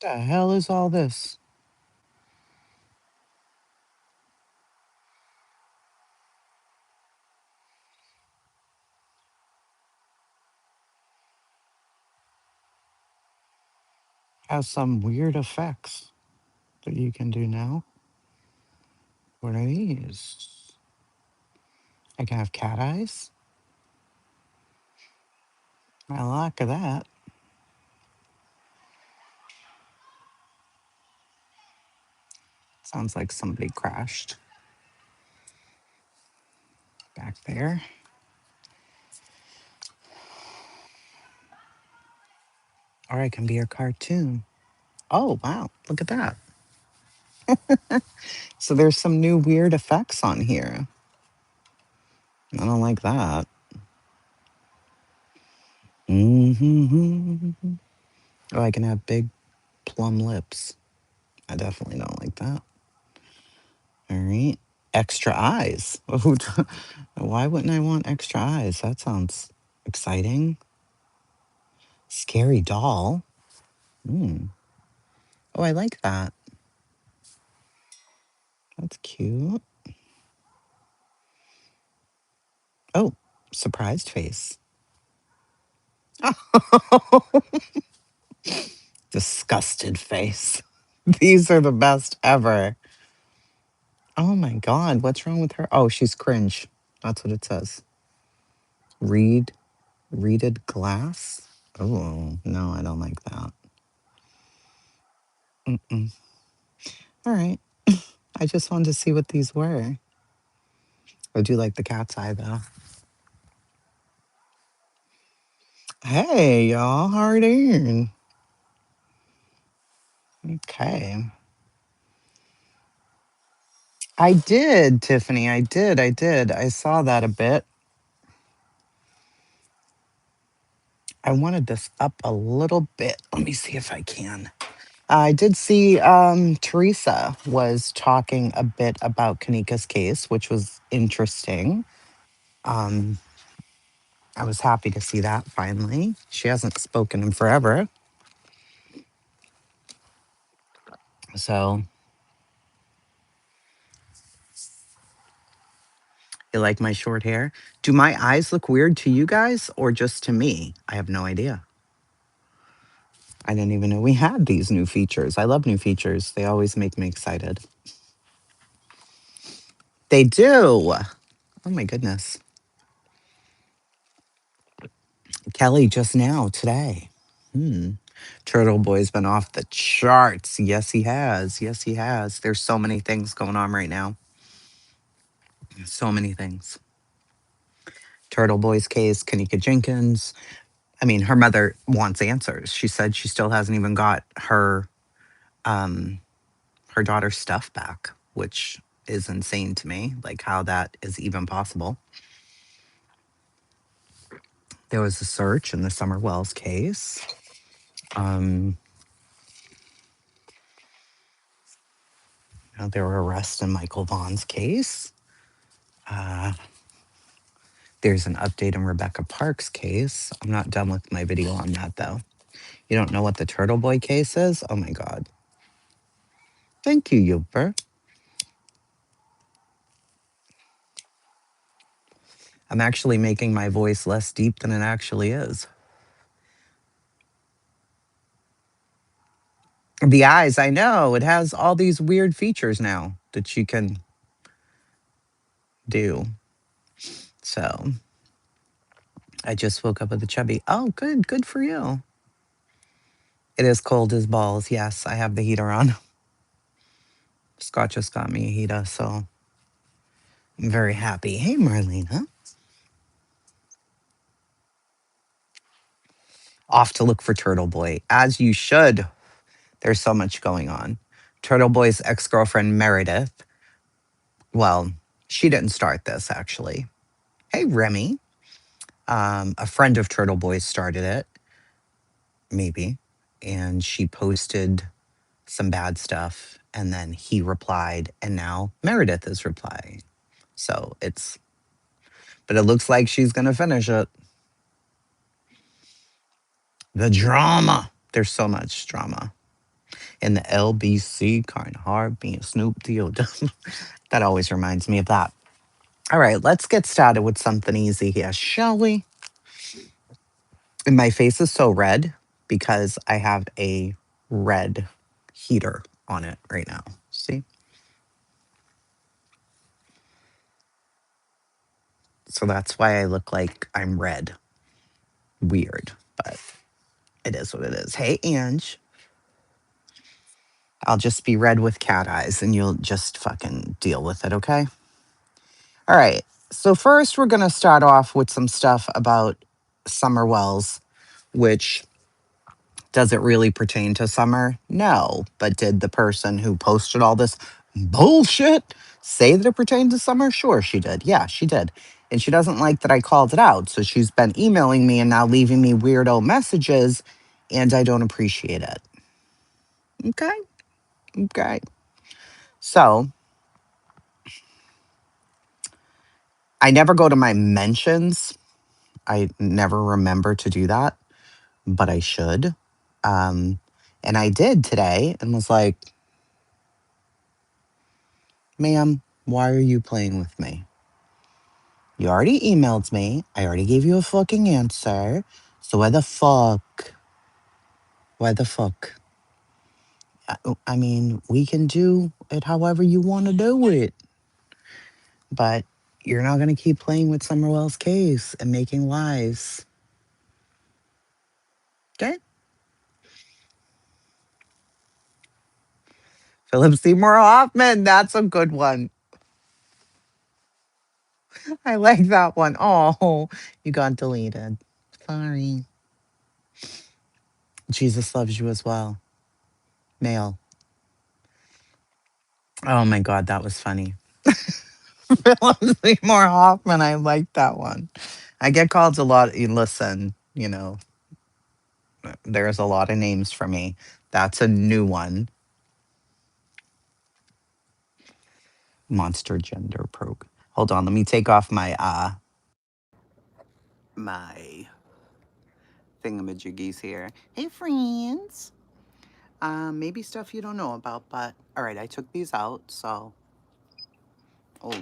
The hell is all this? Has some weird effects that you can do now. What are these? I can have cat eyes. I like that. Sounds like somebody crashed back there. Or I can be a cartoon. Oh, wow. Look at that. So there's some new weird effects on here. I don't like that. Mm-hmm. Oh, I can have big plum lips. I definitely don't like that. All right. Extra eyes. Oh, why wouldn't I want extra eyes? That sounds exciting. Scary doll. Mm. Oh, I like that. That's cute. Oh, surprised face. Disgusted face. These are the best ever. Oh my God. What's wrong with her? Oh, she's cringe. That's what it says. Read, readed glass. Oh, no, I don't like that. Mm-mm. All right. I just wanted to see what these were. I do like the cat's eye though. Hey, y'all. How are you doing? Okay. I did, Tiffany. I did. I did. I saw that a bit. I wanted this up a little bit. Let me see if I can. I did see Teresa was talking a bit about Kanika's case, which was interesting. Um, I was happy to see that finally. She hasn't spoken in forever. So, you like my short hair? Do my eyes look weird to you guys or just to me? I have no idea. I didn't even know we had these new features. I love new features, they always make me excited. They do. Oh my goodness. Kelly just now, today. Hmm. Turtle Boy's been off the charts. Yes, he has. Yes, he has. There's so many things going on right now. So many things. Turtle Boy's case, Kanika Jenkins. I mean, her mother wants answers. She said she still hasn't even got um her daughter's stuff back, which is insane to me. Like how that is even possible. There was a search in the Summer Wells case. Um, there were arrests in Michael Vaughn's case. Uh, there's an update in Rebecca Park's case. I'm not done with my video on that though. You don't know what the Turtle Boy case is? Oh my God. Thank you, Yuber. I'm actually making my voice less deep than it actually is. The eyes, I know. It has all these weird features now that you can do. So I just woke up with a chubby. Oh, good. Good for you. It is cold as balls. Yes, I have the heater on. Scott just got me a heater, so I'm very happy. Hey, Marlena. Off to look for Turtle Boy, as you should. There's so much going on. Turtle Boy's ex girlfriend, Meredith. Well, she didn't start this, actually. Hey, Remy. A friend of Turtle Boy started it, maybe. And she posted some bad stuff. And then he replied. And now Meredith is replying. So but it looks like she's going to finish it. The drama. There's so much drama. in the LBC, kind of hard being Snoop Dogg. That always reminds me of that. All right, let's get started with something easy here, shall we? And my face is so red because I have a red heater on it right now. See? So that's why I look like I'm red. Weird, but it is what it is. Hey, Ange. I'll just be red with cat eyes and you'll just fucking deal with it, okay? All right. So, first, we're going to start off with some stuff about Summer Wells, which does it really pertain to summer? No. But did the person who posted all this bullshit say that it pertained to summer? Sure, she did. Yeah, she did. And she doesn't like that I called it out. So, she's been emailing me and now leaving me weirdo messages, and I don't appreciate it. Okay. Okay. So, I never go to my mentions. I never remember to do that, but I should. Um, and I did today and was like, ma'am, why are you playing with me? You already emailed me. I already gave you a fucking answer. So why the fuck? Why the fuck? I mean, we can do it however you want to do it. But you're not going to keep playing with Summerwell's case and making lies. Okay? Philip Seymour Hoffman. That's a good one. I like that one. Oh, you got deleted. Sorry. Jesus loves you as well. Male. Oh my God, that was funny. Philip Seymour Hoffman. I like that one. I get called a lot. Listen, there's a lot of names for me. That's a new one. Monster gender probe. Hold on, let me take off my thingamajiggies here. Hey friends. Maybe stuff you don't know about, but all right, I took these out, so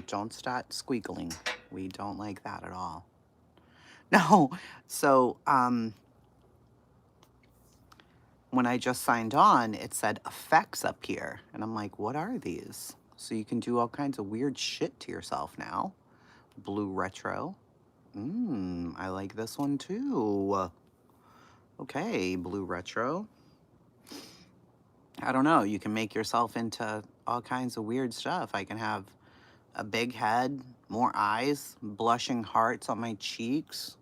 don't start squealing. We don't like that at all. No. So, when I just signed on, it said effects up here, and I'm like, what are these? So you can do all kinds of weird shit to yourself now. Blue retro. I like this one too. Okay, blue retro. I don't know. You can make yourself into all kinds of weird stuff. I can have a big head, more eyes, blushing hearts on my cheeks,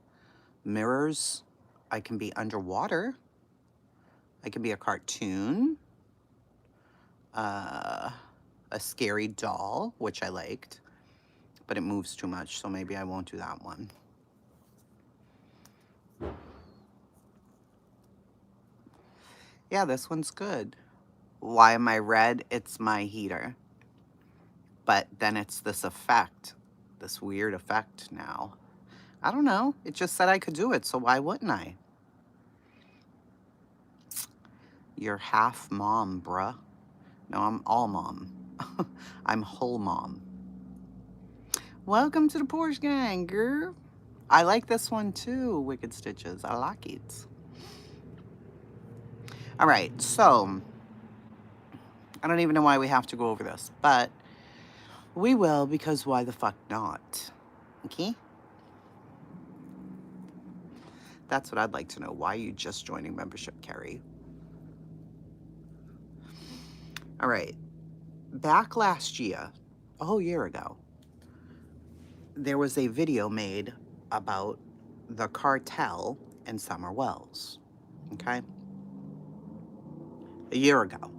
mirrors. I can be underwater. I can be a cartoon, a scary doll, which I liked, but it moves too much, so maybe I won't do that one. Yeah, this one's good. Why am I red? It's my heater. But then it's this effect, this weird effect now. I don't know. It just said I could do it, so why wouldn't I? You're half mom, bruh. No, I'm all mom. I'm whole mom. Welcome to the Porsche gang, girl. I like this one too, Wicked Stitches. I like it. All right, so I don't even know why we have to go over this, but we will because why the fuck not? Okay? That's what I'd like to know. Why are you just joining membership, Carrie? All right. Back last year, a whole year ago, there was a video made about the cartel in Summer Wells. Okay? A year ago.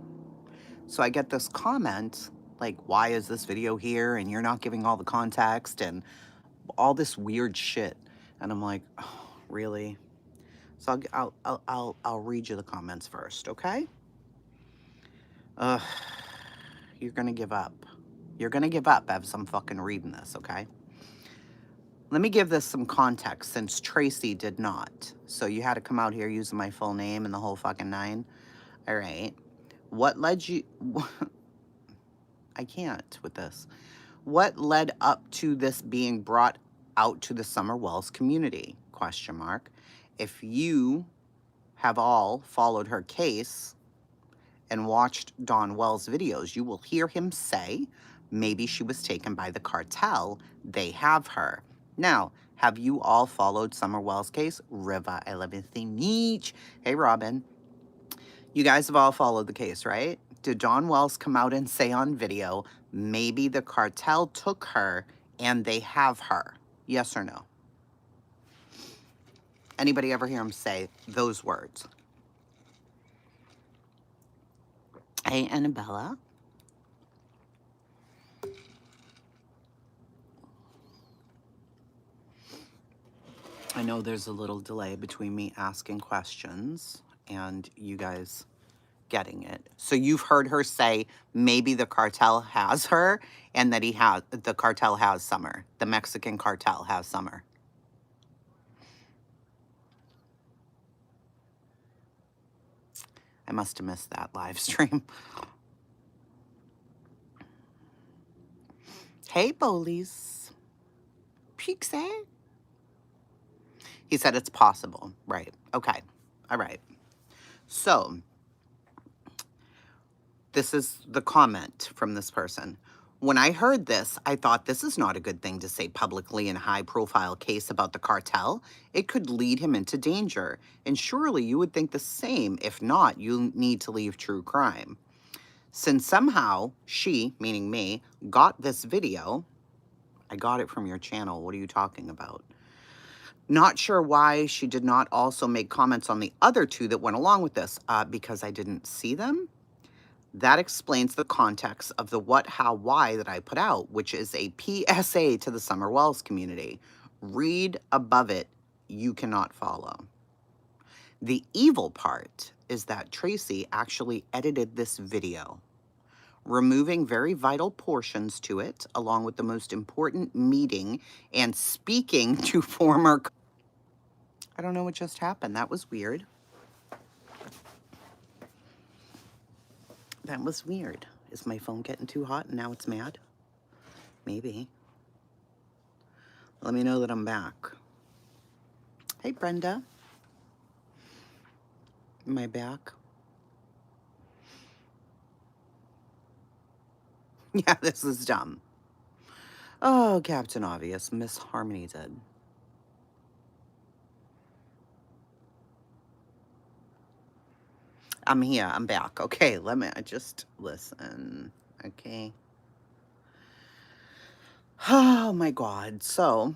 So I get this comment like, why is this video here? And you're not giving all the context and all this weird shit. And I'm like, oh, really? So I'll read you the comments first, okay? You're gonna give up. You're gonna give up as I'm fucking reading this, okay? Let me give this some context since Tracy did not. So you had to come out here using my full name and the whole fucking nine. All right. What led you... I can't with this. What led up to this being brought out to the Summer Wells community? Question mark. If you have all followed her case and watched Don Wells' videos, you will hear him say, maybe she was taken by the cartel. They have her. Now, have you all followed Summer Wells' case? Riva, I love you, Nietzsche. Hey, Robin. You guys have all followed the case, right? Did Don Wells come out and say on video, maybe the cartel took her and they have her? Yes or no? Anybody ever hear him say those words? Hey, Annabella. I know there's a little delay between me asking questions and you guys getting it. So you've heard her say maybe the cartel has her and that the cartel has Summer. The Mexican cartel has Summer. I must have missed that live stream. Hey, Bolies. Pixie. He said it's possible. Right. Okay. All right. So this is the comment from this person. When I heard this, I thought this is not a good thing to say publicly in a high-profile case about the cartel. It could lead him into danger. And surely you would think the same. If not, you need to leave true crime. Since somehow she, meaning me, got this video, I got it from your channel. What are you talking about? Not sure why she did not also make comments on the other two that went along with this, because I didn't see them. That explains the context of the what, how, why that I put out, which is a PSA to the Summer Wells community. Read above it, you cannot follow. The evil part is that Tracy actually edited this video, removing very vital portions to it, along with the most important meeting and speaking to former... I don't know what just happened. That was weird. That was weird. Is my phone getting too hot and now it's mad? Maybe. Let me know that I'm back. Hey, Brenda. Am I back? Yeah, this is dumb. Oh, Captain Obvious. Miss Harmony did. I'm here. I'm back. Okay, let me just listen. Okay. Oh, my God. So...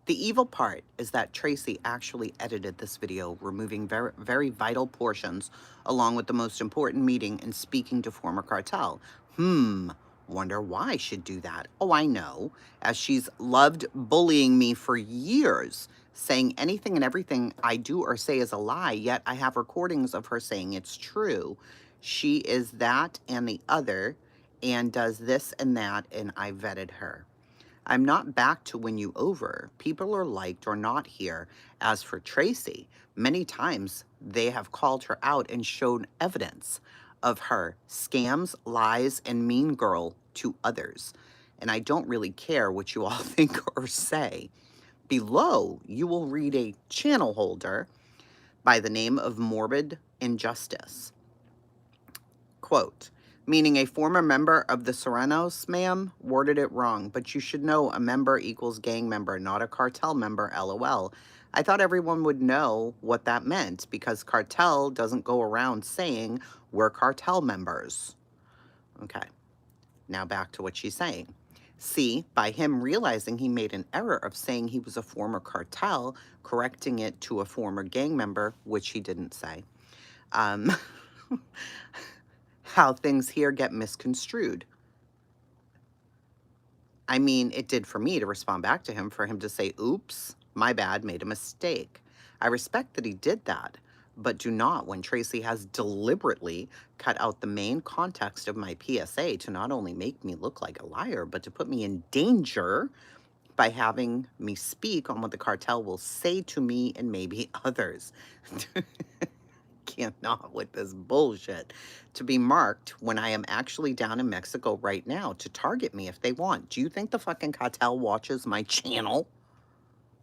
the evil part is that Tracy actually edited this video, removing very, very vital portions, along with the most important meeting and speaking to former cartel. Wonder why she'd do that. Oh, I know, as she's loved bullying me for years, saying anything and everything I do or say is a lie, yet I have recordings of her saying it's true. She is that and the other, and does this and that, and I vetted her. I'm not back to win you over. People are liked or not here. As for Tracy, many times they have called her out and shown evidence of her scams, lies, and mean girl to others. And I don't really care what you all think or say. Below, you will read a channel holder by the name of Morbid Injustice. Quote, meaning a former member of the Serenos, ma'am, worded it wrong, but you should know a member equals gang member, not a cartel member, LOL. I thought everyone would know what that meant because cartel doesn't go around saying we're cartel members. Okay, now back to what she's saying. See, by him realizing he made an error of saying he was a former cartel, correcting it to a former gang member, which he didn't say. How things here get misconstrued. I mean, it did for me to respond back to him, for him to say, oops, my bad, made a mistake. I respect that he did that, but do not when Tracy has deliberately cut out the main context of my PSA to not only make me look like a liar, but to put me in danger by having me speak on what the cartel will say to me and maybe others. cannot with this bullshit. To be marked when I am actually down in Mexico right now to target me if they want. Do you think the fucking cartel watches my channel?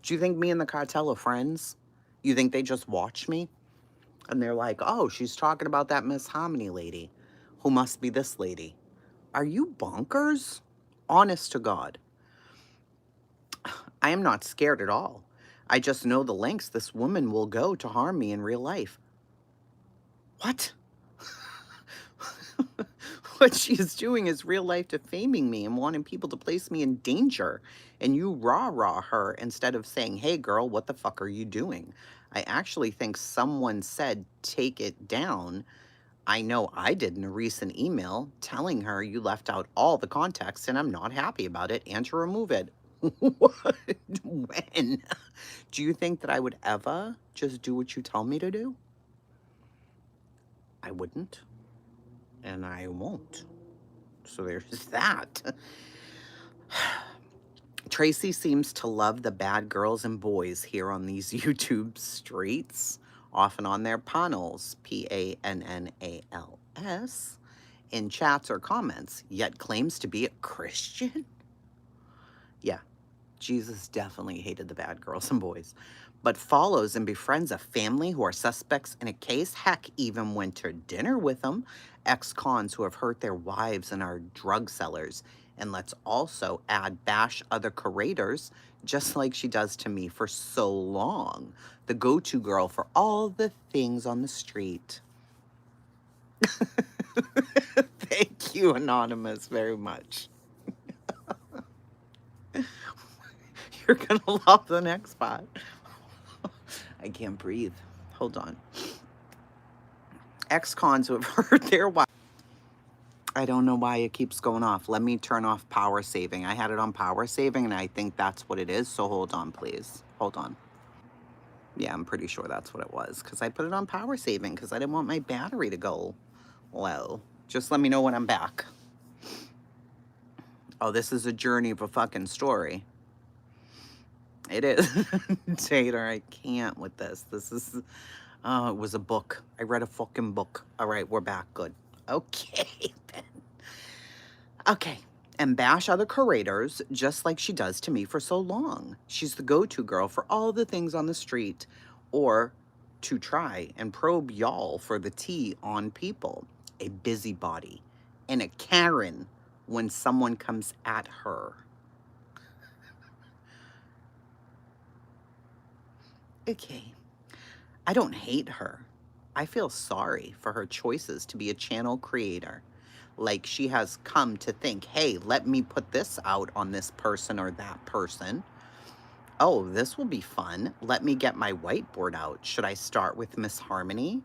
Do you think me and the cartel are friends? You think they just watch me? And they're like, oh, she's talking about that Miss Hominy lady who must be this lady. Are you bonkers? Honest to God. I am not scared at all. I just know the lengths this woman will go to harm me in real life. What? What she's doing is real life defaming me and wanting people to place me in danger. And you rah-rah her instead of saying, hey girl, what the fuck are you doing? I actually think someone said, take it down. I know I did in a recent email telling her you left out all the context and I'm not happy about it and to remove it. What? When? Do you think that I would ever just do what you tell me to do? I wouldn't. And I won't. So there's that. Tracy seems to love the bad girls and boys here on these YouTube streets, often on their panels, P-A-N-N-A-L-S, in chats or comments, yet claims to be a Christian? Yeah, Jesus definitely hated the bad girls and boys, but follows and befriends a family who are suspects in a case, heck, even went to dinner with them, ex-cons who have hurt their wives and are drug sellers. And let's also add bash other curators, just like she does to me for so long. The go-to girl for all the things on the street. Thank you, Anonymous, very much. You're gonna love the next spot. I can't breathe. Hold on. Ex-cons who have hurt their wives. I don't know why it keeps going off. Let me turn off power saving. I had it on power saving, and I think that's what it is. So hold on, please. Hold on. Yeah, I'm pretty sure that's what it was, because I put it on power saving because I didn't want my battery to go low. Just let me know when I'm back. Oh, this is a journey of a fucking story. It is. Tater, I can't with this. This is, oh, it was a book. I read a fucking book. All right, we're back. Good. Okay, then. Okay. And bash other curators just like she does to me for so long. She's the go-to girl for all the things on the street, or to try and probe y'all for the tea on people. A busybody and a Karen when someone comes at her. Okay. I don't hate her. I feel sorry for her choices to be a channel creator. Like she has come to think, hey, let me put this out on this person or that person. Oh, this will be fun. Let me get my whiteboard out. Should I start with Miss Harmony?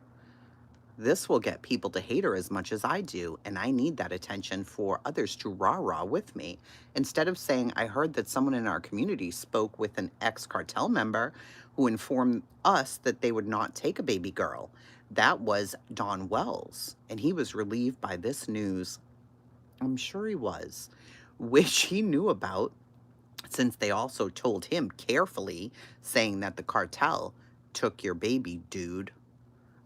This will get people to hate her as much as I do, and I need that attention for others to rah-rah with me. Instead of saying, I heard that someone in our community spoke with an ex-cartel member who informed us that they would not take a baby girl. That was Don Wells, and he was relieved by this news. I'm sure he was, which he knew about, since they also told him carefully, saying that the cartel took your baby, dude.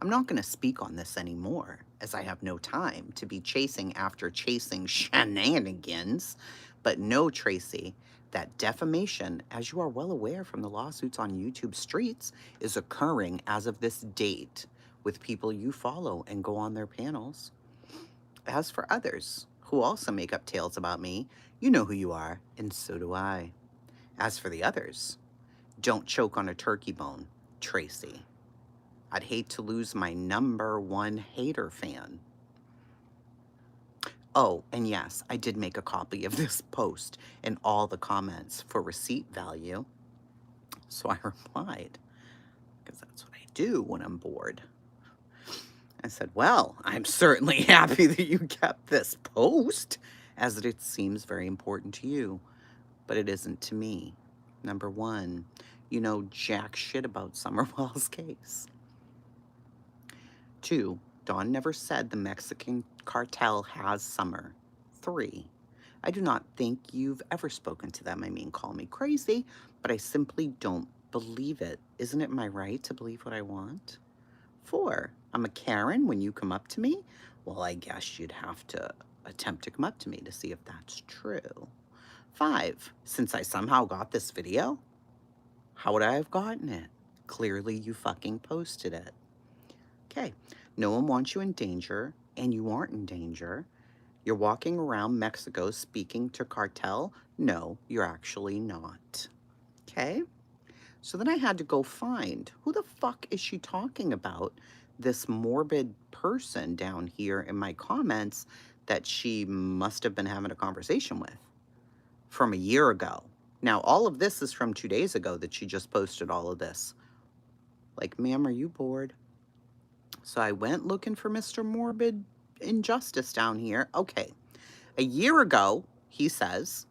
I'm not going to speak on this anymore, as I have no time to be chasing after chasing shenanigans. But no, Tracy, that defamation, as you are well aware from the lawsuits on YouTube streets, is occurring as of this date with people you follow and go on their panels. As for others who also make up tales about me, you know who you are, and so do I. As for the others, don't choke on a turkey bone, Tracy. I'd hate to lose my #1 hater fan. Oh, and yes, I did make a copy of this post and all the comments for receipt value. So I replied, because that's what I do when I'm bored. I said, well, I'm certainly happy that you kept this post, as it seems very important to you, but it isn't to me. #1, you know jack shit about Summerwell's case. 2, Dawn never said the Mexican cartel has Summer. 3, I do not think you've ever spoken to them. I mean, call me crazy, but I simply don't believe it. Isn't it my right to believe what I want? 4, I'm a Karen when you come up to me? Well, I guess you'd have to attempt to come up to me to see if that's true. 5, since I somehow got this video, how would I have gotten it? Clearly, you fucking posted it. Okay, no one wants you in danger, and you aren't in danger. You're walking around Mexico speaking to cartel? No, you're actually not. Okay? So then I had to go find who the fuck is she talking about? This morbid person down here in my comments that she must have been having a conversation with from a year ago. Now, all of this is from 2 days ago that she just posted all of this. Like, ma'am, are you bored? So I went looking for Mr. Morbid Injustice down here. Okay. A year ago, he says,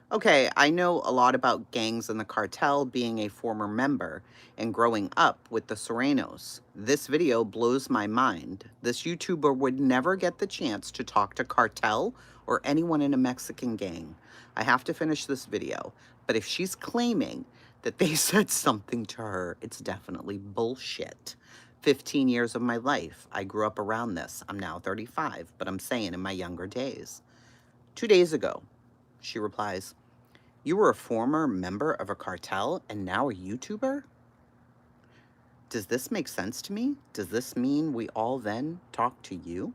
okay, I know a lot about gangs and the cartel, being a former member and growing up with the Serenos. This video blows my mind. This YouTuber would never get the chance to talk to cartel or anyone in a Mexican gang. I have to finish this video, but if she's claiming that they said something to her, it's definitely bullshit. 15 years of my life, I grew up around this. I'm now 35, but I'm saying in my younger days. 2 days ago, she replies, you were a former member of a cartel and now a YouTuber? Does this make sense to me? Does this mean we all then talk to you?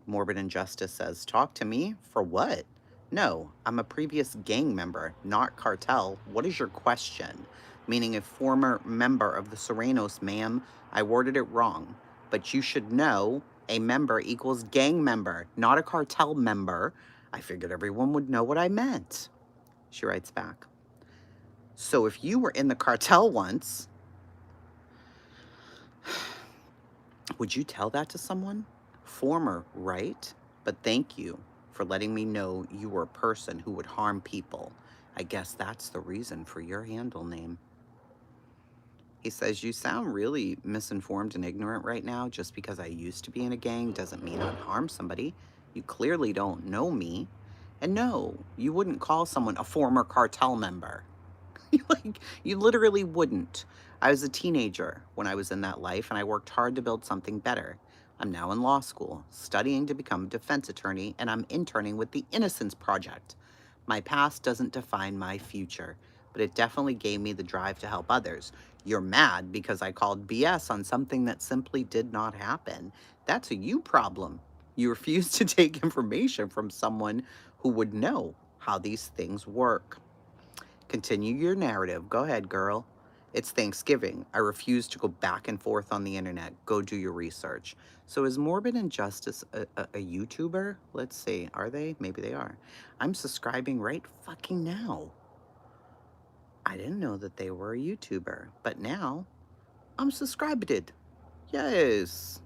Morbid Injustice says, talk to me? For what? No, I'm a previous gang member, not cartel. What is your question? Meaning a former member of the Serenos, ma'am. I worded it wrong. But you should know a member equals gang member, not a cartel member. I figured everyone would know what I meant. She writes back, so if you were in the cartel once, would you tell that to someone? Former, right? But thank you for letting me know you were a person who would harm people. I guess that's the reason for your handle name. He says, you sound really misinformed and ignorant right now. Just because I used to be in a gang doesn't mean I'd harm somebody. You clearly don't know me. And no, you wouldn't call someone a former cartel member. Like, you literally wouldn't. I was a teenager when I was in that life, and I worked hard to build something better. I'm now in law school, studying to become a defense attorney, and I'm interning with the Innocence Project. My past doesn't define my future, but it definitely gave me the drive to help others. You're mad because I called BS on something that simply did not happen. That's a you problem. You refuse to take information from someone who would know how these things work. Continue your narrative. Go ahead, girl. It's Thanksgiving. I refuse to go back and forth on the internet. Go do your research. So is Morbid Injustice a YouTuber? Let's see. Are they? Maybe they are. I'm subscribing right fucking now. I didn't know that they were a YouTuber, but now I'm subscribed. Yes.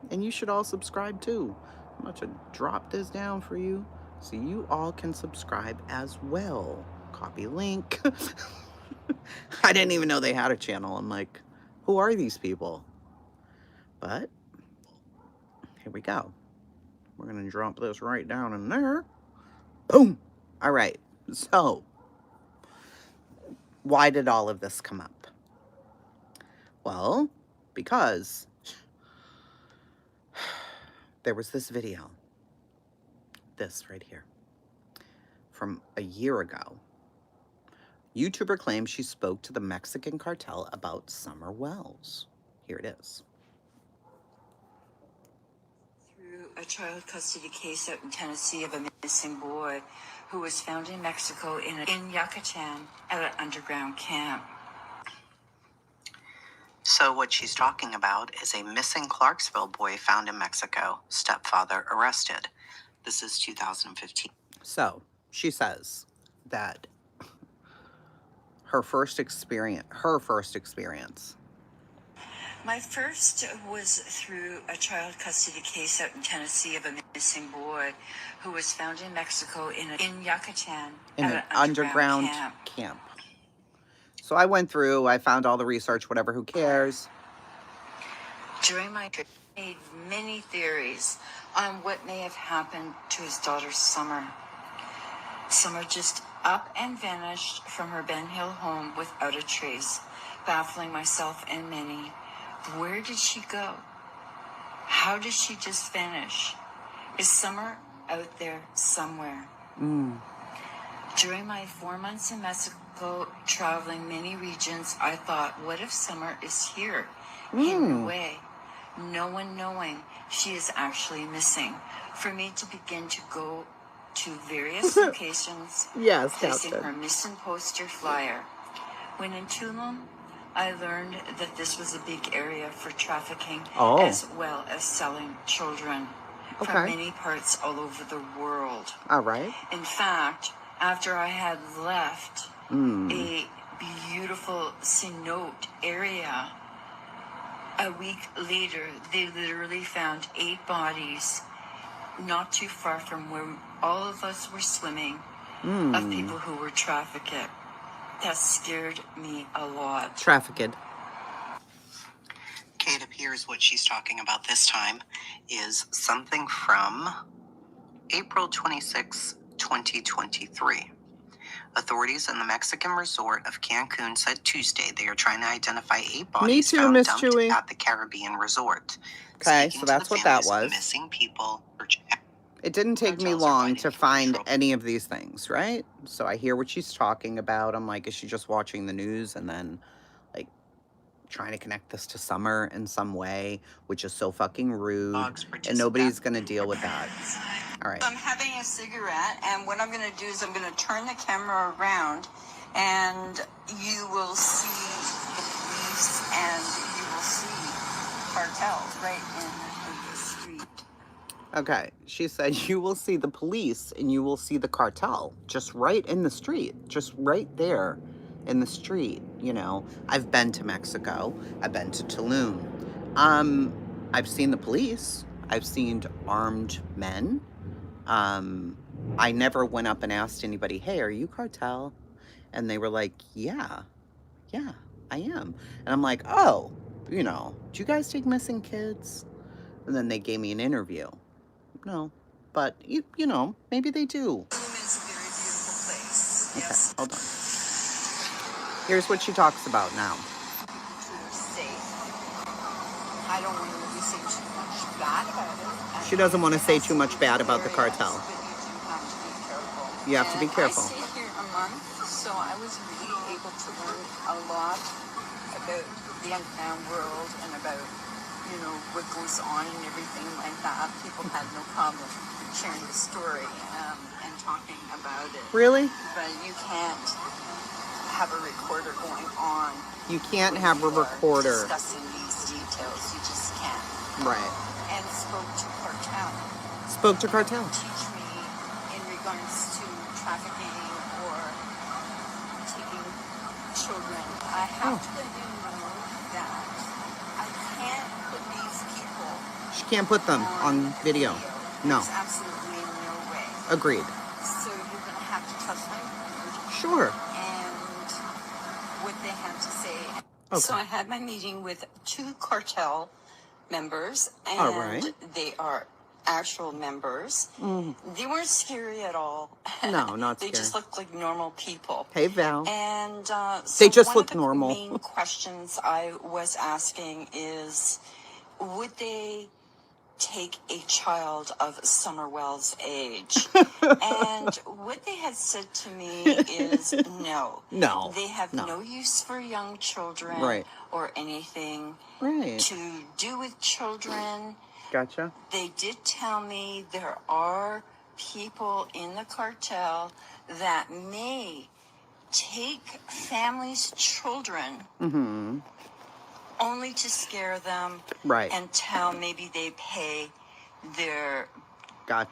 And you should all subscribe too. I'm about to drop this down for you so you all can subscribe as well. Copy link. I didn't even know they had a channel. I'm like, who are these people? But here we go. We're going to drop this right down in there. Boom. All right. So why did all of this come up? Well, because there was this video, this right here, from a year ago. YouTuber claims she spoke to the Mexican cartel about Summer Wells. Here it is. Through a child custody case out in Tennessee of a missing boy who was found in Mexico in Yucatan at an underground camp. So what she's talking about is a missing Clarksville boy found in Mexico, stepfather arrested. This is 2015. So she says that her first experience. My first was through a child custody case out in Tennessee of a missing boy who was found in Mexico in Yucatan In at an an underground camp. So I went through, I found all the research, whatever, who cares? During my trip, I made many theories on what may have happened to his daughter, Summer. Summer just up and vanished from her Ben Hill home without a trace, baffling myself and many. Where did she go? How did she just vanish? Is Summer out there somewhere? During my 4 months in Mexico, traveling many regions, I thought, what if Summer is here, hidden away, no one knowing she is actually missing? For me to begin to go to various locations, Yes, placing Captain. her missing poster flyer. When in Tulum, I learned that this was a big area for trafficking as well as selling children from many parts all over the world. All right. In fact, after I had left a beautiful cenote area, a week later, they literally found 8 bodies not too far from where all of us were swimming of people who were trafficked. That scared me a lot. Trafficked. Okay, it appears what she's talking about this time is something from April 26, 2023. Authorities in the Mexican resort of Cancun said Tuesday they are trying to identify 8 bodies found dumped at the Caribbean resort. Okay, so that's what that was. Missing people. It didn't take me long to find any of these things, right? So I hear what she's talking about. I'm like, is she just watching the news and then, like, trying to connect this to Summer in some way, which is so fucking rude, and nobody's gonna deal with that. All right. I'm having a cigarette, and what I'm going to do is I'm going to turn the camera around, and you will see the police, and you will see cartels right in the street. Okay, she said you will see the police and you will see the cartel just right in the street, just right there in the street. You know, I've been to Mexico, I've been to Tulum. I've seen the police, I've seen armed men. I never went up and asked anybody, hey, are you cartel? And they were like, yeah, I am. And I'm like, oh, you know, do you guys take missing kids? And then they gave me an interview. No, but you know, maybe they do. It's a very beautiful place. Okay, Yes. hold on. Here's what she talks about now. Safe. I don't want to say too much bad about it. She doesn't want to say too much bad about the cartel. But you have to be careful. I stayed here a month, so I was really able to learn a lot about the underground world and about, you know, what goes on and everything like that. People had no problem sharing the story and talking about it. Really? But you can't have a recorder going on. You can't have a recorder Discussing these details. You just can't. Right. And spoke to cartel. Spoke to cartel. Teach me in regards to trafficking or taking children. I have to let you know that I can't put these people. She can't put them on video. No. There's absolutely no way. Agreed. So you're going to have to trust my word. Sure. And what they have to say. Okay. So I had my meeting with 2 cartel members, and all right. They are actual members. They weren't scary at all. No, not scary. They just looked like normal people. Hey, Val. And so they just look normal. One of the main questions I was asking is, would they take a child of Summer Wells' age? And what they had said to me is no. No. They have no use for young children or anything to do with children. Gotcha. They did tell me there are people in the cartel that may take families' children only to scare them until maybe they pay their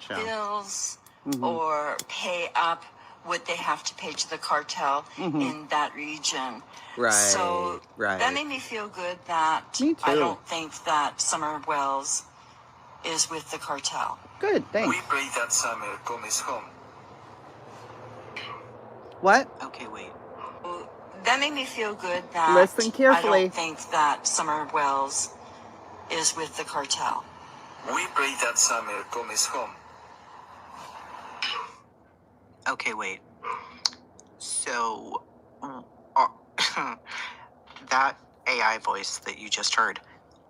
bills or pay up what they have to pay to the cartel in that region. Right. So that made me feel good that I don't think that Summer Wells is with the cartel. Good, thanks. We pray that Summer comes home. What? Okay, wait. That made me feel good that listen carefully. I don't think that Summer Wells is with the cartel. We pray that Summer comes home. Okay, wait. So, uh, that AI voice that you just heard,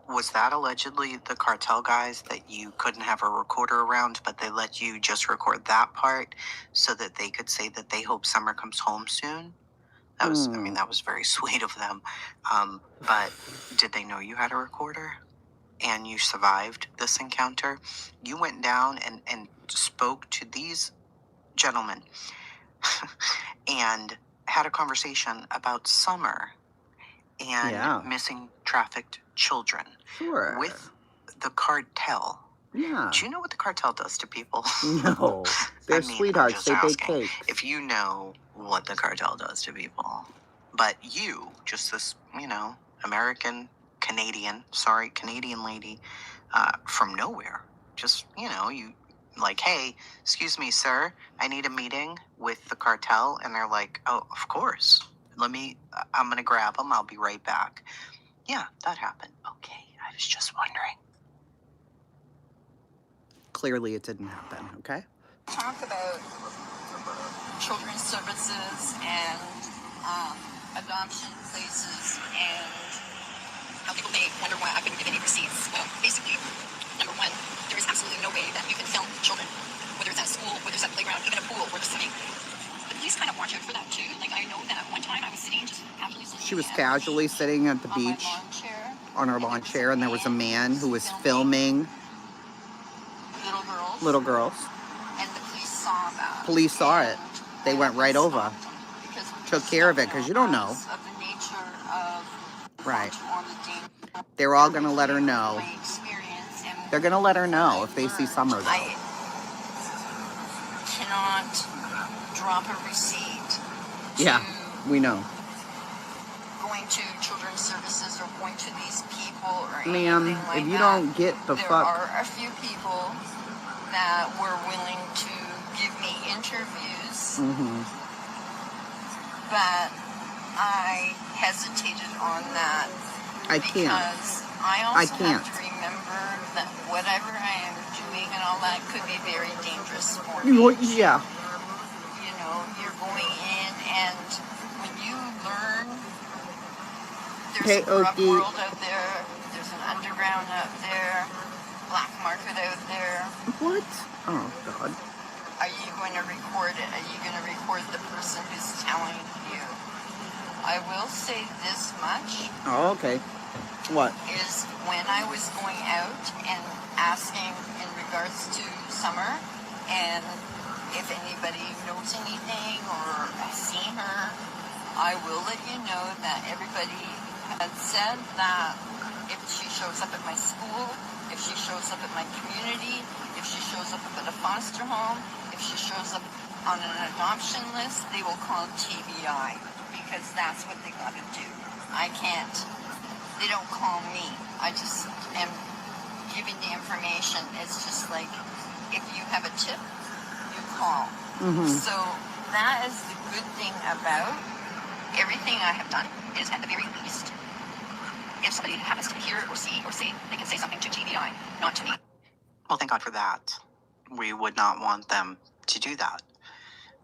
was that allegedly the cartel guys that you couldn't have a recorder around, but they let you just record that part so that they could say that they hope Summer comes home soon? That was, I mean, that was very sweet of them. But did they know you had a recorder and you survived this encounter? You went down and spoke to these gentlemen and had a conversation about Summer and missing trafficked children with the cartel. Yeah. Do you know what the cartel does to people? No. They're sweethearts. They bake cakes. If you know what the cartel does to people. But you, just this, American, Canadian lady from nowhere. Just, you like, hey, excuse me, sir, I need a meeting with the cartel. And they're like, oh, of course. I'm going to grab them. I'll be right back. Yeah, that happened. Okay, I was just wondering. Clearly it didn't happen, okay? Talk about children's services and adoption places and how people may wonder why I couldn't give any receipts. Well, basically, number one, there is absolutely no way that you can film children, whether it's at school, whether it's at the playground, even a pool where they're swimming. But please kind of watch out for that too. Like, I know that one time I was sitting just casually sitting. She was casually sitting at the beach on her lawn chair, and there was a man who was filming little girls. And the police saw that. Police saw it. They went right over. Took care of it, because you don't know. Right. They're all going to let her know. They're going to let her know if they see Summer, though. I cannot drop a receipt. Yeah, we know. Going to children's services or going to these people or ma'am, anything like if you that. don't get the there fuck... are a few people that were willing to give me interviews, but I hesitated on that. I can't. Because I also have to remember that whatever I am doing and all that could be very dangerous for me. Yeah. You know, you're going in, and when you learn, there's a drug world out there, there's an underground out there, black market out there. What? Oh, God. Are you going to record it? Are you going to record the person who's telling you? I will say this much. Oh, okay. What? Is when I was going out and asking in regards to Summer, and if anybody knows anything or has seen her, I will let you know that everybody had said that if she shows up at my school, if she shows up at my community, if she shows up at a foster home, if she shows up on an adoption list, they will call TBI, because that's what they gotta do. I can't. They don't call me. I just am giving the information. It's just like, if you have a tip, you call. So that is the good thing about everything I have done, is at the very least, if somebody happens to hear or see or say, they can say something to TBI, not to me. Well, thank God for that. We would not want them to do that.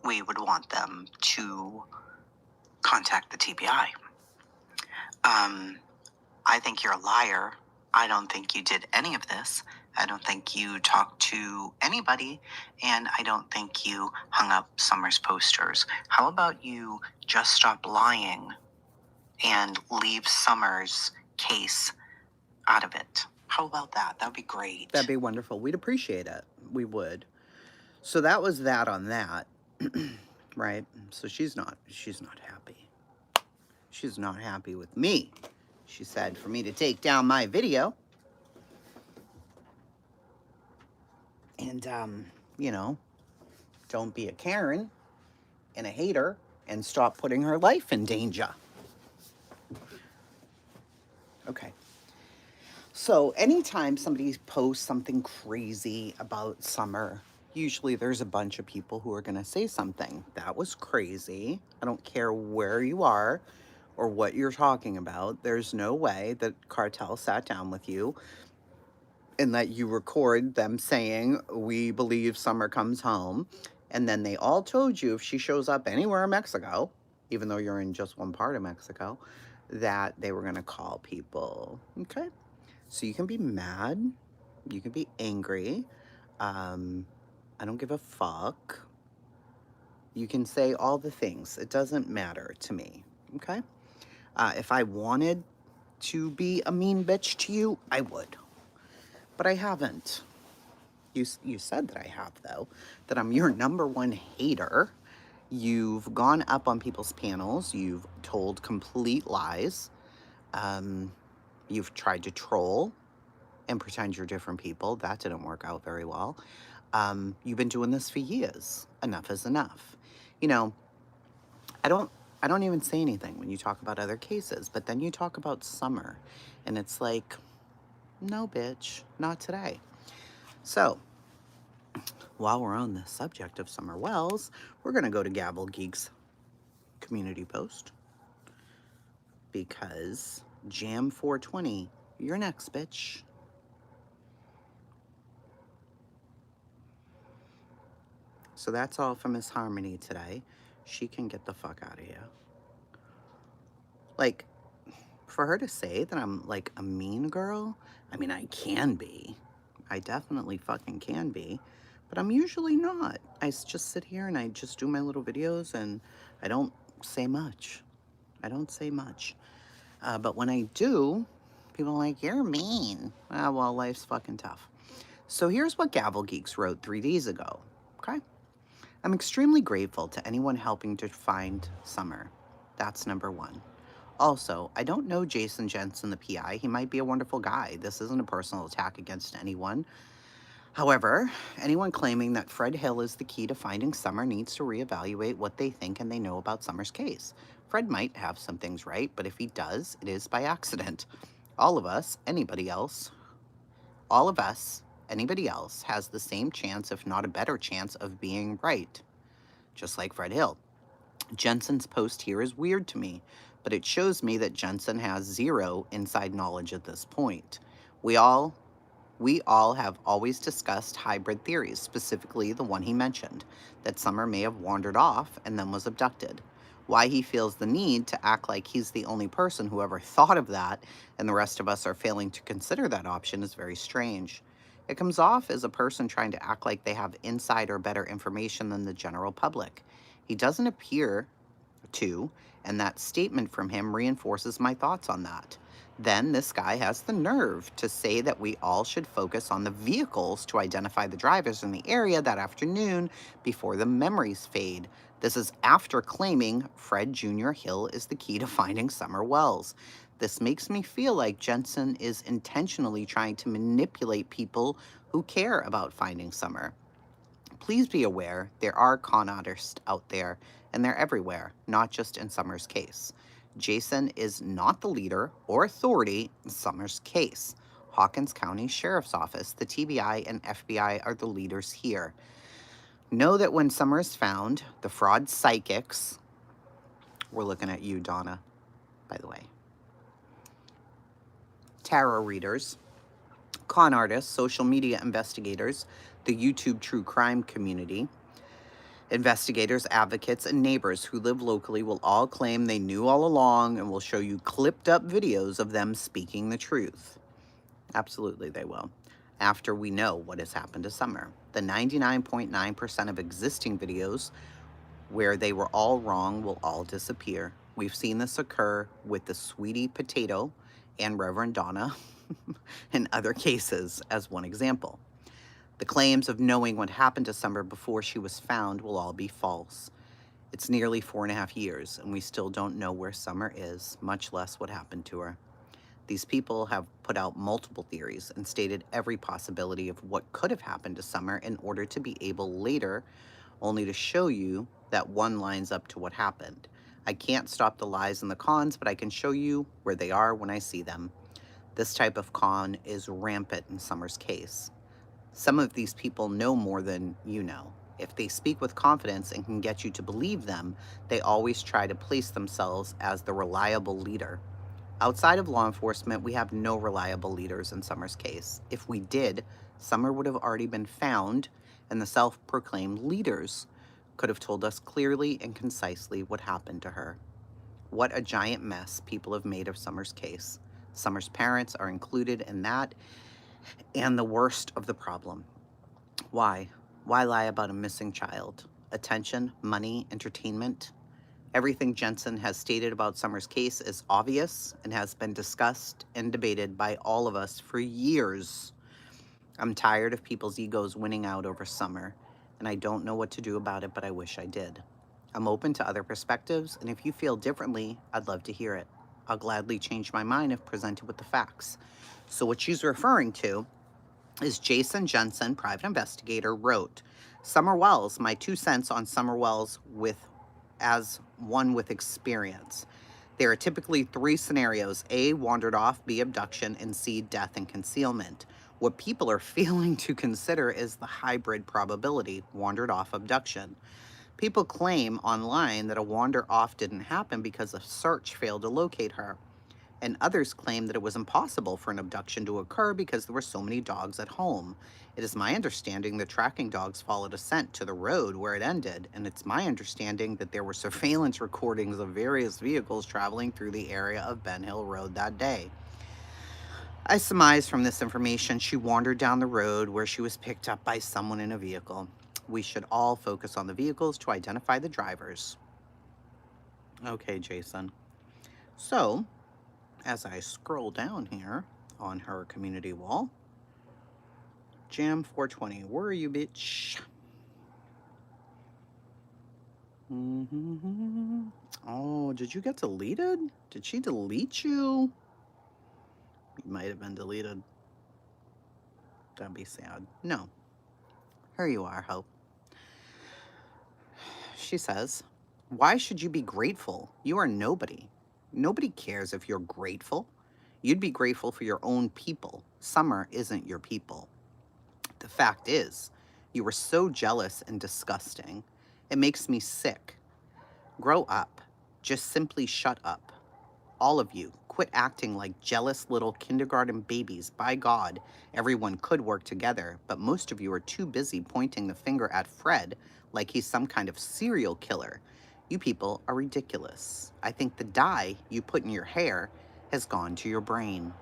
We would want them to contact the TBI. I think you're a liar. I don't think you did any of this. I don't think you talked to anybody, and I don't think you hung up Summer's posters. How about you just stop lying and leave Summer's case out of it? How about that? That'd be great. That'd be wonderful. We'd appreciate it. We would. So that was that on that. Right? So she's not happy. She's not happy with me. She said for me to take down my video. And, don't be a Karen and a hater and stop putting her life in danger. Okay. So anytime somebody posts something crazy about Summer, usually there's a bunch of people who are going to say something. That was crazy. I don't care where you are or what you're talking about. There's no way that cartel sat down with you and that you record them saying, we believe Summer comes home. And then they all told you if she shows up anywhere in Mexico, even though you're in just one part of Mexico, that they were going to call people. Okay? So you can be mad. You can be angry. I don't give a fuck. You can say all the things. It doesn't matter to me. Okay? If I wanted to be a mean bitch to you, I would. But I haven't. You said that I have, though, that I'm your number one hater. You've gone up on people's panels. You've told complete lies. You've tried to troll and pretend you're different people. That didn't work out very well. You've been doing this for years. Enough is enough. You know, I don't even say anything when you talk about other cases, but then you talk about Summer, and it's like, no, bitch, not today. So, while we're on the subject of Summer Wells, we're going to go to Gavel Geek's community post, because Jam 420, you're next, bitch. So that's all from Miss Harmony today. She can get the fuck out of here. Like, for her to say that I'm like a mean girl, I mean, I can be. I definitely fucking can be. But I'm usually not. I just sit here and I just do my little videos and I don't say much. I don't say much. But when I do, people are like, you're mean. Well, life's fucking tough. So here's what Gavel Geeks wrote 3 days ago. Okay? I'm extremely grateful to anyone helping to find Summer. That's number one. Also, I don't know Jason Jensen, the PI. He might be a wonderful guy. This isn't a personal attack against anyone. However, anyone claiming that Fred Hill is the key to finding Summer needs to reevaluate what they think and they know about Summer's case. Fred might have some things right, but if he does, it is by accident. All of us, anybody else has the same chance, if not a better chance, of being right. Just like Fred Hill. Jensen's post here is weird to me, but it shows me that Jensen has zero inside knowledge at this point. We all have always discussed hybrid theories, specifically the one he mentioned, that Summer may have wandered off and then was abducted. Why he feels the need to act like he's the only person who ever thought of that and the rest of us are failing to consider that option is very strange. It comes off as a person trying to act like they have inside or better information than the general public. He doesn't appear to, and that statement from him reinforces my thoughts on that. Then this guy has the nerve to say that we all should focus on the vehicles to identify the drivers in the area that afternoon before the memories fade. This is after claiming Fred Jr. Hill is the key to finding Summer Wells. This makes me feel like Jensen is intentionally trying to manipulate people who care about finding Summer. Please be aware there are con artists out there, and they're everywhere, not just in Summer's case. Jason is not the leader or authority in Summer's case. Hawkins County Sheriff's Office, the TBI, and FBI are the leaders here. Know that when Summer is found, the fraud psychics, we're looking at you, Donna, by the way, tarot readers, con artists, social media investigators, the YouTube true crime community, investigators, advocates, and neighbors who live locally will all claim they knew all along and will show you clipped up videos of them speaking the truth. Absolutely, they will. After we know what has happened to Summer. The 99.9% of existing videos where they were all wrong will all disappear. We've seen this occur with the Sweetie Potato and Reverend Donna in other cases as one example. The claims of knowing what happened to Summer before she was found will all be false. It's nearly 4.5 years, and we still don't know where Summer is, much less what happened to her. These people have put out multiple theories and stated every possibility of what could have happened to Summer in order to be able later only to show you that one lines up to what happened. I can't stop the lies and the cons, but I can show you where they are when I see them. This type of con is rampant in Summer's case. Some of these people know more than you know. If they speak with confidence and can get you to believe them, they always try to place themselves as the reliable leader. Outside of law enforcement, we have no reliable leaders in Summer's case. If we did, Summer would have already been found, and the self-proclaimed leaders could have told us clearly and concisely what happened to her. What a giant mess people have made of Summer's case. Summer's parents are included in that, and the worst of the problem. Why? Why lie about a missing child? Attention, money, entertainment? Everything Jensen has stated about Summer's case is obvious and has been discussed and debated by all of us for years. I'm tired of people's egos winning out over Summer, and I don't know what to do about it, but I wish I did. I'm open to other perspectives, and if you feel differently, I'd love to hear it. I'll gladly change my mind if presented with the facts. So what she's referring to is Jason Jensen, private investigator, wrote, Summer Wells, my 2 cents on Summer Wells as one with experience. There are typically 3 scenarios: A, wandered off, B, abduction, and C, death and concealment. What people are failing to consider is the hybrid probability, wandered off abduction. People claim online that a wander off didn't happen because a search failed to locate her. And others claim that it was impossible for an abduction to occur because there were so many dogs at home. It is my understanding that tracking dogs followed a scent to the road where it ended, and it's my understanding that there were surveillance recordings of various vehicles traveling through the area of Ben Hill Road that day. I surmise from this information she wandered down the road where she was picked up by someone in a vehicle. We should all focus on the vehicles to identify the drivers. Okay, Jason. So, as I scroll down here on her community wall, Jam 420, where are you, bitch? Oh, did you get deleted? Did she delete you? You might have been deleted. That'd be sad. No. Here you are, Hope. She says, why should you be grateful? You are nobody. Nobody cares if you're grateful. You'd be grateful for your own people. Summer isn't your people. The fact is, you were so jealous and disgusting. It makes me sick. Grow up. Just simply shut up. All of you, quit acting like jealous little kindergarten babies. By God, everyone could work together, but most of you are too busy pointing the finger at Fred like he's some kind of serial killer. You people are ridiculous. I think the dye you put in your hair has gone to your brain.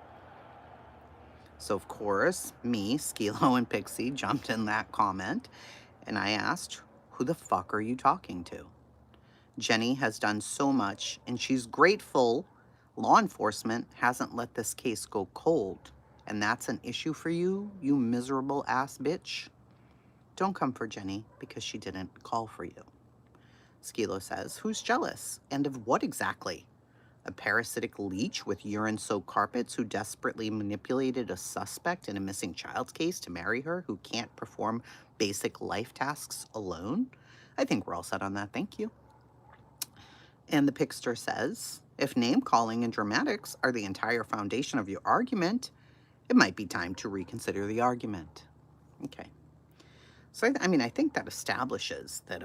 So, of course, me, Skilo, and Pixie jumped in that comment, and I asked, who the fuck are you talking to? Jenny has done so much, and she's grateful law enforcement hasn't let this case go cold. And that's an issue for you, you miserable ass bitch? Don't come for Jenny because she didn't call for you. Skilo says, who's jealous? And of what exactly? A parasitic leech with urine-soaked carpets who desperately manipulated a suspect in a missing child's case to marry her who can't perform basic life tasks alone? I think we're all set on that, thank you. And the Pixter says, if name-calling and dramatics are the entire foundation of your argument, it might be time to reconsider the argument. Okay. So, I think that establishes that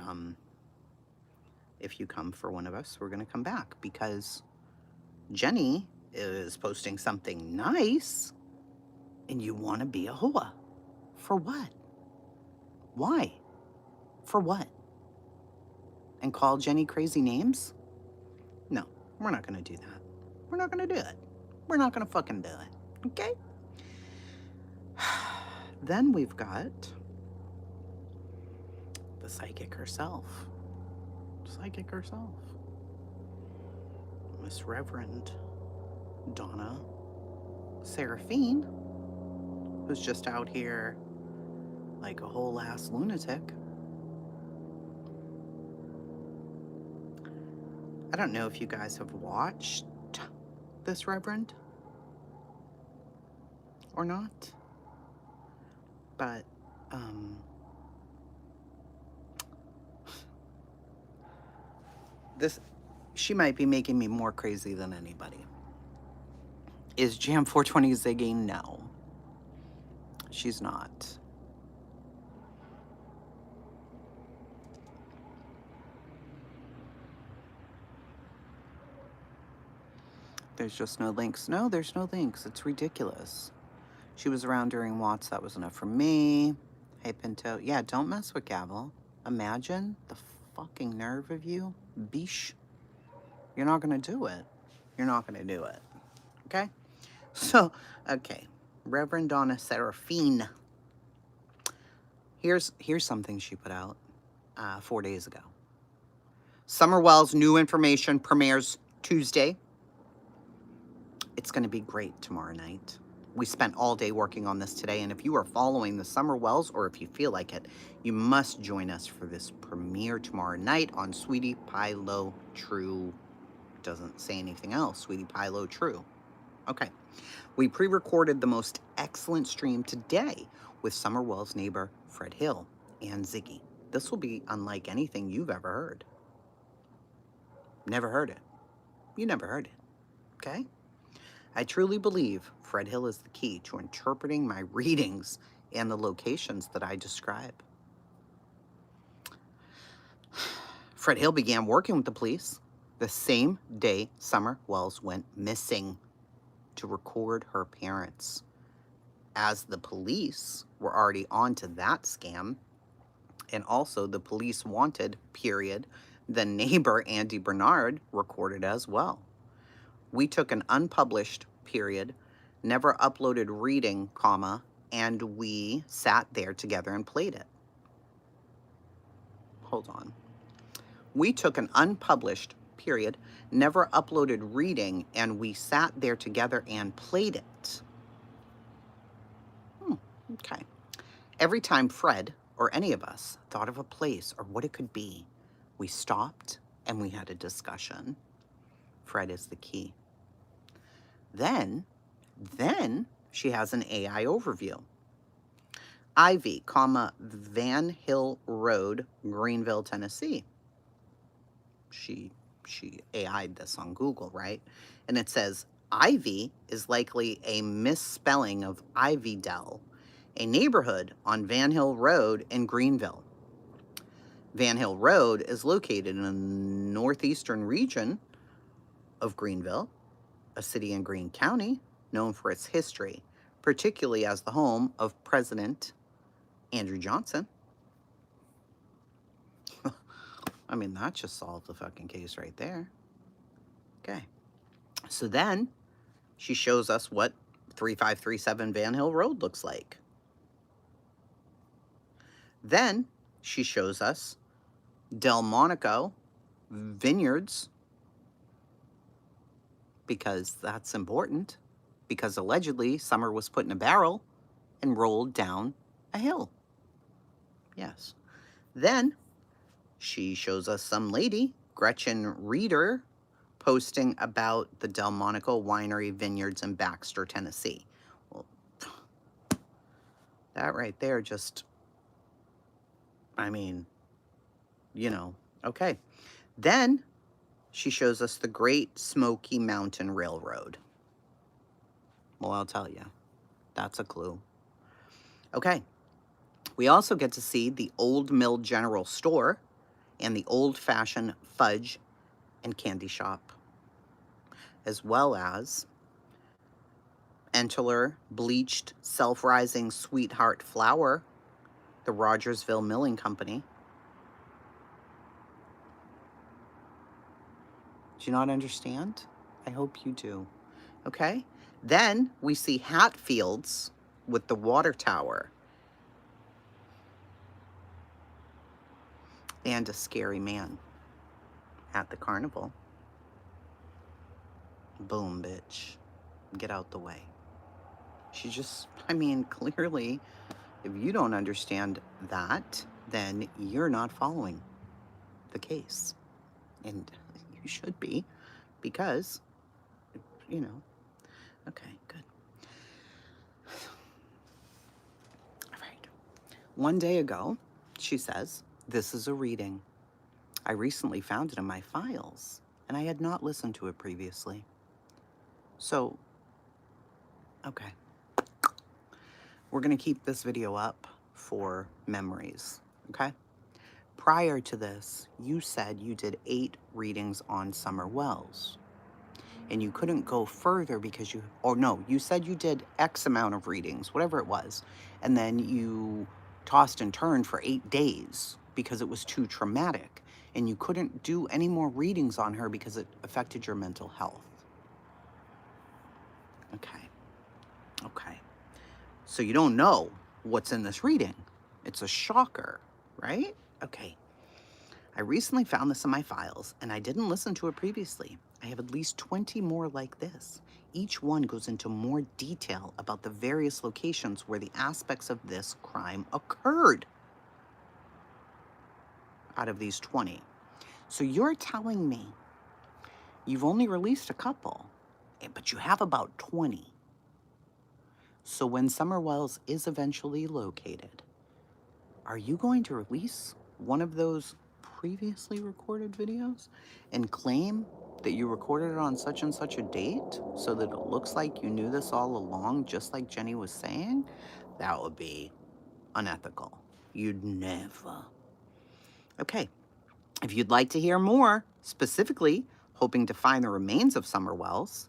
if you come for one of us, we're going to come back, because Jenny is posting something nice and you want to be a hoa. For what? Why? For what? And call Jenny crazy names? No, we're not going to do that. We're not going to do it. We're not going to fucking do it. Okay? Then we've got the psychic herself. Psychic herself. Miss Reverend Donna Seraphine, who's just out here like a whole ass lunatic. I don't know if you guys have watched this Reverend or not, but she might be making me more crazy than anybody. Is Jam 420 zigging? No, she's not. There's just no links. No, there's no links. It's ridiculous. She was around during Watts. That was enough for me. Hey, Pinto. Yeah, don't mess with Gavel. Imagine the fucking nerve of you, bish. You're not going to do it. You're not going to do it. Okay? So, okay. Reverend Donna Seraphine. Here's something she put out 4 days ago. Summer Wells new information premieres Tuesday. It's going to be great tomorrow night. We spent all day working on this today, and if you are following the Summer Wells, or if you feel like it, you must join us for this premiere tomorrow night on Sweetie Pie Low True. Doesn't say anything else. Sweetie Pie Low True. Okay. We pre-recorded the most excellent stream today with Summer Wells' neighbor, Fred Hill, and Ziggy. This will be unlike anything you've ever heard. Never heard it. You never heard it. Okay? I truly believe Fred Hill is the key to interpreting my readings and the locations that I describe. Fred Hill began working with the police the same day Summer Wells went missing to record her parents. As the police were already onto that scam, and also the police wanted, period, the neighbor Andy Bernard recorded as well. We took an unpublished, period, never uploaded reading, comma, and we sat there together and played it. Hold on. We took an unpublished, period, never uploaded reading, and we sat there together and played it. Okay. Every time Fred, or any of us, thought of a place or what it could be, we stopped and we had a discussion. Fred is the key. Then she has an AI overview. Ivy, Van Hill Road, Greenville, Tennessee. She AI'd this on Google, right? And it says, Ivy is likely a misspelling of Ivydell, a neighborhood on Van Hill Road in Greenville. Van Hill Road is located in the northeastern region of Greenville, a city in Greene County known for its history, particularly as the home of President Andrew Johnson. I mean, that just solved the fucking case right there. Okay. So then she shows us what 3537 Van Hill Road looks like. Then she shows us Delmonico Vineyards, because that's important, because allegedly Summer was put in a barrel and rolled down a hill. Yes. Then she shows us some lady, Gretchen Reeder, posting about the Delmonico Winery Vineyards in Baxter, Tennessee. Well, that right there just, I mean, you know, okay. Then she shows us the Great Smoky Mountain Railroad. Well, I'll tell you, that's a clue. Okay. We also get to see the Old Mill General Store and the Old Fashioned Fudge and Candy Shop, as well as Entler Bleached Self-Rising Sweetheart Flour, the Rogersville Milling Company. Do you not understand? I hope you do. Okay? Then we see Hatfields with the water tower. And a scary man at the carnival. Boom, bitch. Get out the way. She just, I mean, clearly, if you don't understand that, then you're not following the case. And you should be, because, you know. Okay, good. All right. One day ago, she says, this is a reading. I recently found it in my files, and I had not listened to it previously. So, okay. We're going to keep this video up for memories, okay? Prior to this, you said you did 8 readings on Summer Wells. And you couldn't go further because you, or no, you said you did X amount of readings, whatever it was. And then you tossed and turned for 8 days because it was too traumatic. and you couldn't do any more readings on her because it affected your mental health. Okay. Okay. So you don't know what's in this reading. It's a shocker, right? Okay. I recently found this in my files, and I didn't listen to it previously. I have at least 20 more like this. Each one goes into more detail about the various locations where the aspects of this crime occurred. Out of these 20. So you're telling me you've only released a couple, but you have about 20. So when Summer Wells is eventually located, are you going to release one of those previously recorded videos and claim that you recorded it on such and such a date so that it looks like you knew this all along, just like Jenny was saying? That would be unethical. You'd never. Okay. If you'd like to hear more, specifically hoping to find the remains of Summer Wells,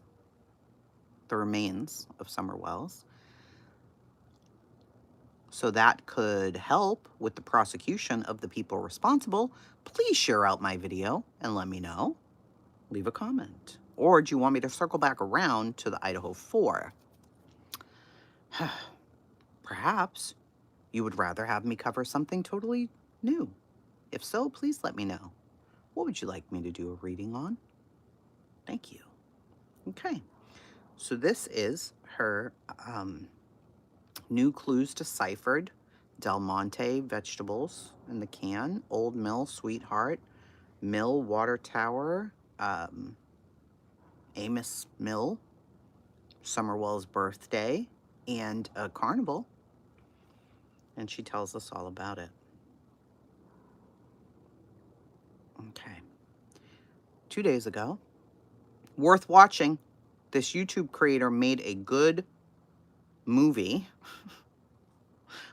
so that could help with the prosecution of the people responsible, please share out my video and let me know. Leave a comment. Or do you want me to circle back around to the Idaho 4? Perhaps you would rather have me cover something totally new. If so, please let me know. What would you like me to do a reading on? Thank you. Okay. So this is her new clues deciphered. Del Monte vegetables in the can. Old Mill Sweetheart. Mill Water Tower. Amos Mill. Summer Wells' birthday. And a carnival. And she tells us all about it. Okay. 2 days ago, worth watching, this YouTube creator made a good movie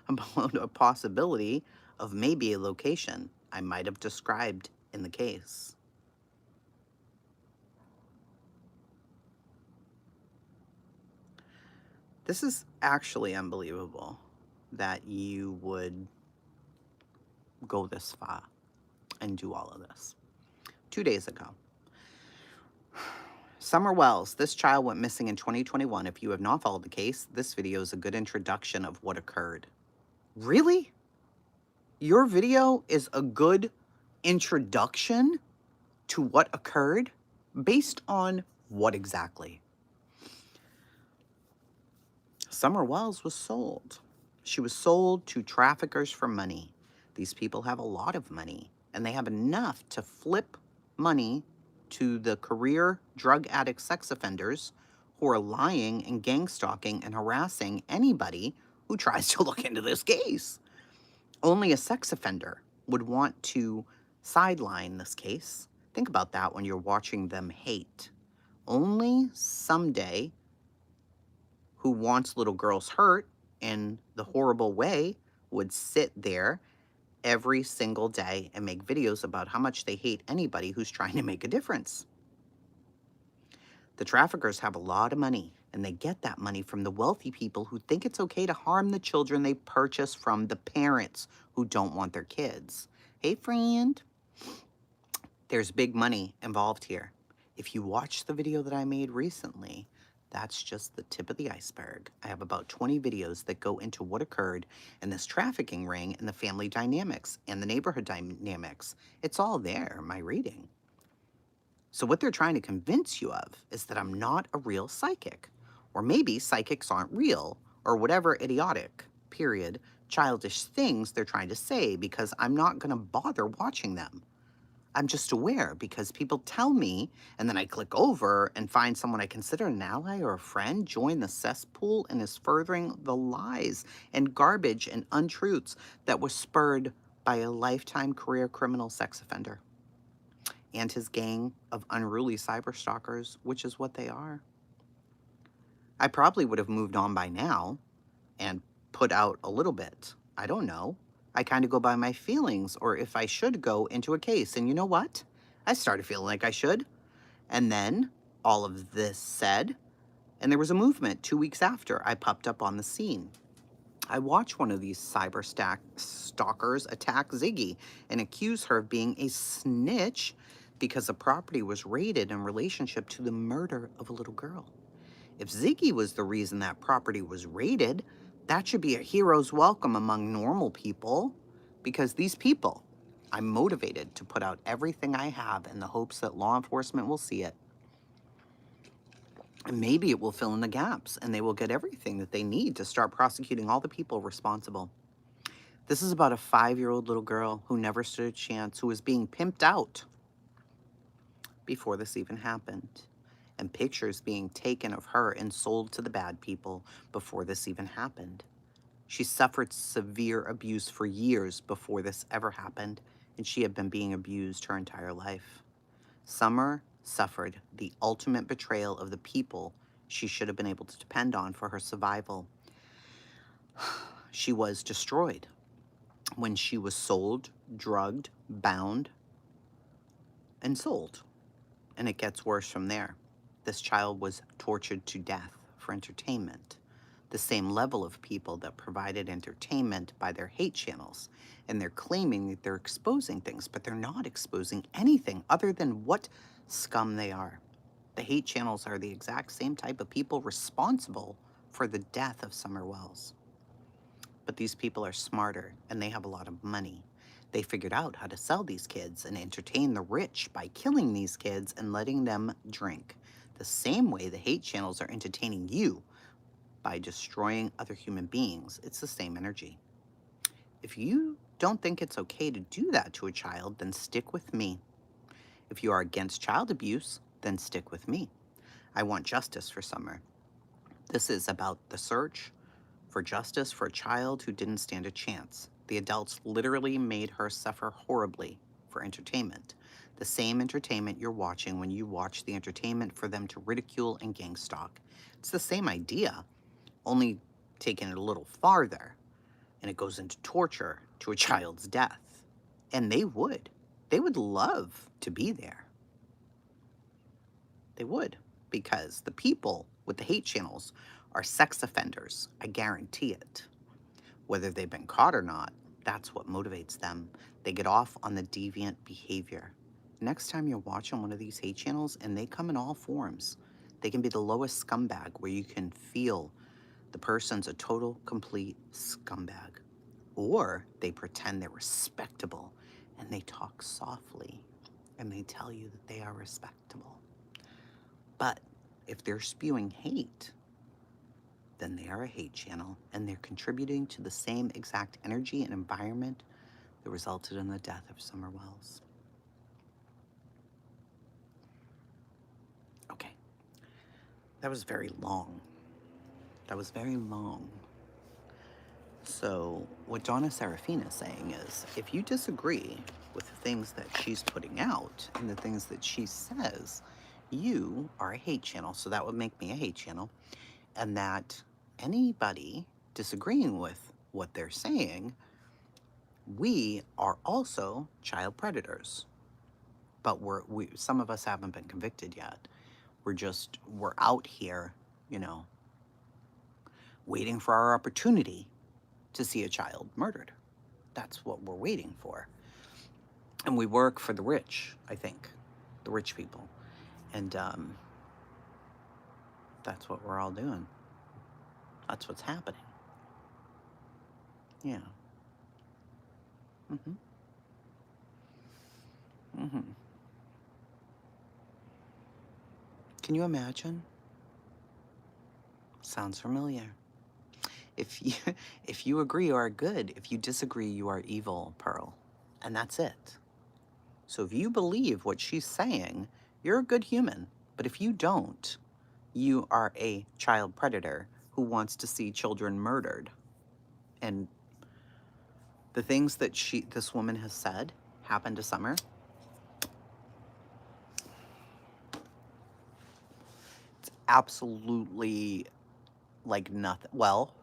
about a possibility of maybe a location I might have described in the case. This is actually unbelievable that you would go this far and do all of this. 2 days ago. Summer Wells, this child went missing in 2021. If you have not followed the case, this video is a good introduction of what occurred. Really? Your video is a good introduction to what occurred? Based on what exactly? Summer Wells was sold. She was sold to traffickers for money. These people have a lot of money, and they have enough to flip money to the career drug addict sex offenders who are lying and gang stalking and harassing anybody who tries to look into this case. Only a sex offender would want to sideline this case. Think about that when you're watching them hate. Only someday who wants little girls hurt in the horrible way would sit there every single day and make videos about how much they hate anybody who's trying to make a difference. The traffickers have a lot of money, and they get that money from the wealthy people who think it's okay to harm the children they purchase from the parents who don't want their kids. Hey, friend. There's big money involved here. If you watch the video that I made recently, that's just the tip of the iceberg. I have about 20 videos that go into what occurred in this trafficking ring and the family dynamics and the neighborhood dynamics. It's all there in my reading. So what they're trying to convince you of is that I'm not a real psychic. Or maybe psychics aren't real, or whatever idiotic, period, childish things they're trying to say, because I'm not going to bother watching them. I'm just aware because people tell me, and then I click over and find someone I consider an ally or a friend join the cesspool and is furthering the lies and garbage and untruths that was spurred by a lifetime career criminal sex offender and his gang of unruly cyberstalkers, which is what they are. I probably would have moved on by now and put out a little bit. I don't know. I kind of go by my feelings, or if I should go into a case. And you know what? I started feeling like I should. And then all of this said, and there was a movement 2 weeks after I popped up on the scene. I watched one of these stalkers attack Ziggy and accuse her of being a snitch because the property was raided in relationship to the murder of a little girl. If Ziggy was the reason that property was raided, that should be a hero's welcome among normal people, because these people, I'm motivated to put out everything I have in the hopes that law enforcement will see it. And maybe it will fill in the gaps and they will get everything that they need to start prosecuting all the people responsible. This is about a 5-year-old little girl who never stood a chance, who was being pimped out before this even happened, and pictures being taken of her and sold to the bad people before this even happened. She suffered severe abuse for years before this ever happened, and she had been being abused her entire life. Summer suffered the ultimate betrayal of the people she should have been able to depend on for her survival. She was destroyed when she was sold, drugged, bound, and sold. And it gets worse from there. This child was tortured to death for entertainment. The same level of people that provided entertainment by their hate channels. And they're claiming that they're exposing things, but they're not exposing anything other than what scum they are. The hate channels are the exact same type of people responsible for the death of Summer Wells. But these people are smarter and they have a lot of money. They figured out how to sell these kids and entertain the rich by killing these kids and letting them drink. The same way the hate channels are entertaining you by destroying other human beings. It's the same energy. If you don't think it's okay to do that to a child, then stick with me. If you are against child abuse, then stick with me. I want justice for Summer. This is about the search for justice for a child who didn't stand a chance. The adults literally made her suffer horribly for entertainment. The same entertainment you're watching when you watch the entertainment for them to ridicule and gang stalk. It's the same idea, only taken it a little farther, and it goes into torture to a child's death. And they would love to be there. They would, because the people with the hate channels are sex offenders. I guarantee it. Whether they've been caught or not, that's what motivates them. They get off on the deviant behavior. Next time you're watching one of these hate channels, and they come in all forms, they can be the lowest scumbag where you can feel the person's a total, complete scumbag. Or they pretend they're respectable and they talk softly and they tell you that they are respectable. But if they're spewing hate, then they are a hate channel and they're contributing to the same exact energy and environment that resulted in the death of Summer Wells. Okay, that was very long. So what Donna Serafina is saying is, if you disagree with the things that she's putting out and the things that she says, you are a hate channel. So that would make me a hate channel. And that anybody disagreeing with what they're saying, we are also child predators. But some of us haven't been convicted yet. We're out here, waiting for our opportunity to see a child murdered. That's what we're waiting for. And we work for the rich, I think, the rich people. And that's what we're all doing. That's what's happening. Yeah. Can you imagine? Sounds familiar. If you agree, you are good. If you disagree, you are evil, Pearl. And that's it. So if you believe what she's saying, you're a good human. But if you don't, you are a child predator who wants to see children murdered. And the things that this woman has said happened to Summer. It's absolutely like nothing. Well,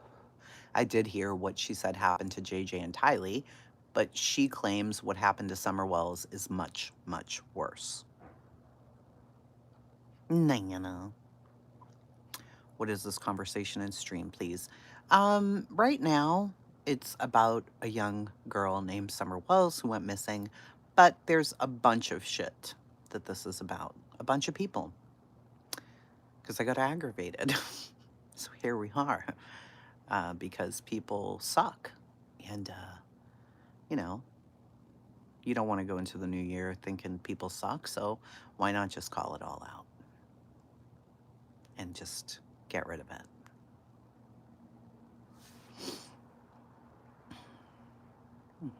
I did hear what she said happened to JJ and Tylee, but she claims what happened to Summer Wells is much, much worse. What is this conversation in stream, please? Right now, it's about a young girl named Summer Wells who went missing, but there's a bunch of shit that this is about. A bunch of people. Because I got aggravated. So here we are. Because people suck. And, you know, you don't want to go into the new year thinking people suck, so why not just call it all out? And just get rid of it. Mhm.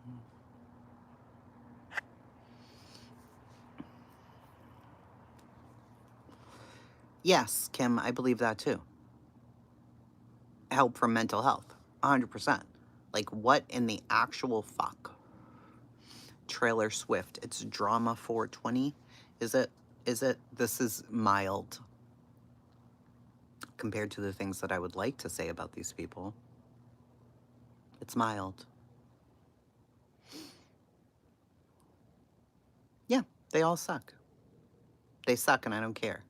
Yes, Kim, I believe that too. Help from mental health, 100%. Like, what in the actual fuck? Trailer Swift, it's drama 420. Is it? This is mild compared to the things that I would like to say about these people. It's mild. Yeah, they all suck. They suck, and I don't care.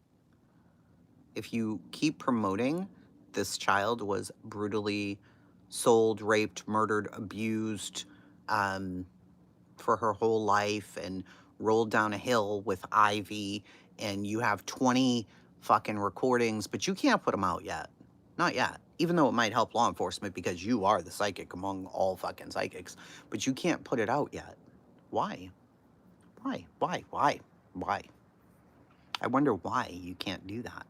If you keep promoting this child was brutally sold, raped, murdered, abused for her whole life and rolled down a hill with Ivy, and you have 20 fucking recordings, but you can't put them out yet. Not yet. Even though it might help law enforcement because you are the psychic among all fucking psychics, but you can't put it out yet. Why? Why? Why? Why? Why? I wonder why you can't do that.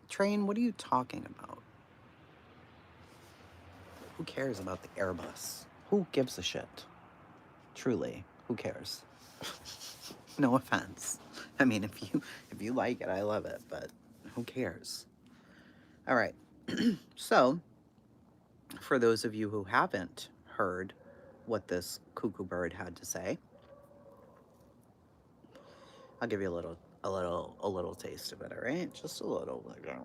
Train, what are you talking about? Who cares about the Airbus? Who gives a shit? Truly, who cares? No offense. I mean, if you like it, I love it, but who cares? All right. So, for those of you who haven't heard what this cuckoo bird had to say, I'll give you a little taste of it, all right? Just a little, like a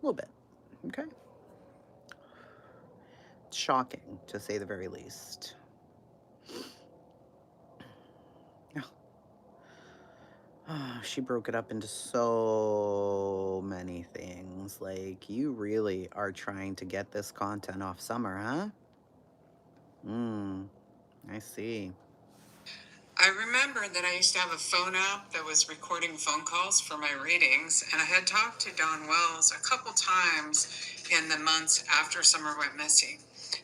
little bit. Okay? It's shocking, to say the very least. She broke it up into so many things. Like, you really are trying to get this content off Summer, huh? I see. I remember that I used to have a phone app that was recording phone calls for my readings, and I had talked to Don Wells a couple times in the months after Summer went missing.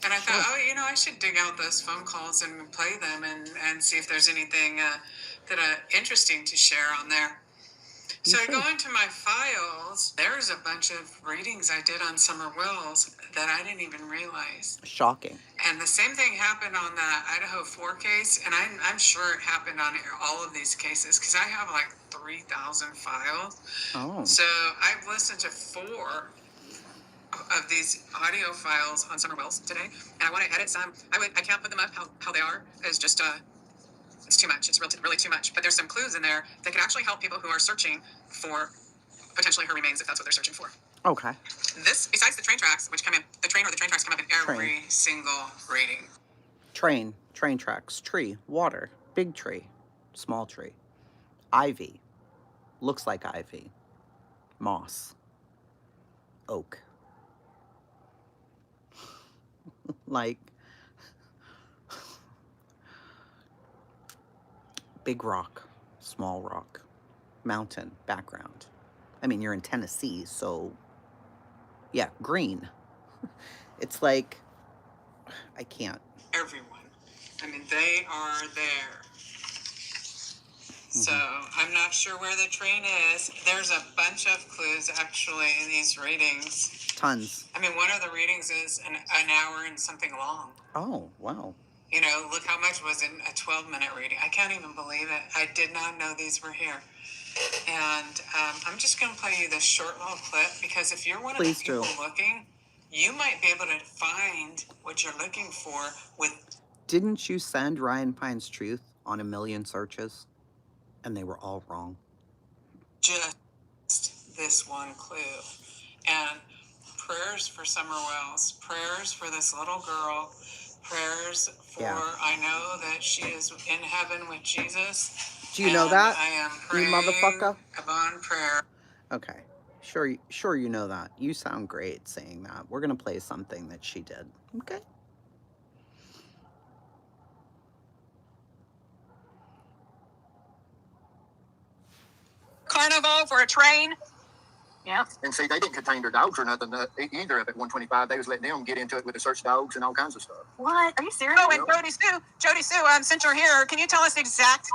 And I thought, I should dig out those phone calls and play them and see if there's anything interesting to share on there. So I go into my files. There's a bunch of readings I did on Summer Wells that I didn't even realize. Shocking. And the same thing happened on the Idaho 4 case, and I'm sure it happened on all of these cases because I have like 3,000 files. Oh. So I've listened to 4 of these audio files on Summer Wells today, and I want to edit some. I can't put them up how they are. It's just it's too much. It's really too much. But there's some clues in there that could actually help people who are searching for potentially her remains if that's what they're searching for. Okay. This, besides the train tracks, which come in, the train tracks come up in every single reading. Train tracks, tree, water, big tree, small tree, ivy, looks like ivy, moss, oak. Like, big rock, small rock, mountain, background. I mean, you're in Tennessee, so yeah, green. It's like, I can't. Everyone. I mean, they are there. So I'm not sure where the train is. There's a bunch of clues actually in these readings. Tons. I mean, one of the readings is an hour and something long. Oh, wow. You know, look how much was in a 12-minute reading. I can't even believe it. I did not know these were here. And I'm just going to play you this short little clip because if you're one of the people looking, you might be able to find what you're looking for with... Didn't you send Ryan Pines Truth on 1 million searches? And they were all wrong. Just this one clue. And prayers for Summer Wells. Prayers for this little girl. Prayers for, I know that she is in heaven with Jesus. Do you know that? I am You praying motherfucker? a bond prayer. Okay. Sure you know that. You sound great saying that. We're gonna play something that she did. Okay. Carnival for a train. Yeah. And see, they didn't contain their dogs or nothing either up at 125. They was letting them get into it with the search dogs and all kinds of stuff. What? Are you serious? Oh, and Jody Sue, since you're here, can you tell us the exact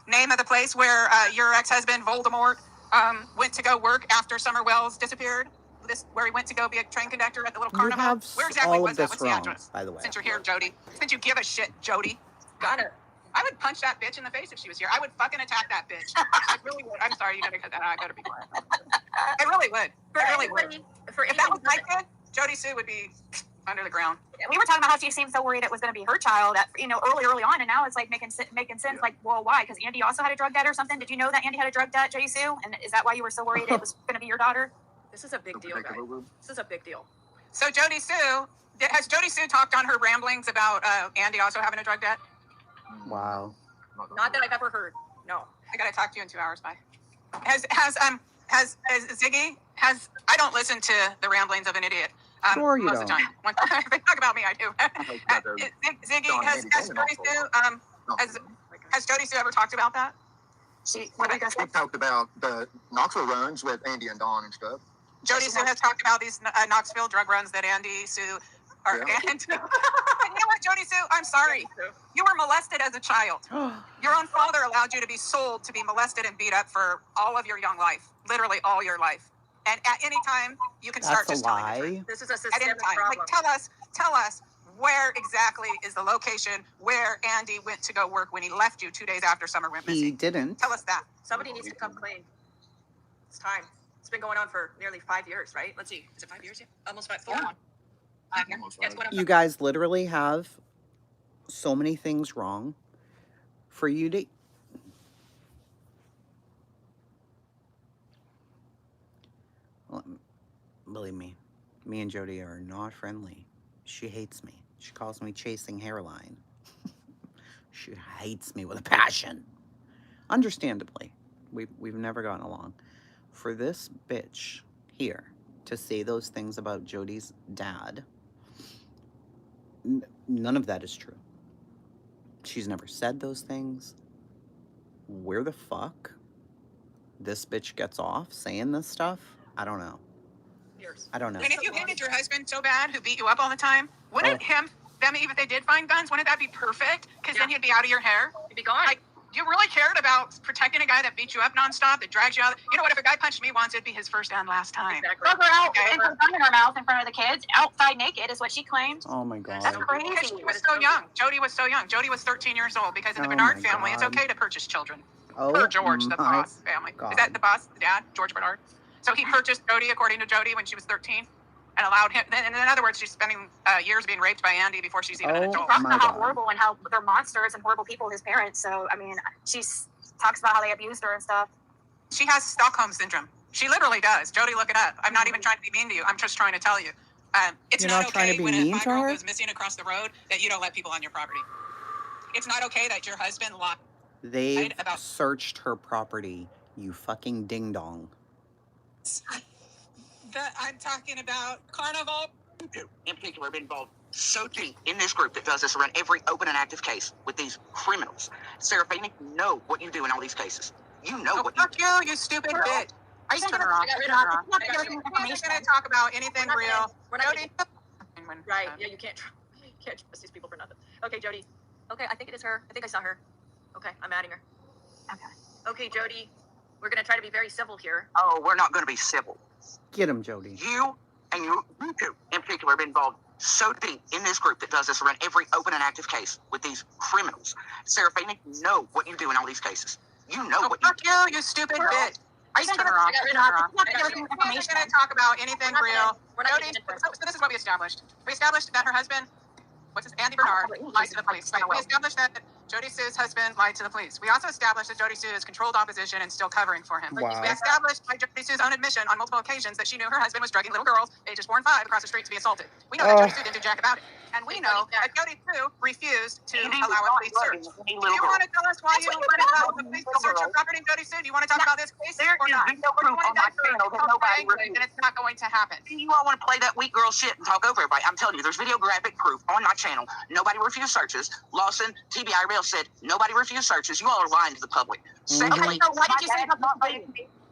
name of the place where your ex-husband Voldemort went to go work after Summer Wells disappeared? Where he went to go be a train conductor at the little carnival? You have Where exactly all was of that? this What's the wrong, address? by the way. Since you're here, Jody. Since you give a shit, Jody. Got it. I would punch that bitch in the face if she was here. I would fucking attack that bitch. I really would. I'm sorry, you gotta cut that out. I gotta be quiet. I really would. I really would. If that was my kid, Jody Sue would be under the ground. We were talking about how she seemed so worried it was going to be her child, at, early on, and now it's like making sense. Yeah. Like, well, why? Because Andy also had a drug debt or something. Did you know that Andy had a drug debt, Jody Sue? And is that why you were so worried it was going to be your daughter? This is a big deal, guys. Over. This is a big deal. So Jody Sue, has Jody Sue talked on her ramblings about Andy also having a drug debt? Wow. Not that I've ever heard. No. I gotta talk to you in 2 hours. Bye. Has Ziggy I don't listen to the ramblings of an idiot. Sure you most of the time. When they talk about me, I do. Ziggy, has Jody Sue has Jody Sue ever talked about that? We talked about the Knoxville runs with Andy and Dawn and stuff. Jody Sue has talked about these Knoxville drug runs that Andy Sue are. Yeah. And you know what, Jody Sue? I'm sorry. You were molested as a child. Your own father allowed you to be sold to be molested and beat up for all of your young life, literally all your life. And at any time, you can start That's just a telling the lie. truth. This is a systemic problem. Like, tell us where exactly is the location where Andy went to go work when he left you 2 days after Summer went He missing. didn't. Tell us that. Somebody needs to come clean. It's time. It's been going on for nearly 5 years, right? Let's see. Is it 5 years yet? Almost 5. 4. Almost Yeah, it's going on You guys literally have so many things wrong for you to. Well, believe me and Jody are not friendly. She hates me. She calls me chasing hairline. She hates me with a passion. Understandably, we've never gotten along. For this bitch here to say those things about Jody's dad, none of that is true. She's never said those things. Where the fuck this bitch gets off saying this stuff? I don't know. years. I don't know. And if you hated your husband so bad, who beat you up all the time, wouldn't them, even if they did find guns, wouldn't that be perfect? Because then he'd be out of your hair. He'd be gone. Like, you really cared about protecting a guy that beat you up nonstop, that drags you out. You know what? If a guy punched me once, it'd be his first and last time. Exactly. Broke her out and put a gun in her mouth in front of the kids, outside naked, is what she claimed. Oh my god. That's crazy. Because she was so young. Jody was so young. Jody was 13 years old because in the Oh Bernard my family, it's God. okay to purchase children. Oh Per George, the my boss family. God. Is that the boss, the dad, George Bernard? So he purchased Jody, according to Jody, when she was 13, and allowed him. And in other words, she's spending years being raped by Andy before she's even an Oh adult. Talks my about how God. horrible and how they're monsters and horrible people, his parents. So, I mean, she talks about how they abused her and stuff. She has Stockholm syndrome. She literally does. Jody, look it up. I'm not even trying to be mean to you. I'm just trying to tell you. It's You're not not trying okay to be when mean a to 5-year-old her? goes missing across the road that you don't let people on your property. It's not okay that your husband lied. They've about- searched her property, you fucking ding dong. I'm talking about Carnival. In particular, have been involved so deep in this group that does this around every open and active case with these criminals. Sarah Feeney, you know what you do in all these cases. You know Oh, what you fuck do. you stupid bitch. Are you going to turn her off? We're not going to talk about anything real. We're not Jody. Right. Yeah, you can't trust these people for nothing. Okay, Jody. Okay, I think it is her. I think I saw her. Okay, I'm adding her. Okay, Jody. We're going to try to be very civil here. Oh, we're not going to be civil. Get him, Jody. You and you two in particular have been involved so deep in this group that does this around every open and active case with these criminals. Sarah Feeney, you know what you do in all these cases. You know Oh, what you fuck do. you stupid bitch. Are you going to turn her off? We're not going to talk about anything real. Jody, so this is what we established. We established that her husband, Andy Bernard, lied to the police. Right? We established that Jody Sue's husband lied to the police. We also established that Jody Sue is controlled opposition and still covering for him. Wow. We established by Jody Sue's own admission on multiple occasions that she knew her husband was drugging little girls ages 4 and 5 across the street to be assaulted. We know that Jody Sue didn't do jack about it. And we know that Jody Sue refused to allow a police search. Do you want to tell us why you wouldn't allow the police to search your property, Jody Sue? Do you want to talk about this case There or is not? video proof on my channel that nobody And it's not going to happen. You all want to play that weak girl shit and talk over everybody. I'm telling you, there's video graphic proof on my channel. Nobody refused searches. Lawson, TBI Rail said nobody refused searches. You all are lying to the public. Secondly, so why did you say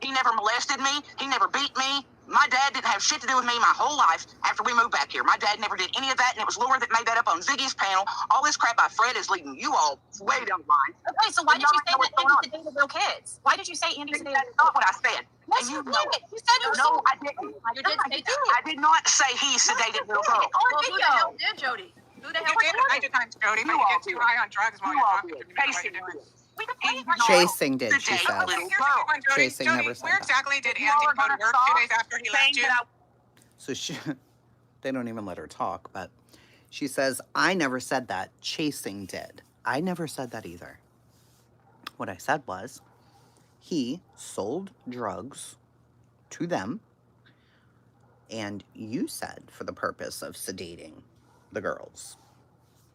he never molested me. He never beat me. My dad didn't have shit to do with me my whole life after we moved back here. My dad never did any of that, and it was Laura that made that up on Ziggy's panel. All this crap by Fred is leading you all way down the line. Okay, so why did you say that Andy sedated little kids? Why did you say Andy sedated? That's not what I said. Yes, And you know did. You said it was No, I didn't. You did say that. I did not say he sedated little girl. On Well, who the hell video. did, Jody? Who the You hell did a bunch of times, Jody, but You you all get too did. high on drugs while You you're all talking did. to me. What Casey are you doing? did. We can He's play not- Chasing did, she Today, says. little Here's the girl. one, Jody. Chasing Jody, never said where that. exactly did You Andy all are go to gonna work stop 2 days after he left saying you? that So they don't even let her talk, but she says, I never said that. Chasing did. I never said that either. What I said was, he sold drugs to them, and you said for the purpose of sedating the girls.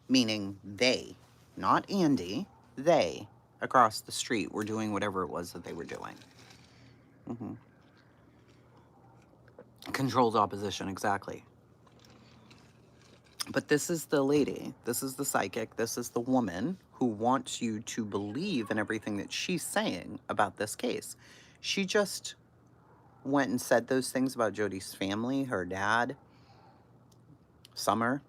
Meaning they, not Andy, they across the street were doing whatever it was that they were doing. Controlled opposition, exactly. But this is the lady, this is the psychic, this is the woman who wants you to believe in everything that she's saying about this case. She just went and said those things about Jody's family, her dad, Summer,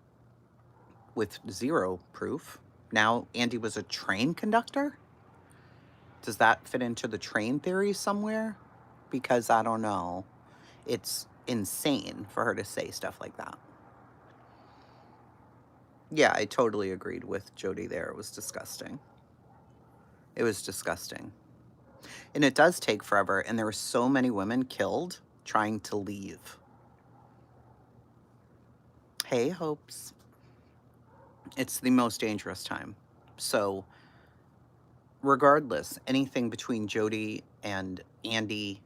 with zero proof. Now Andy was a train conductor? Does that fit into the train theory somewhere? Because I don't know. It's insane for her to say stuff like that. Yeah, I totally agreed with Jody there. It was disgusting. It was disgusting. And it does take forever, and there were so many women killed trying to leave. Hey, hopes. It's the most dangerous time. So, regardless, anything between Jody and Andy,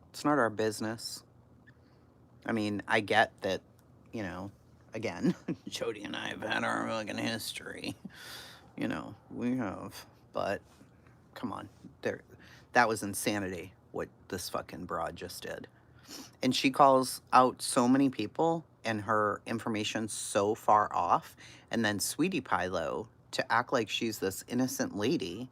it's not our business. I mean, I get that, you know, again, Jody and I have had our fucking history. You know, we have. But, come on. That was insanity, what this fucking broad just did. And she calls out so many people, and her information's so far off. And then Sweetie Pie, though, to act like she's this innocent lady,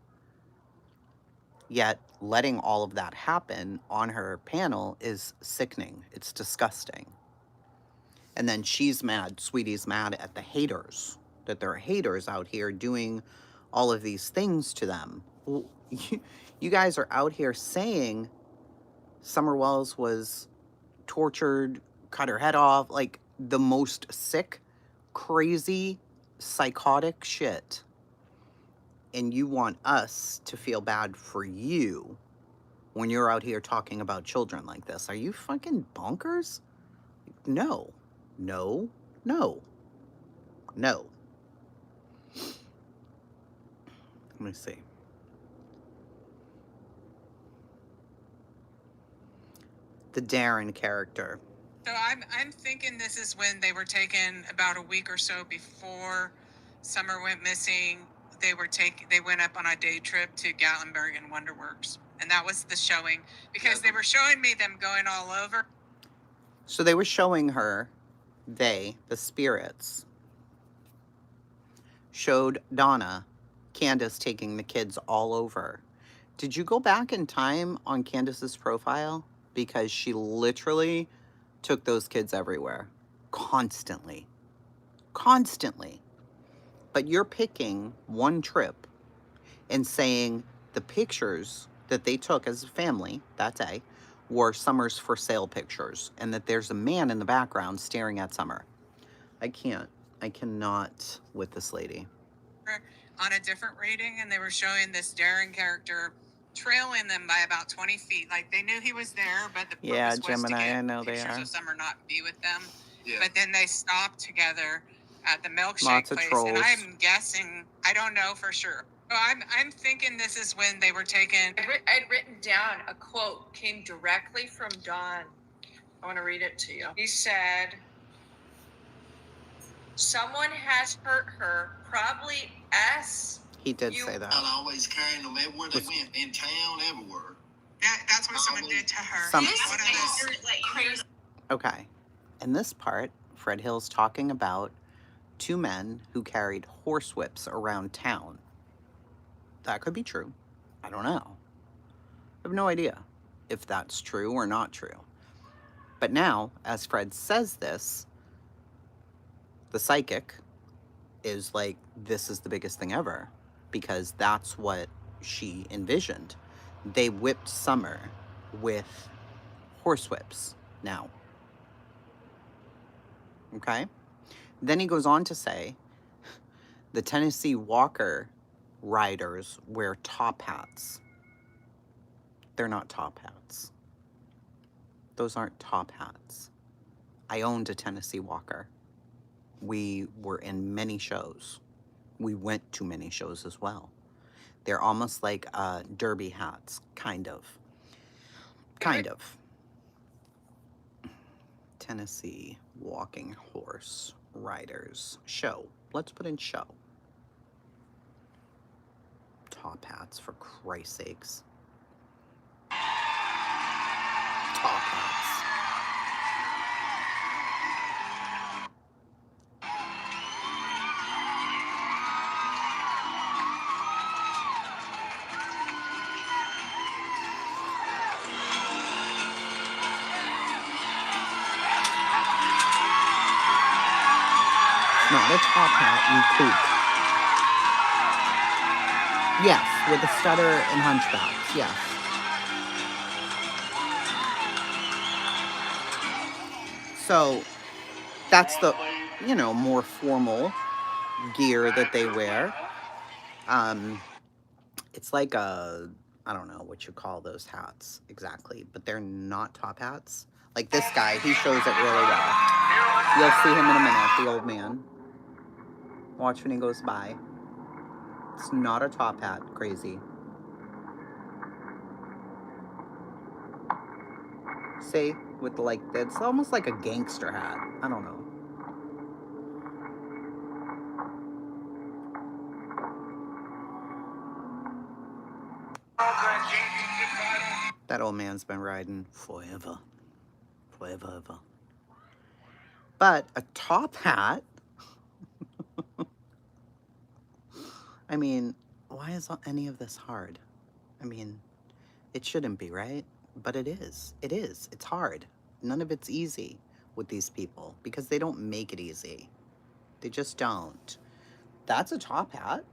yet letting all of that happen on her panel is sickening. It's disgusting. And then she's mad, Sweetie's mad at the haters, that there are haters out here doing all of these things to them. Well, you guys are out here saying Summer Wells was tortured, cut her head off, like the most sick, crazy, psychotic shit. And you want us to feel bad for you when you're out here talking about children like this. Are you fucking bonkers? No. No. No. No. Let me see. The Darren character. So I'm thinking this is when they were taken about a week or so before Summer went missing. They went up on a day trip to Gatlinburg and Wonderworks. And that was the showing, because they were showing me them going all over. So they were showing her, the spirits, showed Donna, Candace taking the kids all over. Did you go back in time on Candace's profile? Because she literally took those kids everywhere. Constantly. Constantly. But you're picking one trip and saying the pictures that they took as a family that day were Summer's for sale pictures, and that there's a man in the background staring at Summer. I cannot with this lady. On a different rating, and they were showing this Darren character trailing them by about 20 feet. Like, they knew he was there, but the purpose was Gemini, to get I know they pictures are. of Summer not be with them. Yeah. But then they stopped together at the milkshake Lots of place, trolls. and I'm guessing, I don't know for sure. So I'm thinking this is when they were taken. I'd written down a quote came directly from Don. I want to read it to you. He said, "Someone has hurt her, probably S." He did say that. I'll always carrying them everywhere they went, in town, everywhere. That's what someone did to her. Some- What are those? Crazy. Okay. In this part, Fred Hill's talking about two men who carried horsewhips around town. That could be true. I don't know. I have no idea if that's true or not true. But now, as Fred says this, the psychic is like, this is the biggest thing ever, because that's what she envisioned. They whipped Summer with horsewhips now. Okay? Then he goes on to say, the Tennessee Walker riders wear top hats. They're not top hats. Those aren't top hats. I owned a Tennessee Walker. We were in many shows. We went to many shows as well. They're almost like derby hats, kind of. Kind of. Tennessee Walking Horse Riders Show. Let's put in show. Top hats, for Christ's sakes. Top hats. Not a top hat, you kook. Yes, with a stutter and hunchbacks, yes. So, that's the, more formal gear that they wear. It's like I don't know what you call those hats exactly, but they're not top hats. Like this guy, he shows it really well. You'll see him in a minute, the old man. Watch when he goes by. It's not a top hat, crazy. See, with it's almost like a gangster hat. I don't know. That old man's been riding forever. Forever, ever. But a top hat? I mean, why is any of this hard? I mean, it shouldn't be, right? But it is. It is. It's hard. None of it's easy with these people because they don't make it easy. They just don't. That's a top hat.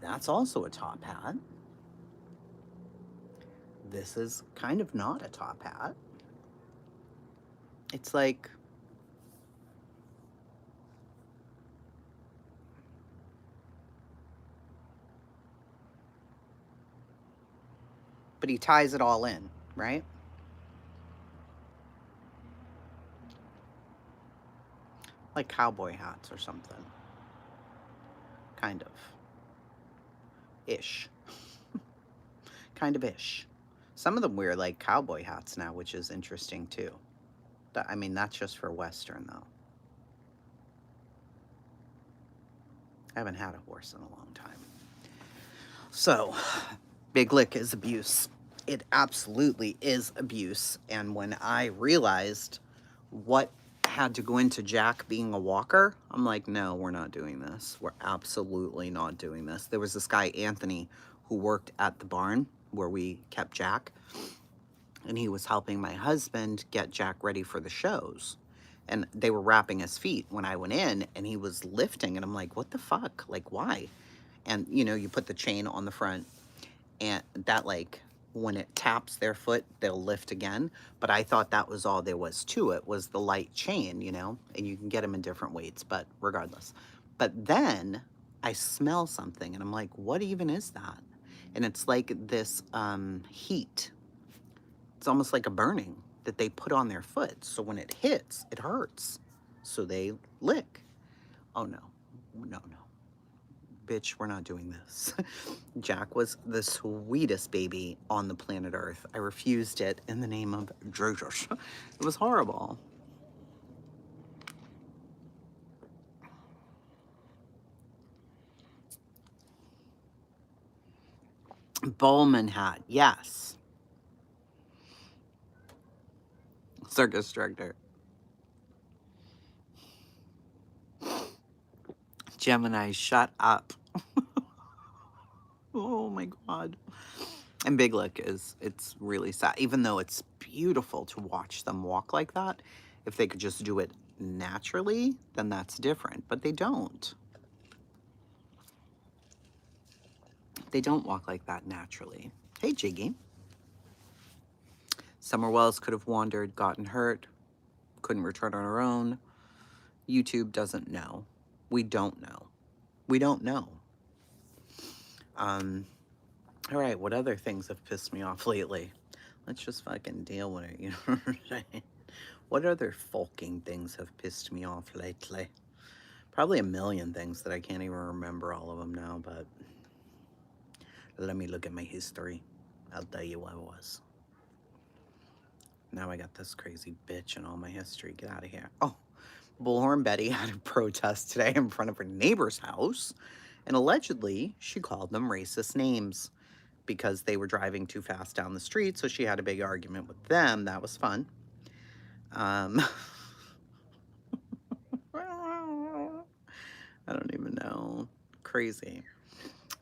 That's also a top hat. This is kind of not a top hat. It's like... But he ties it all in, right? Like cowboy hats or something. Kind of. Ish. Kind of ish. Some of them wear like cowboy hats now, which is interesting too. I mean, that's just for Western though. I haven't had a horse in a long time. So, Big Lick is abuse. It absolutely is abuse. And when I realized what had to go into Jack being a walker, I'm like, no, we're not doing this. We're absolutely not doing this. There was this guy, Anthony, who worked at the barn where we kept Jack. And he was helping my husband get Jack ready for the shows. And they were wrapping his feet when I went in, and he was lifting. And I'm like, what the fuck? Like, why? And, you put the chain on the front, and that, like, when it taps their foot, they'll lift again. But I thought that was all there was to it, was the light chain, and you can get them in different weights, but regardless. But then I smell something, and I'm like, what even is that? And it's like this heat. It's almost like a burning that they put on their foot. So when it hits, it hurts. so they lick. Oh no, no, no. Bitch, we're not doing this. Jack was the sweetest baby on the planet Earth. I refused it in the name of Jesus. It was horrible. Bowman hat, yes. Circus director. Gemini, shut up. Oh my God. And Big Lick it's really sad. Even though it's beautiful to watch them walk like that, if they could just do it naturally, then that's different. But they don't. They don't walk like that naturally. Hey, Jiggy. Summer Wells could have wandered, gotten hurt, couldn't return on her own. YouTube doesn't know. We don't know. We don't know. All right, what other things have pissed me off lately? Let's just fucking deal with it, you know what I'm saying? What other folking things have pissed me off lately? Probably a million things that I can't even remember all of them now, but let me look at my history. I'll tell you what it was. Now I got this crazy bitch in all my history. Get out of here. Oh, Bullhorn Betty had a protest today in front of her neighbor's house, and allegedly she called them racist names because they were driving too fast down the street, so she had a big argument with them. That was fun. I don't even know. Crazy.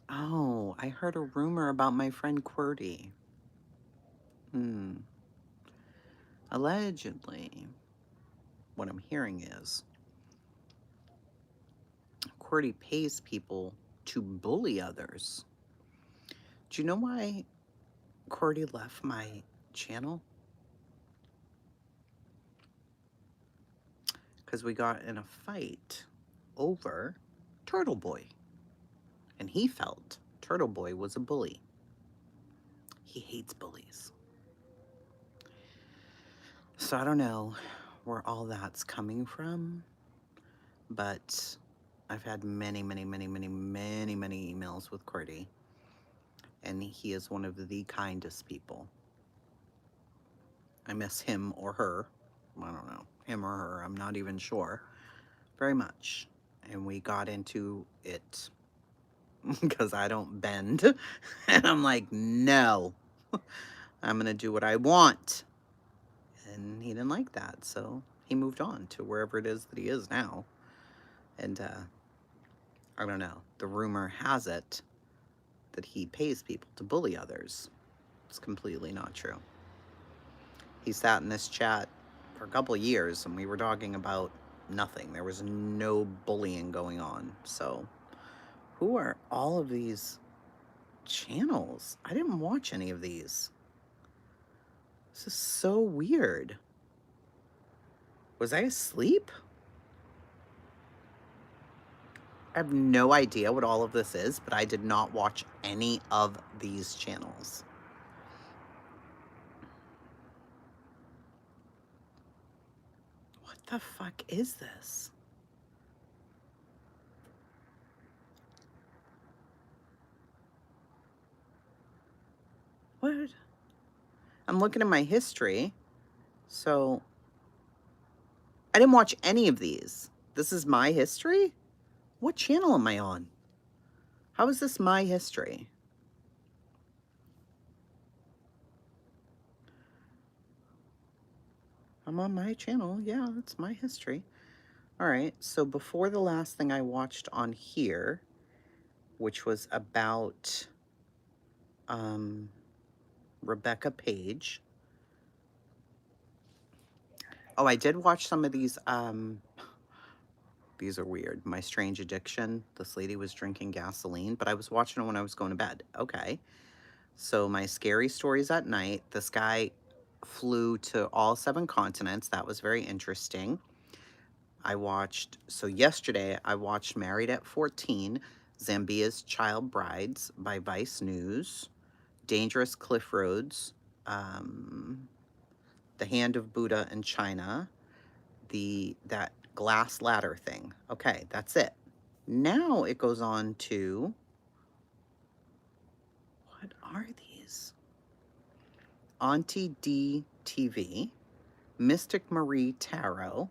Oh, I heard a rumor about my friend QWERTY. Allegedly, what I'm hearing is QWERTY pays people to bully others. Do you know why QWERTY left my channel? Because we got in a fight over Turtle Boy. And he felt Turtle Boy was a bully. He hates bullies. So I don't know where all that's coming from, but I've had many emails with QWERTY, and he is one of the kindest people. I miss him or her. I don't know, him or her, I'm not even sure, very much. And we got into it because I don't bend. And I'm like, no, I'm gonna do what I want. And he didn't like that, so he moved on to wherever it is that he is now. And I don't know, the rumor has it that he pays people to bully others. It's completely not true. He sat in this chat for a couple of years and we were talking about nothing. There was no bullying going on. So who are all of these channels? I didn't watch any of these. This is so weird. Was I asleep? I have no idea what all of this is, but I did not watch any of these channels. What the fuck is this? What? I'm looking at my history. So I didn't watch any of these. This is my history? What channel am I on? How is this my history? I'm on my channel. Yeah, that's my history. All right. So before the last thing I watched on here, which was about Rebecca Page. Oh, I did watch some of these. These are weird. My Strange Addiction. This lady was drinking gasoline, but I was watching it when I was going to bed. Okay. So My Scary Stories at Night. This guy flew to all 7 continents. That was very interesting. Yesterday I watched Married at 14, Zambia's Child Brides by Vice News, Dangerous Cliff Roads, The Hand of Buddha in China, that glass ladder thing. Okay, that's it. Now it goes on to, what are these? Auntie D TV, Mystic Marie Tarot,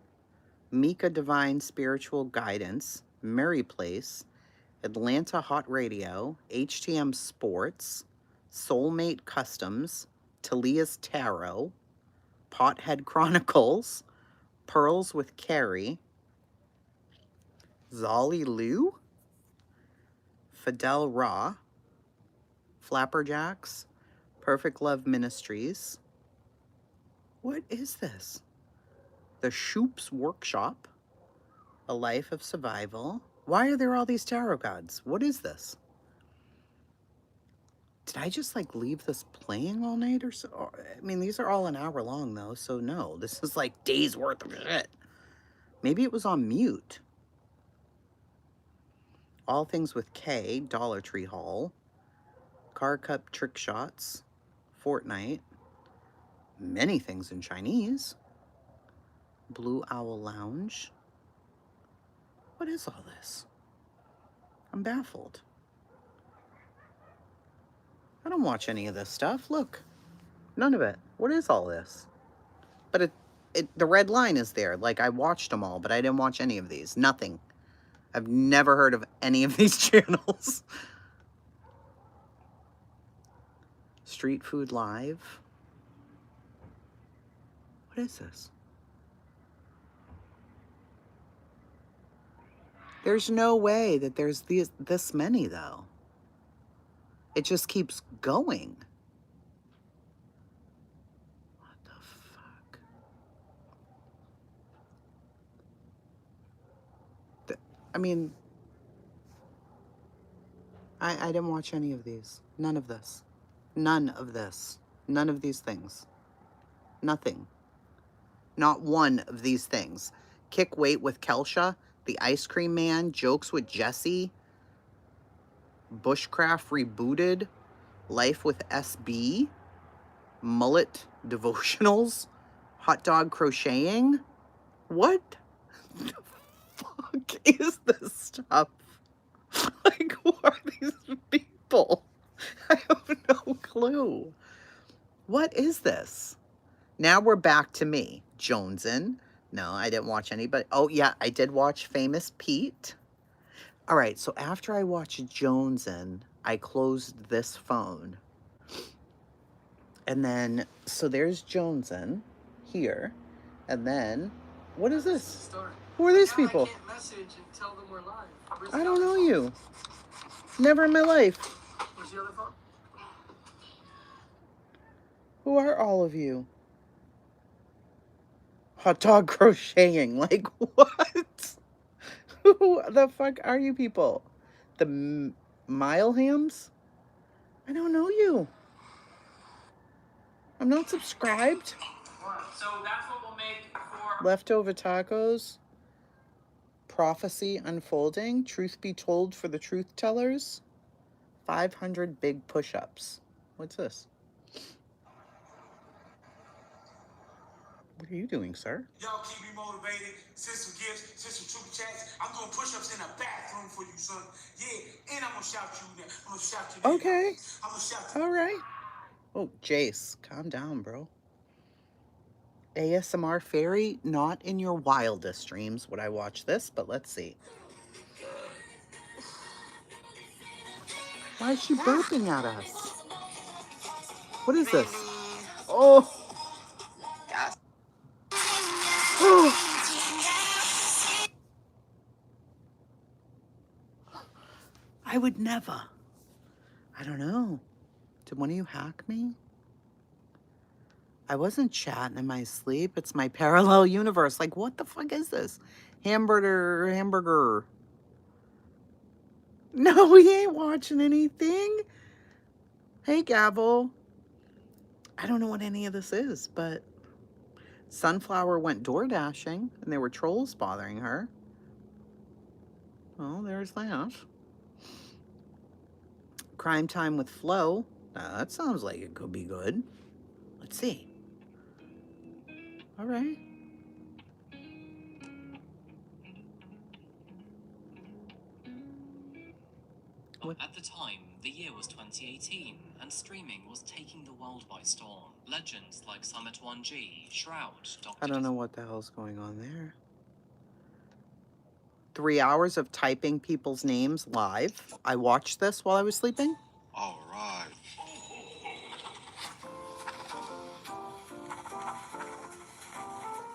Mika Divine Spiritual Guidance, Mary Place, Atlanta Hot Radio, HTM Sports, Soulmate Customs, Talia's Tarot, Pothead Chronicles, Pearls with Carrie, Zolly Lou, Fidel Raw, Flapperjacks, Perfect Love Ministries. What is this? The Shoop's Workshop, A Life of Survival. Why are there all these tarot cards? What is this? Did I just like leave this playing all night or so? I mean, these are all an hour long though, so no, this is like days worth of shit. Maybe it was on mute. All Things with K, Dollar Tree Haul, Car Cup Trick Shots, Fortnite, Many Things in Chinese, Blue Owl Lounge. What is all this? I'm baffled. I don't watch any of this stuff. Look, none of it. What is all this? But the red line is there. Like, I watched them all, but I didn't watch any of these. Nothing. I've never heard of any of these channels. Street Food Live. What is this? There's no way that there's this many, though. It just keeps going. What the fuck? I mean, I didn't watch any of these. None of this. None of this. None of these things. Nothing. Not one of these things. Kick Weight with Kelsha, The Ice Cream Man, Jokes with Jesse, Bushcraft Rebooted, Life with SB, Mullet Devotionals, Hot Dog Crocheting. What the fuck is this stuff? Like, who are these people? I have no clue. What is this? Now we're back to me. Jonesin. No, I didn't watch anybody. Oh, yeah, I did watch Famous Pete. All right, so after I watched Jonesin, I closed this phone. And then, so there's Jonesin here. And then, what is this? Who are these people? I don't know you. Never in my life. Who are all of you? Hot dog crocheting. Like, what? Who the fuck are you people? The Milehams? I don't know you. I'm not subscribed. So that's what we'll make for Leftover tacos. Prophecy unfolding. Truth be told for the truth tellers. 500 big push-ups. What's this? What are you doing, sir? y'all keep me motivated. Send some gifts, send some super chats. I'm doing push-ups in a bathroom for you, son. Yeah, and I'm gonna shout you. I'm gonna shout you. Okay. I'm gonna shout you. All right. Oh, Jace, calm down, bro. ASMR Fairy, not in your wildest dreams would I watch this, but let's see. Why is she burping at us? What is this? Oh. Oh. I would never. I don't know. Did one of you hack me? I wasn't chatting in my sleep. It's my parallel universe. Like, what the fuck is this? Hamburger. No, he ain't watching anything. Hey, Gavel. I don't know what any of this is, but Sunflower went door dashing and there were trolls bothering her. Well, there's that. Crime Time with Flo. Now, that sounds like it could be good. Let's see. All right. What? At the time, the year was 2018, and streaming was taking the world by storm. Legends like Summit 1G, Shroud, Dr. I don't know what the hell's going on there. 3 hours of typing people's names live. I watched this while I was sleeping. All right.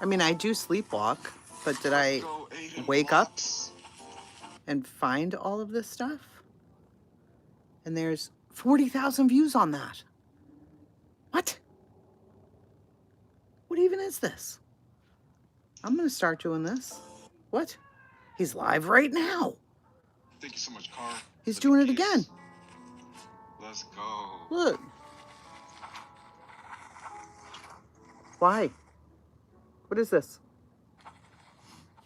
I mean, I do sleepwalk, but did I wake up and find all of this stuff? And there's 40,000 views on that. What? What even is this? I'm gonna start doing this. What? He's live right now. Thank you so much, Car. He's doing it again. Let's go. Look. Why? What is this?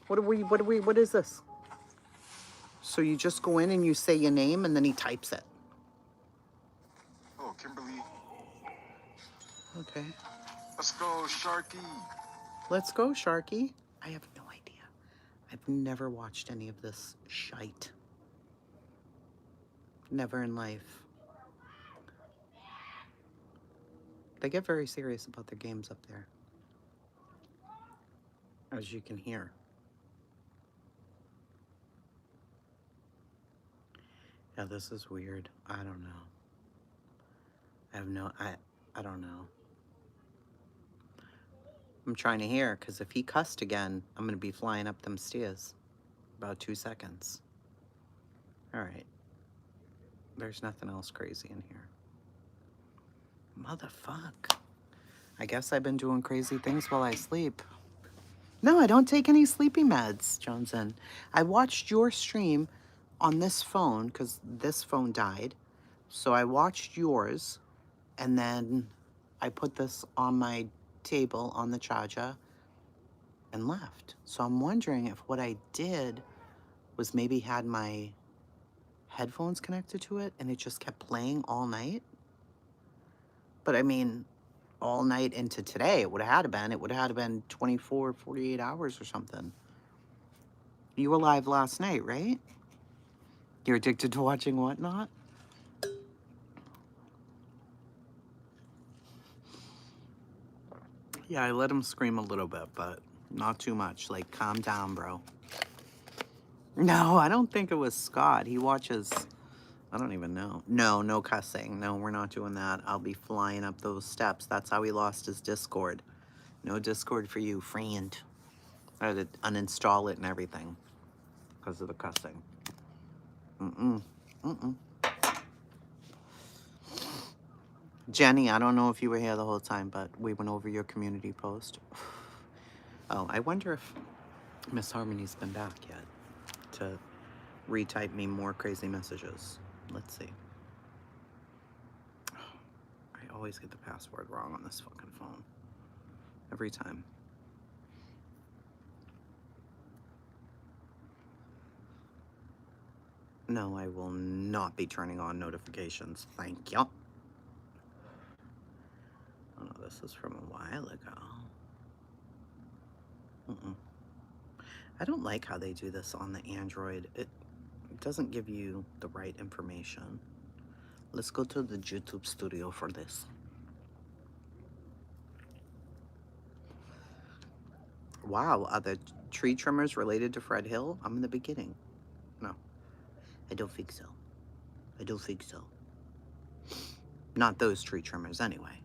What is this? So you just go in and you say your name and then he types it. Oh, Kimberly. Okay. Let's go, Sharky. Let's go, Sharky. I have no idea. I've never watched any of this shite. Never in life. They get very serious about their games up there, as you can hear. Yeah, this is weird. I don't know. I don't know. I'm trying to hear, because if he cussed again, I'm going to be flying up them stairs. About 2 seconds. All right. There's nothing else crazy in here. Motherfuck. I guess I've been doing crazy things while I sleep. No, I don't take any sleepy meds, Johnson. I watched your stream on this phone, because this phone died. So I watched yours, and then I put this on my table on the charger and left. So I'm wondering if what I did was maybe had my headphones connected to it and it just kept playing all night. But I mean, all night into today, it would have had to been 24, 48 hours or something. You were live last night, right? You're addicted to watching Whatnot? Yeah, I let him scream a little bit, but not too much. Like, calm down, bro. No, I don't think it was Scott. He watches, I don't even know. No cussing. No, we're not doing that. I'll be flying up those steps. That's how he lost his Discord. No Discord for you, friend. I had to uninstall it and everything because of the cussing. Jenny, I don't know if you were here the whole time, but we went over your community post. Oh, I wonder if Miss Harmony's been back yet to retype me more crazy messages. Let's see. I always get the password wrong on this fucking phone. Every time. No, I will not be turning on notifications. Thank you. Oh no, this is from a while ago. I don't like how they do this on the Android. It doesn't give you the right information. Let's go to the YouTube studio for this. Wow, are the tree trimmers related to Fred Hill? I'm in the beginning. No, I don't think so. I don't think so. Not those tree trimmers, anyway.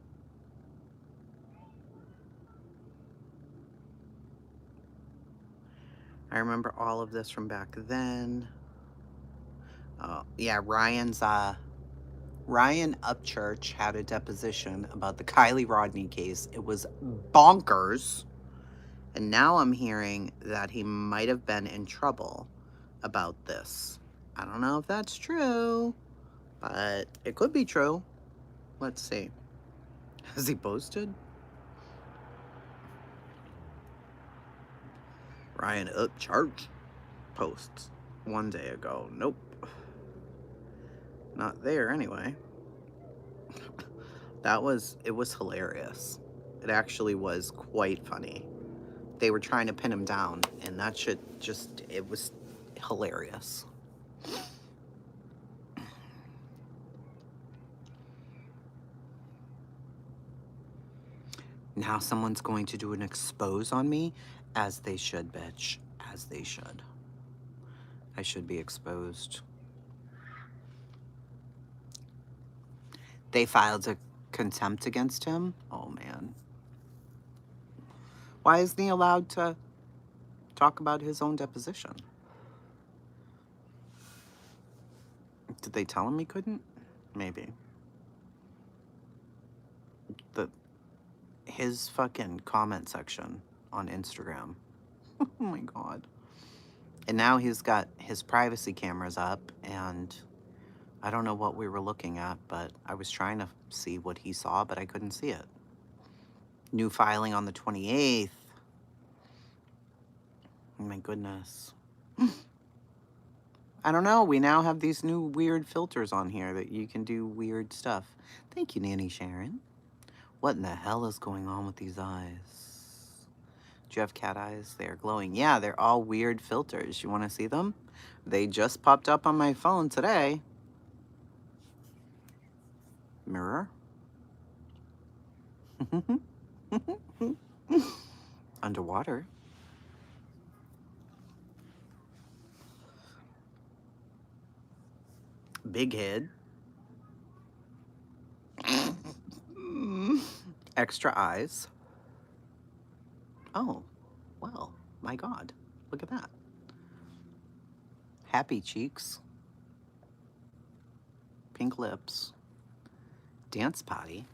I remember all of this from back then. Yeah, Ryan Upchurch had a deposition about the Kylie Rodney case. It was bonkers. And now I'm hearing that he might have been in trouble about this. I don't know if that's true, but it could be true. Let's see. Has he posted? Ryan Upchurch posts 1 day ago. Nope. Not there anyway. It was hilarious. It actually was quite funny. They were trying to pin him down, and that shit it was hilarious. Now someone's going to do an expose on me, as they should, bitch. As they should. I should be exposed. They filed a contempt against him? Oh, man. Why isn't he allowed to talk about his own deposition? Did they tell him he couldn't? Maybe. His fucking comment section on Instagram. Oh my God. And now he's got his privacy cameras up, and I don't know what we were looking at, but I was trying to see what he saw, but I couldn't see it. New filing on the 28th. Oh my goodness. I don't know. We now have these new weird filters on here that you can do weird stuff. Thank you, Nanny Sharon. What in the hell is going on with these eyes? Do you have cat eyes? They are glowing. Yeah, they're all weird filters. You want to see them? They just popped up on my phone today. Mirror. Underwater. Big head. Extra eyes. Oh, well, my God. Look at that. Happy cheeks. Pink lips. Dance potty.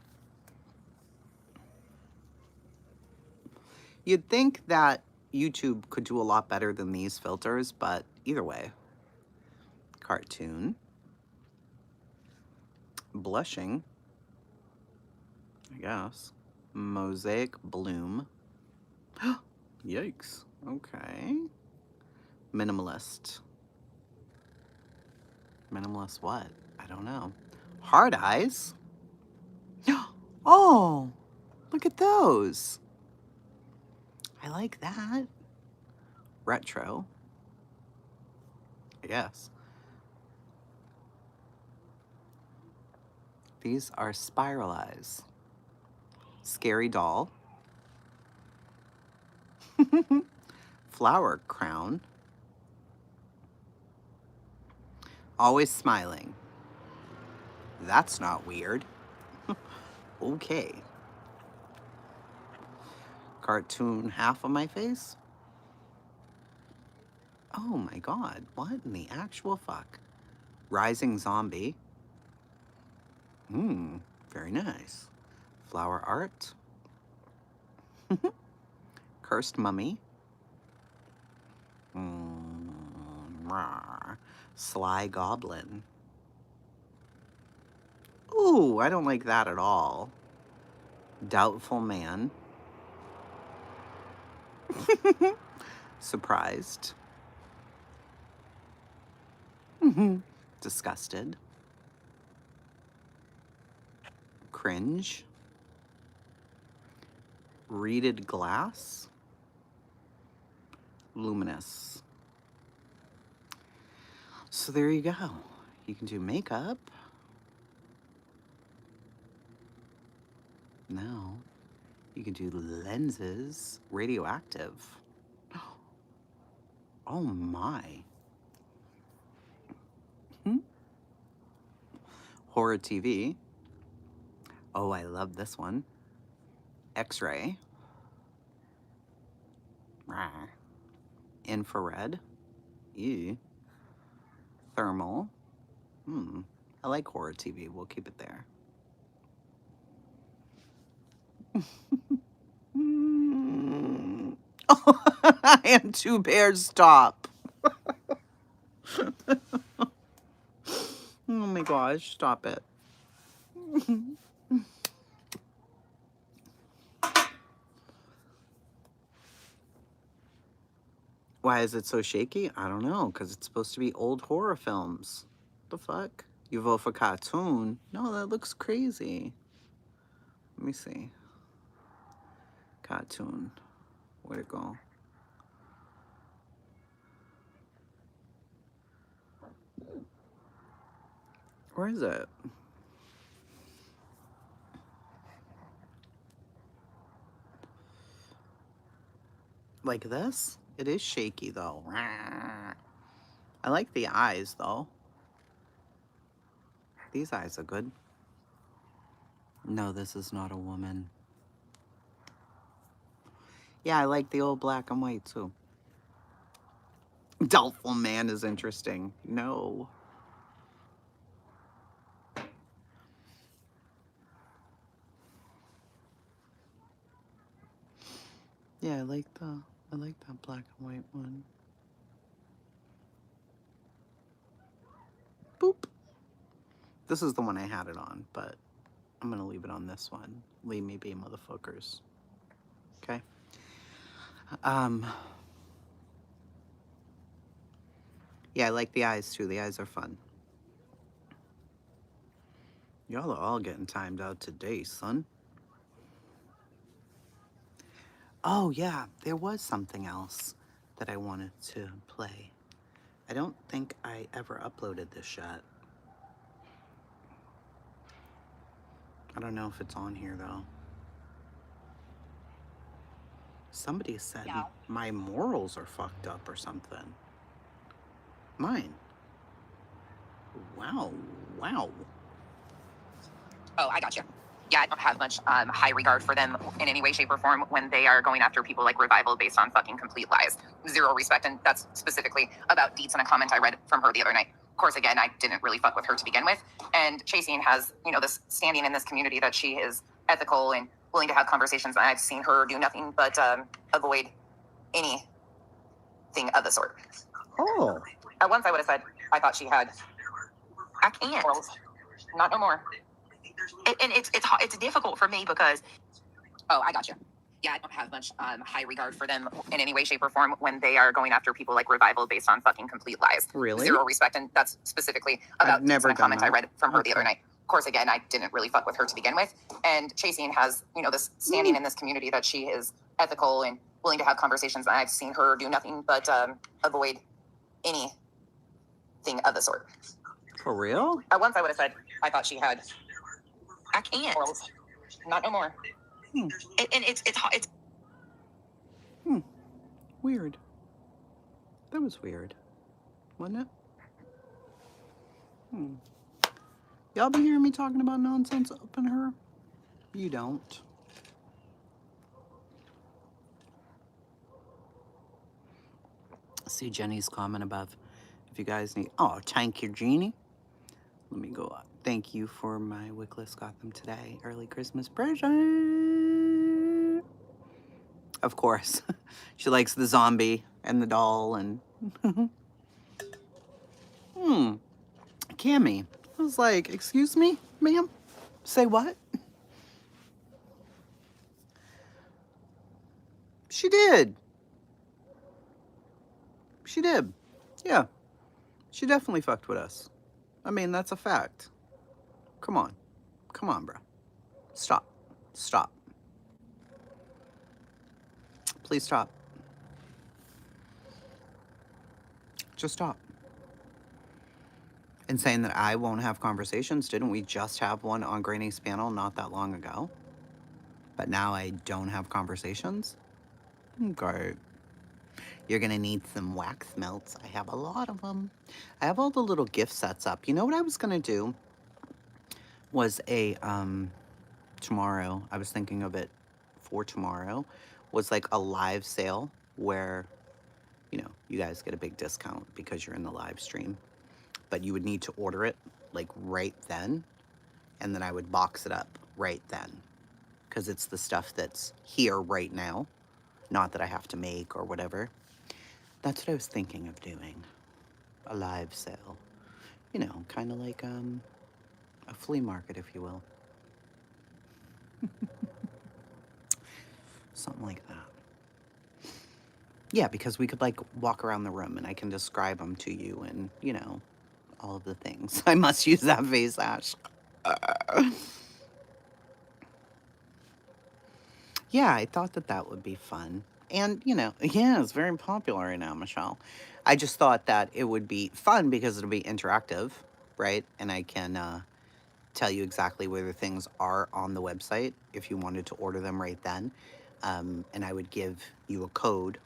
You'd think that YouTube could do a lot better than these filters, but either way. Cartoon. Blushing. I guess. Mosaic bloom. Yikes. Okay. Minimalist. Minimalist what? I don't know. Hard eyes. Oh, look at those. I like that. Retro. I guess. These are spiral eyes. Scary doll. Flower crown. Always smiling. That's not weird. Okay. Cartoon half of my face? Oh my God, what in the actual fuck? Rising zombie. Very nice. Flower art. Cursed mummy. Sly goblin. Ooh, I don't like that at all. Doubtful man. Surprised. Disgusted. Cringe. Reeded glass. Luminous. So there you go. You can do makeup. Now, you can do lenses. Radioactive. Oh my. Horror TV. Oh, I love this one. X-ray. Infrared. Ew. Thermal. I like horror TV. We'll keep it there. And two bears stop. Oh my gosh, stop it. Why is it so shaky? I don't know, because it's supposed to be old horror films. The fuck? You vote for cartoon? No, that looks crazy. Let me see. Cartoon. Where'd it go? Where is it? Like this? It is shaky though. I like the eyes though. These eyes are good. No, this is not a woman. Yeah, I like the old black and white too. Doubtful man is interesting. No. Yeah, I like that black and white one. Boop. This is the one I had it on, but I'm gonna leave it on this one. Leave me be, motherfuckers. Okay. Yeah, I like the eyes too. The eyes are fun. Y'all are all getting timed out today, son. Oh yeah, there was something else that I wanted to play. I don't think I ever uploaded this yet. I don't know if it's on here though. Somebody said my morals are fucked up or something. Mine. Wow. Oh, I got you. Yeah, I don't have much high regard for them in any way, shape, or form when they are going after people like Revival based on fucking complete lies. Zero respect, and that's specifically about Deets in a comment I read from her the other night. Of course, again, I didn't really fuck with her to begin with, and Chasing has, this standing in this community that she is ethical and willing to have conversations, and I've seen her do nothing but avoid anything of the sort. Oh. At once I would have said, I thought she had... I can't. Not no more. And it's difficult for me because... Oh, I got you. Yeah, I don't have much high regard for them in any way, shape, or form when they are going after people like Revival based on fucking complete lies. Really? Zero respect, and that's specifically about never a comment done I read from her the other night. Of course, again, I didn't really fuck with her to begin with, and Chasing has, this standing in this community that she is ethical and willing to have conversations, and I've seen her do nothing but avoid anything of the sort. For real? At once I would have said, I thought she had... I can't. Not no more. And it's Weird. That was weird. Wasn't it? Y'all been hearing me talking about nonsense up in her? You don't. See Jenny's comment above. If you guys need... Oh, thank you, Jeannie. Let me go up. Thank you for my Wickless got them today. Early Christmas present. Of course. She likes the zombie and the doll and... Cammy. I was like, excuse me, ma'am? Say what? She did. She did. Yeah. She definitely fucked with us. I mean, that's a fact. Come on. Come on, bro. Stop. Stop. Please stop. Just stop. And saying that I won't have conversations. Didn't we just have one on Granny's panel not that long ago? But now I don't have conversations? Okay. You're gonna need some wax melts. I have a lot of them. I have all the little gift sets up. You know what I was gonna do? Was tomorrow, I was thinking of it for tomorrow, was like a live sale where, you guys get a big discount because you're in the live stream. But you would need to order it like right then. And then I would box it up right then. Because it's the stuff that's here right now. Not that I have to make or whatever. That's what I was thinking of doing. A live sale. Kind of like a flea market, if you will. Something like that. Yeah, because we could like walk around the room and I can describe them to you and, all of the things. I must use that face, Ash. Yeah, I thought that would be fun. And, yeah, it's very popular right now, Michelle. I just thought that it would be fun because it'll be interactive, right? And I can tell you exactly where the things are on the website if you wanted to order them right then. And I would give you a code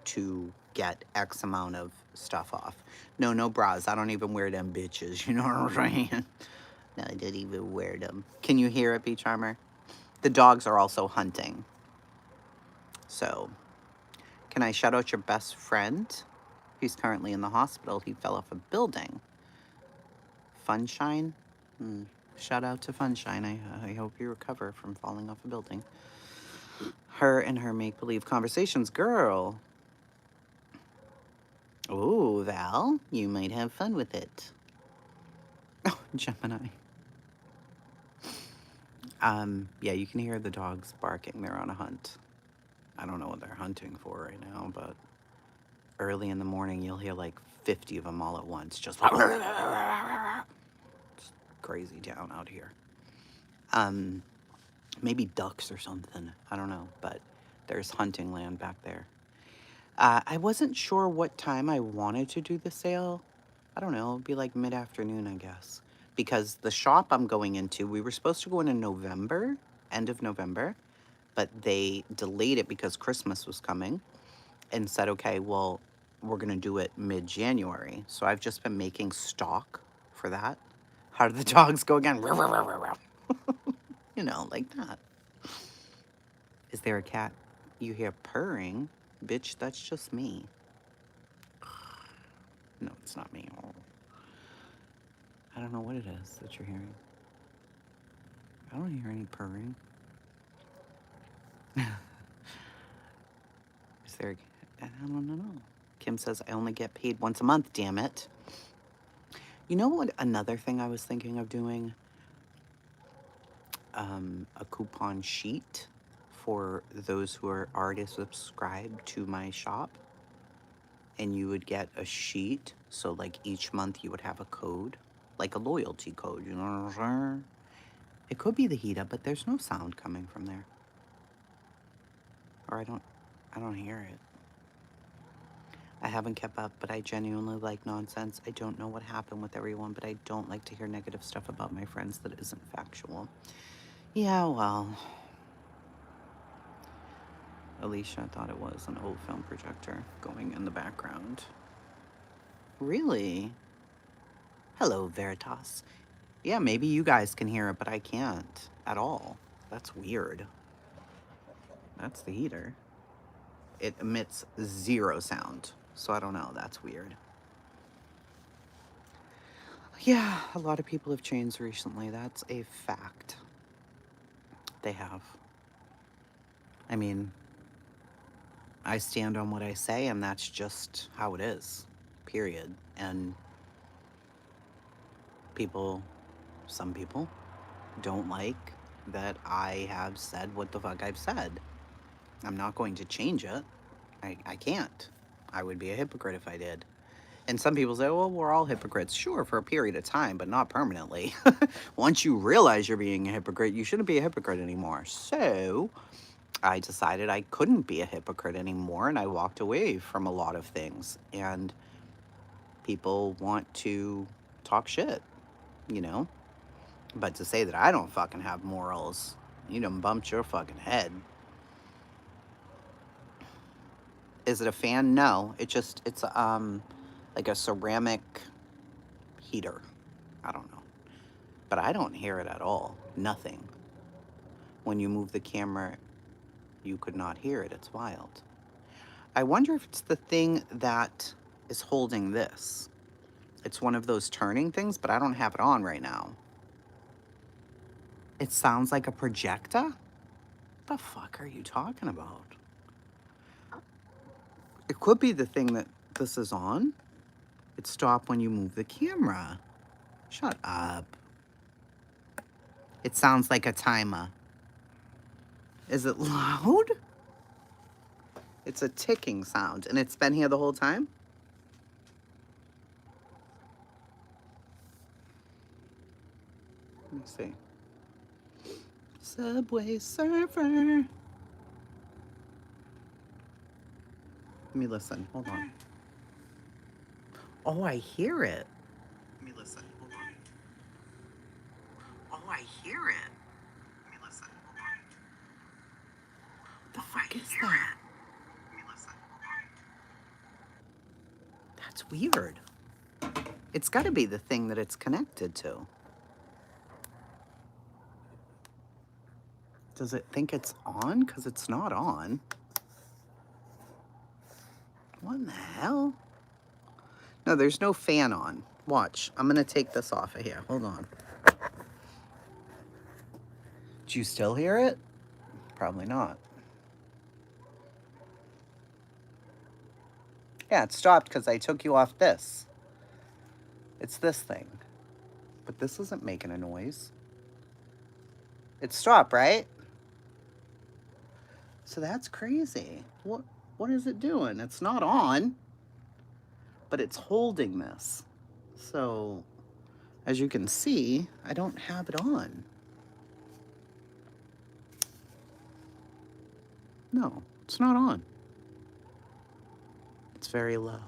to get X amount of stuff off. No bras. I don't even wear them bitches. You know what I'm saying? No, I didn't even wear them. Can you hear it, Beach Charmer? The dogs are also hunting. So, can I shout out your best friend? He's currently in the hospital. He fell off a building. Funshine? Shout out to Funshine. I hope you recover from falling off a building. Her and her make-believe conversations. Girl. Oh, Val, you might have fun with it. Oh, Gemini. Yeah, you can hear the dogs barking. They're on a hunt. I don't know what they're hunting for right now, but early in the morning, you'll hear like 50 of them all at once. Just it's crazy down out here. Maybe ducks or something. I don't know, but there's hunting land back there. I wasn't sure what time I wanted to do the sale. I don't know, it'd be like mid-afternoon, I guess. Because the shop I'm going into, we were supposed to go in November, end of November, but they delayed it because Christmas was coming and said, okay, well, we're going to do it mid-January. So I've just been making stock for that. How do the dogs go again? You know, like that. Is there a cat? You hear purring? Bitch, that's just me. No, it's not me. I don't know what it is that you're hearing. I don't hear any purring. Is there I don't know. Kim says, I only get paid once a month, damn it. You know what? Another thing I was thinking of doing? A coupon sheet for those who are already subscribed to my shop. And you would get a sheet. So, like, each month you would have a code. Like a loyalty code, you know what I'm saying? It could be the heater, but there's no sound coming from there. Or I don't hear it. I haven't kept up, but I genuinely like nonsense. I don't know what happened with everyone, but I don't like to hear negative stuff about my friends that isn't factual. Yeah, well. Alicia thought it was an old film projector going in the background. Really? Hello, Veritas. Yeah, maybe you guys can hear it, but I can't at all. That's weird. That's the heater. It emits 0 sound, so I don't know. That's weird. Yeah, a lot of people have changed recently. That's a fact. They have. I mean, I stand on what I say, and that's just how it is, period. And some people don't like that I have said what the fuck I've said. I'm not going to change it. I can't. I would be a hypocrite if I did. And some people say, well, we're all hypocrites. Sure, for a period of time, but not permanently. Once you realize you're being a hypocrite, you shouldn't be a hypocrite anymore. So I decided I couldn't be a hypocrite anymore, and I walked away from a lot of things. And people want to talk shit, you know? But to say that I don't fucking have morals, you done bumped your fucking head. Is it a fan? No. It's like a ceramic heater. I don't know. But I don't hear it at all. Nothing. When you move the camera, you could not hear it. It's wild. I wonder if it's the thing that is holding this. It's one of those turning things, but I don't have it on right now. It sounds like a projector? What the fuck are you talking about? It could be the thing that this is on. It stopped when you move the camera. Shut up. It sounds like a timer. Is it loud? It's a ticking sound, and it's been here the whole time? Let me see. Subway Surfer. Let me listen. Hold on. Oh, I hear it. Let me listen. Hold on. Oh, I hear it. Let me listen. Hold on. The fuck is that? Let me listen. Hold on. weird. It's got to be the thing that it's connected to. Does it think it's on? Because it's not on. What in the hell? No, there's no fan on. Watch. I'm going to take this off of here. Hold on. Do you still hear it? Probably not. Yeah, it stopped because I took you off this. It's this thing. But this isn't making a noise. It stopped, right? So that's crazy. What is it doing? It's not on, but it's holding this. So, as you can see, I don't have it on. No, it's not on. It's very low.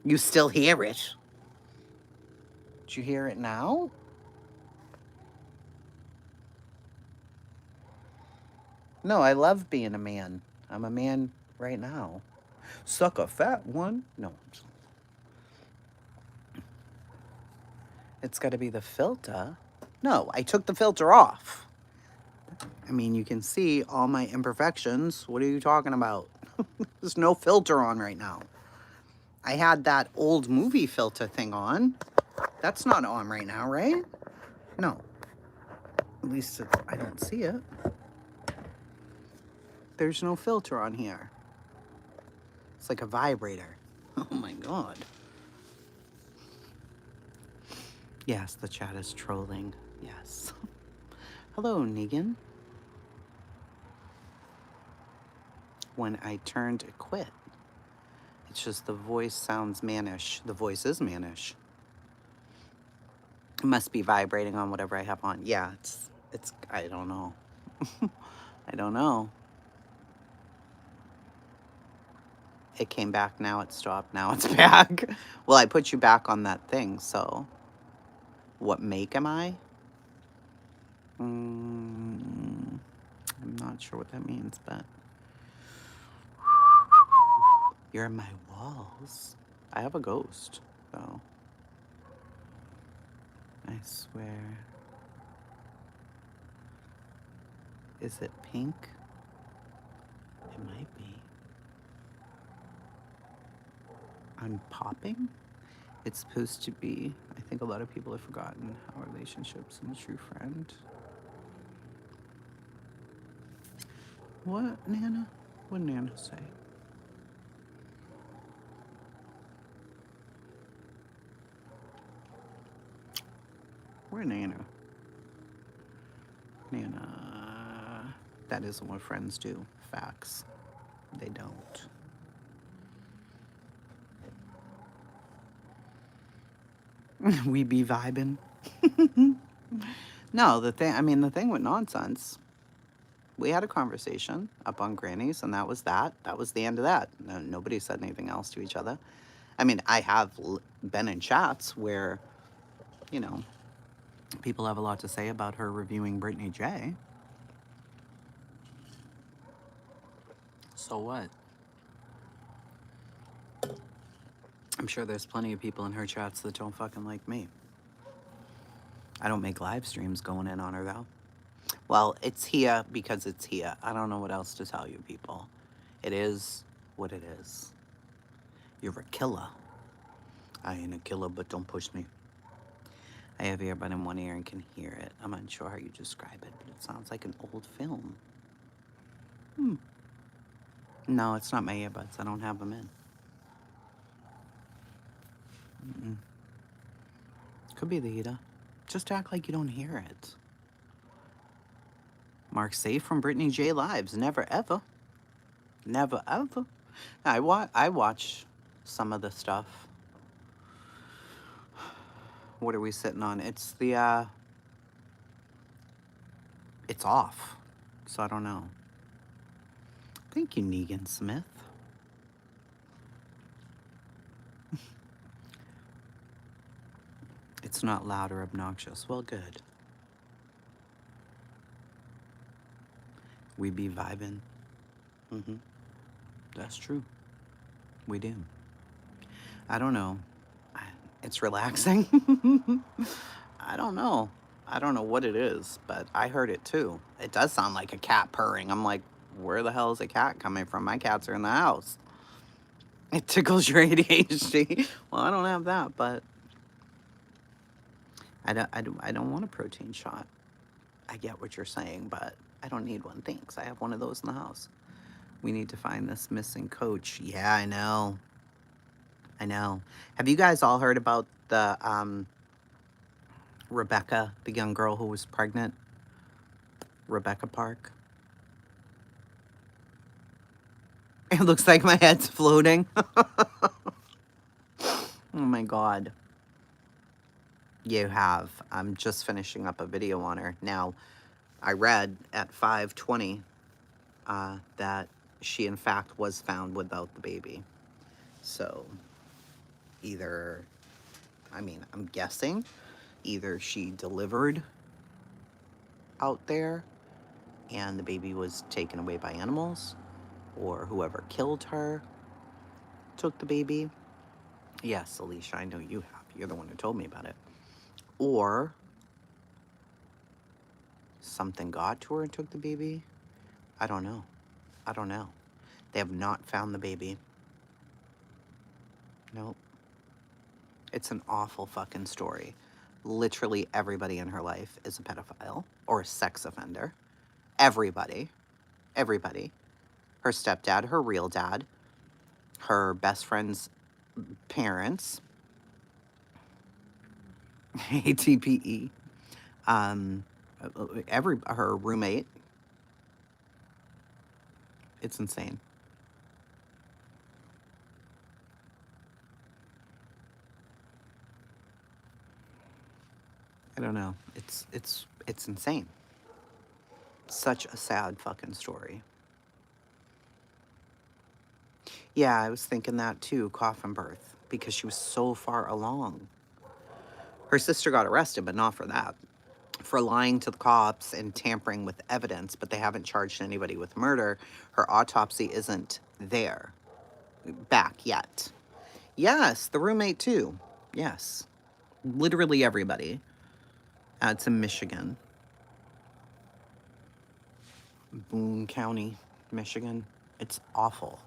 You still hear it? Did you hear it now? No, I love being a man. I'm a man right now. Suck a fat one? No. It's got to be the filter. No, I took the filter off. I mean, you can see all my imperfections. What are you talking about? There's no filter on right now. I had that old movie filter thing on. That's not on right now, right? No. At least I don't see it. There's no filter on here. It's like a vibrator. Oh my God. Yes, the chat is trolling. Yes. Hello, Negan. When I turned it quit. It's just the voice sounds mannish. The voice is mannish. It must be vibrating on whatever I have on. Yeah, it's I don't know. I don't know. It came back, now it stopped, now it's back. Well, I put you back on that thing, so. What make am I? I'm not sure what that means, but. You're in my walls. I have a ghost, though. I swear. Is it pink? It might be. I'm popping? It's supposed to be. I think a lot of people have forgotten how relationships and a true friend. What, Nana? What did Nana say? Where Nana? Nana. That isn't what friends do. Facts. They don't. We be vibing. No, the thing with nonsense. We had a conversation up on Granny's, and that was that. That was the end of that. Nobody said anything else to each other. I mean, I have been in chats where, you know, people have a lot to say about her reviewing Brittany J. So what? I'm sure there's plenty of people in her chats that don't fucking like me. I don't make live streams going in on her, though. Well, it's here because it's here. I don't know what else to tell you, people. It is what it is. You're a killer. I ain't a killer, but don't push me. I have earbud in one ear and can hear it. I'm unsure how you describe it, but it sounds like an old film. No, it's not my earbuds. I don't have them in. Could be the heater. Just act like you don't hear it. Mark safe from Brittany J lives. Never ever. Never ever. I watch some of the stuff. What are we sitting on? It's the it's off. So I don't know. Thank you, Negan Smith. It's not loud or obnoxious. Well, good. We be vibing. That's true. We do. I don't know. It's relaxing. I don't know. I don't know what it is, but I heard it too. It does sound like a cat purring. I'm like, where the hell is a cat coming from? My cats are in the house. It tickles your ADHD. Well, I don't have that, but I don't want a protein shot. I get what you're saying, but I don't need one. Thanks. I have one of those in the house. We need to find this missing coach. Yeah, I know. I know. Have you guys all heard about the Rebecca, the young girl who was pregnant? Rebecca Park. It looks like my head's floating. Oh my God. You have. I'm just finishing up a video on her. Now, I read at 5:20 that she in fact was found without the baby. So either, I mean, I'm guessing either she delivered out there and the baby was taken away by animals, or whoever killed her took the baby. Yes, Alicia, I know you have. You're the one who told me about it. Or something got to her and took the baby. I don't know. I don't know. They have not found the baby. Nope. It's an awful fucking story. Literally everybody in her life is a pedophile or a sex offender. Everybody. Everybody. Her stepdad, her real dad, her best friend's parents, ATPE, her roommate. It's insane. I don't know. It's insane. Such a sad fucking story. Yeah, I was thinking that too, coffin birth, because she was so far along. Her sister got arrested, but not for that. For lying to the cops and tampering with evidence, but they haven't charged anybody with murder. Her autopsy isn't back yet. Yes, the roommate too. Yes. Literally everybody. It's in Michigan. Boone County, Michigan. It's awful.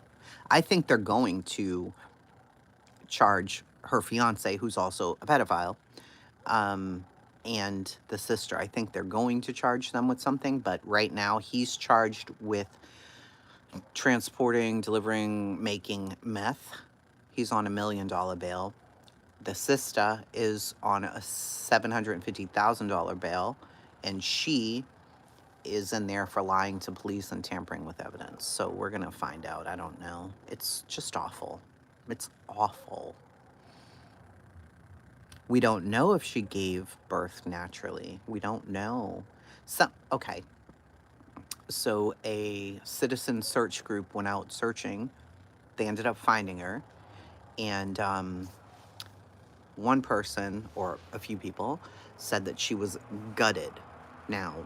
I think they're going to charge her fiance, who's also a pedophile, and the sister. I think they're going to charge them with something, but right now he's charged with transporting, delivering, making meth. He's on $1 million bail. The sister is on a $750,000 bail, and she is in there for lying to police and tampering with evidence. So we're going to find out. I don't know. It's just awful. It's awful. We don't know if she gave birth naturally. We don't know. Okay. So a citizen search group went out searching. They ended up finding her. And one person, or a few people, said that she was gutted. Now,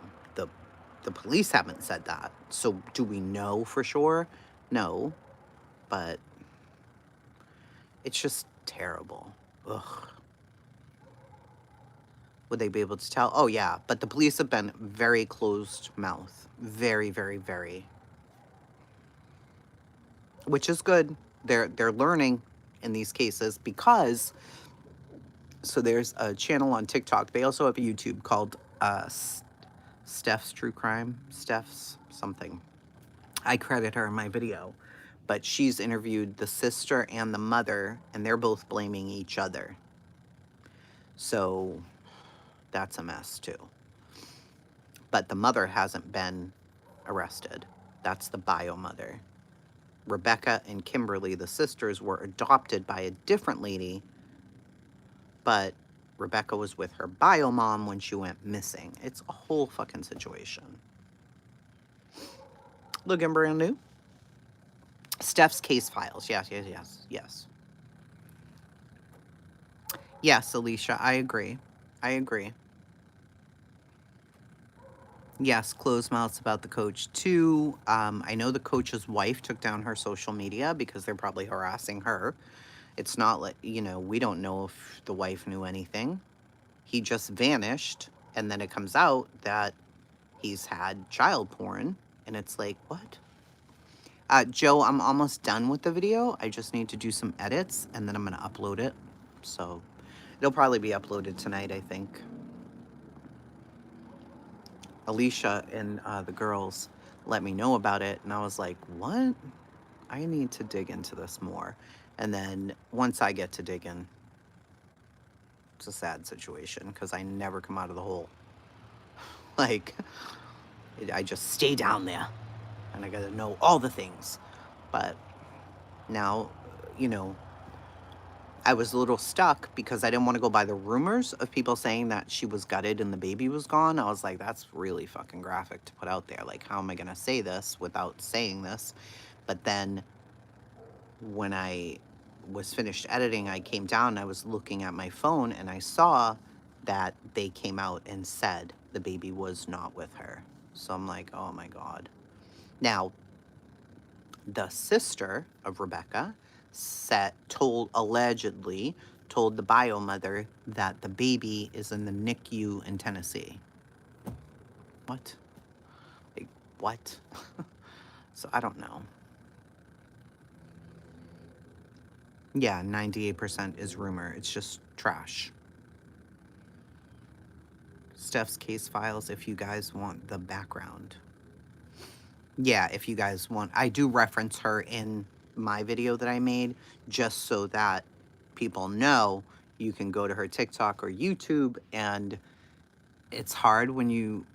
the police haven't said that. So do we know for sure? No. But it's just terrible. Ugh. Would they be able to tell? Oh, yeah. But the police have been very closed mouth. Very, very, very. Which is good. They're learning in these cases because... So there's a channel on TikTok. They also have a YouTube called Steph's True Crime. Steph's something. I credit her in my video. But she's interviewed the sister and the mother, and they're both blaming each other. So that's a mess too. But the mother hasn't been arrested. That's the bio mother. Rebecca and Kimberly, the sisters, were adopted by a different lady, but Rebecca was with her bio mom when she went missing. It's a whole fucking situation. Looking brand new. Steph's case files. Yes. Yes, Alicia, I agree. Yes, closed mouths about the coach too. I know the coach's wife took down her social media because they're probably harassing her. It's not like, we don't know if the wife knew anything. He just vanished, and then it comes out that he's had child porn, and it's like, what? Joe, I'm almost done with the video. I just need to do some edits, and then I'm going to upload it. So it'll probably be uploaded tonight, I think. Alicia and the girls let me know about it, and I was like, what? I need to dig into this more. And then once I get to digging, it's a sad situation because I never come out of the hole. Like, I just stay down there, and I got to know all the things. But now, I was a little stuck because I didn't want to go by the rumors of people saying that she was gutted and the baby was gone. I was like, that's really fucking graphic to put out there. Like, how am I going to say this without saying this? But then when I was finished editing, I came down and I was looking at my phone and I saw that they came out and said the baby was not with her. So I'm like, oh my God. Now, the sister of Rebecca allegedly told the bio mother that the baby is in the NICU in Tennessee. What? Like, what? So I don't know. Yeah, 98% is rumor. It's just trash. Steph's case files if you guys want the background. Yeah, if you guys want. I do reference her in my video that I made just so that people know. You can go to her TikTok or YouTube, and it's hard when you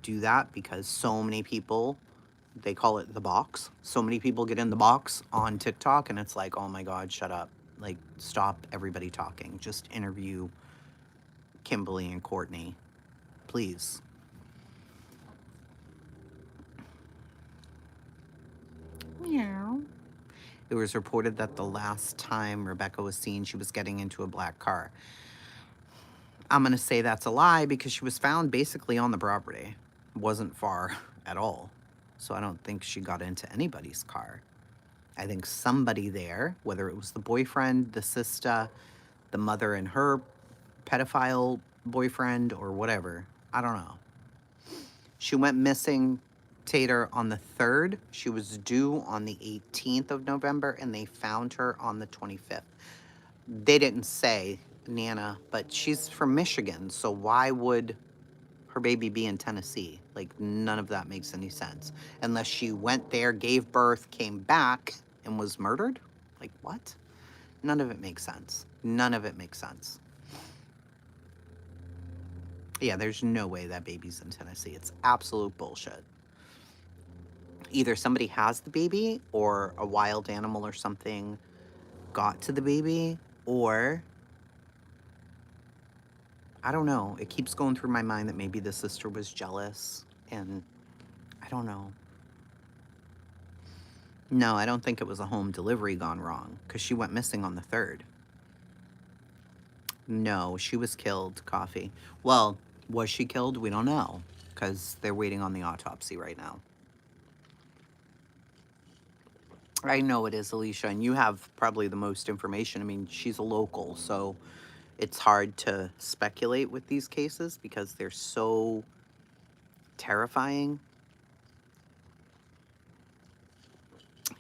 do that because so many people, they call it the box. So many people get in the box on TikTok, and it's like, oh my God, shut up. Like, stop everybody talking. Just interview Kimberly and Courtney, please. Meow. It was reported that the last time Rebecca was seen, she was getting into a black car. I'm going to say that's a lie because she was found basically on the property. Wasn't far at all. So I don't think she got into anybody's car. I think somebody there, whether it was the boyfriend, the sister, the mother and her pedophile boyfriend, or whatever, I don't know. She went missing, Tater, on the 3rd. She was due on the 18th of November, and they found her on the 25th. They didn't say Nana, but she's from Michigan, so why would her baby be in Tennessee? Like, none of that makes any sense. Unless she went there, gave birth, came back, and was murdered? Like, what? None of it makes sense. None of it makes sense. Yeah, there's no way that baby's in Tennessee. It's absolute bullshit. Either somebody has the baby, or a wild animal or something got to the baby, or I don't know. It keeps going through my mind that maybe the sister was jealous, and I don't know. No, I don't think it was a home delivery gone wrong, because she went missing on the 3rd. No, she was killed, Coffee. Well, was she killed? We don't know, because they're waiting on the autopsy right now. I know it is, Alicia, and you have probably the most information. I mean, she's a local, so it's hard to speculate with these cases because they're so terrifying.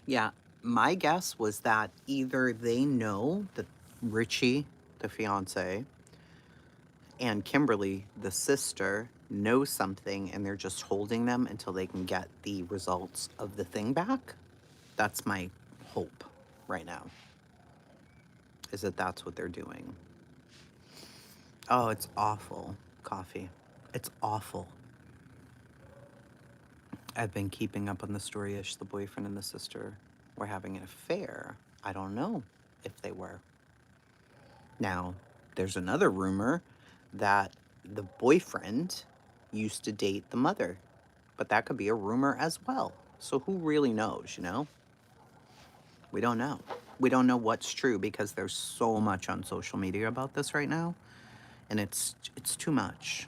Yeah, my guess was that either they know that Richie, the fiance, and Kimberly, the sister, know something, and they're just holding them until they can get the results of the thing back. That's my hope right now, is that that's what they're doing. Oh, it's awful, Coffee. It's awful. I've been keeping up on the story-ish. The boyfriend and the sister were having an affair. I don't know if they were. Now, there's another rumor that the boyfriend used to date the mother, but that could be a rumor as well. So who really knows, you know? We don't know. We don't know what's true because there's so much on social media about this right now, and it's too much.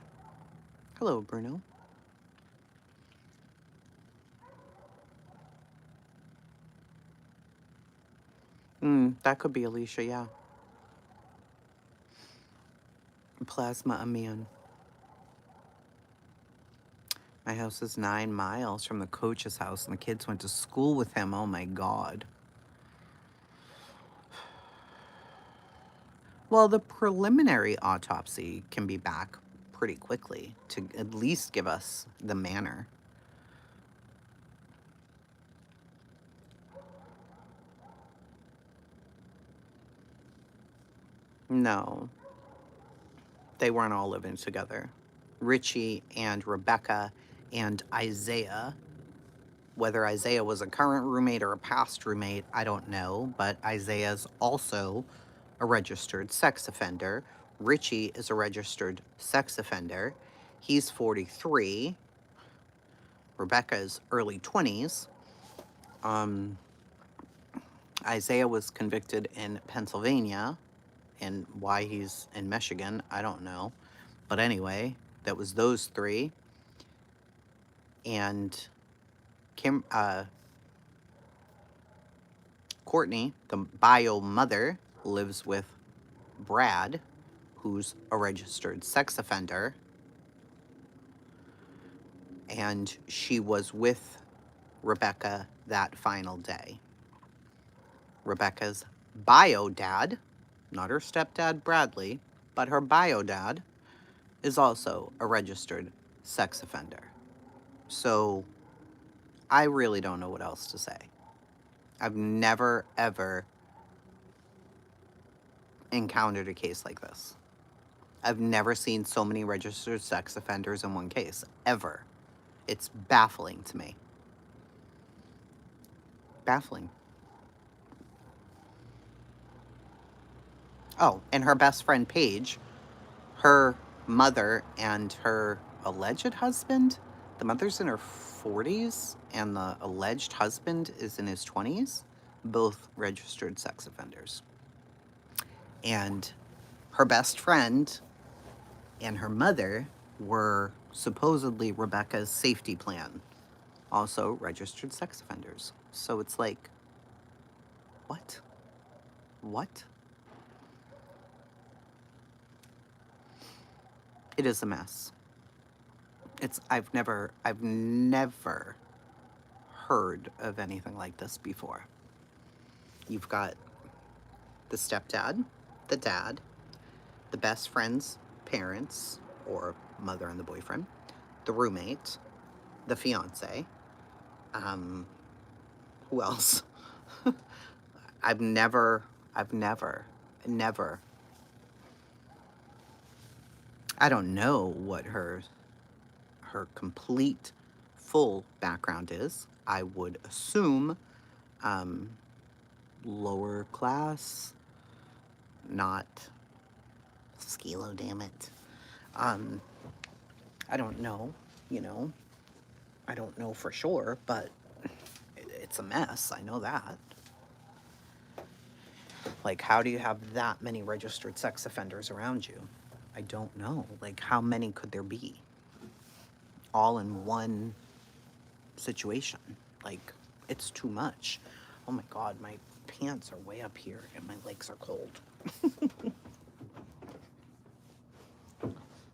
Hello, Bruno. That could be Alicia, yeah. Plasma Amin. My house is 9 miles from the coach's house, and the kids went to school with him. Oh my God. Well, the preliminary autopsy can be back pretty quickly to at least give us the manner. No, they weren't all living together. Richie and Rebecca and Isaiah, whether Isaiah was a current roommate or a past roommate, I don't know, but Isaiah's also a registered sex offender. Richie is a registered sex offender. He's 43. Rebecca's early 20s. Isaiah was convicted in Pennsylvania, and why he's in Michigan, I don't know. But anyway, that was those three. And Courtney, the bio mother, lives with Brad, who's a registered sex offender. And she was with Rebecca that final day. Rebecca's bio dad, not her stepdad Bradley, but her bio dad, is also a registered sex offender. So I really don't know what else to say. I've never, ever encountered a case like this. I've never seen so many registered sex offenders in one case, ever. It's baffling to me. Baffling. Oh, and her best friend Paige, her mother and her alleged husband, the mother's in her 40s and the alleged husband is in his 20s, both registered sex offenders. And her best friend and her mother were supposedly Rebecca's safety plan, also registered sex offenders. So it's like, what? What? It is a mess. I've never heard of anything like this before. You've got the stepdad, the dad, the best friend's parents, or mother and the boyfriend, the roommate, the fiance. Who else? I've never. I don't know what her complete, full background is. I would assume lower class, not Skilo, damn it. I don't know, I don't know for sure, but it's a mess. I know that. Like, how do you have that many registered sex offenders around you? I don't know. Like, how many could there be? All in one situation. Like, it's too much. Oh my God, my pants are way up here and my legs are cold.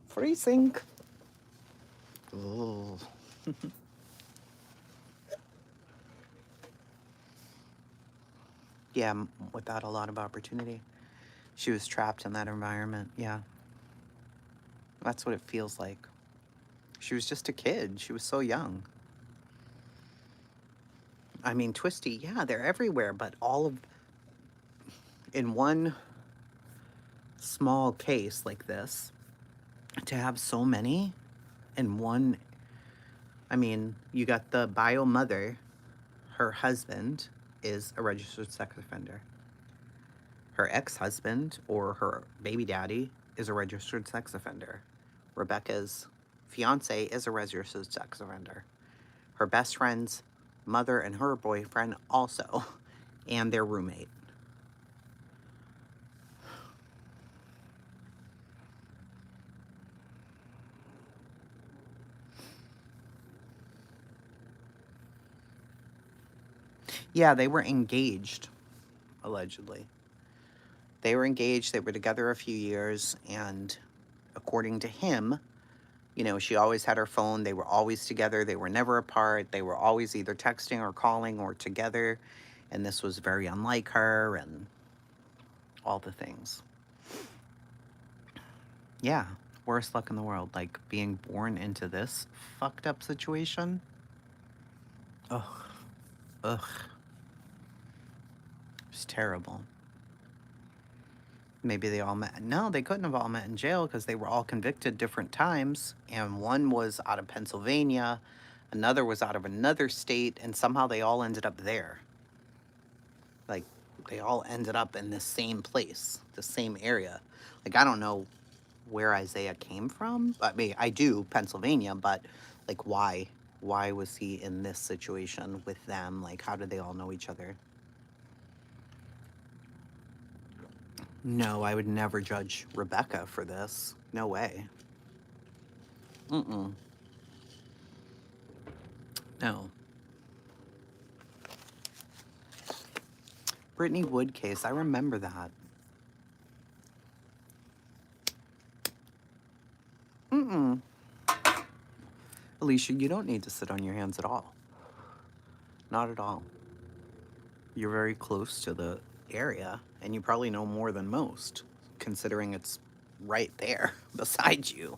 Freezing. Oh. Yeah, without a lot of opportunity. She was trapped in that environment, yeah. That's what it feels like. She was just a kid. She was so young. I mean, Twisty, yeah, they're everywhere, but in one small case like this, to have so many in one, I mean, you got the bio mother, her husband is a registered sex offender. Her ex-husband or her baby daddy is a registered sex offender. Rebecca's fiance is a registered sex offender. Her best friend's mother and her boyfriend also, and their roommate. Yeah, they were engaged, allegedly. They were engaged, they were together a few years, and according to him, you know, she always had her phone. They were always together. They were never apart. They were always either texting or calling or together. And this was very unlike her and all the things. Yeah, worst luck in the world. Like being born into this fucked up situation. Ugh. Ugh. It's terrible. Maybe they all met. No, they couldn't have all met in jail because they were all convicted different times. And one was out of Pennsylvania, another was out of another state, and somehow they all ended up there. Like, they all ended up in the same place, the same area. Like, I don't know where Isaiah came from. I mean, I do, Pennsylvania, but like, why? Why was he in this situation with them? Like, how did they all know each other? No, I would never judge Rebecca for this. No way. Mm-mm. No. Brittany Wood case, I remember that. Mm-mm. Alicia, you don't need to sit on your hands at all. Not at all. You're very close to the area, and you probably know more than most, considering it's right there beside you.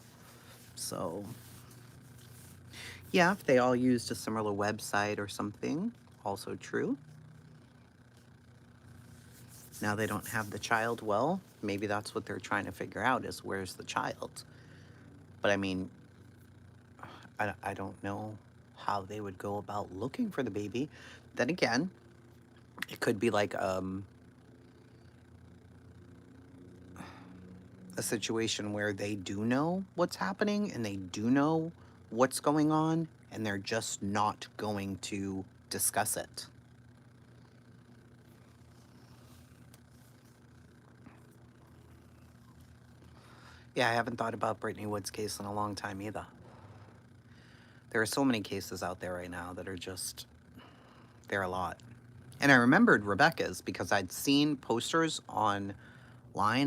So, yeah, if they all used a similar website or something, also true. Now they don't have the child. Well, maybe that's what they're trying to figure out is where's the child. But I mean, I don't know how they would go about looking for the baby. Then again, it could be like a situation where they do know what's happening and they do know what's going on and they're just not going to discuss it. Yeah, I haven't thought about Brittany Wood's case in a long time either. There are so many cases out there right now that are just, they're a lot. And I remembered Rebecca's because I'd seen posters online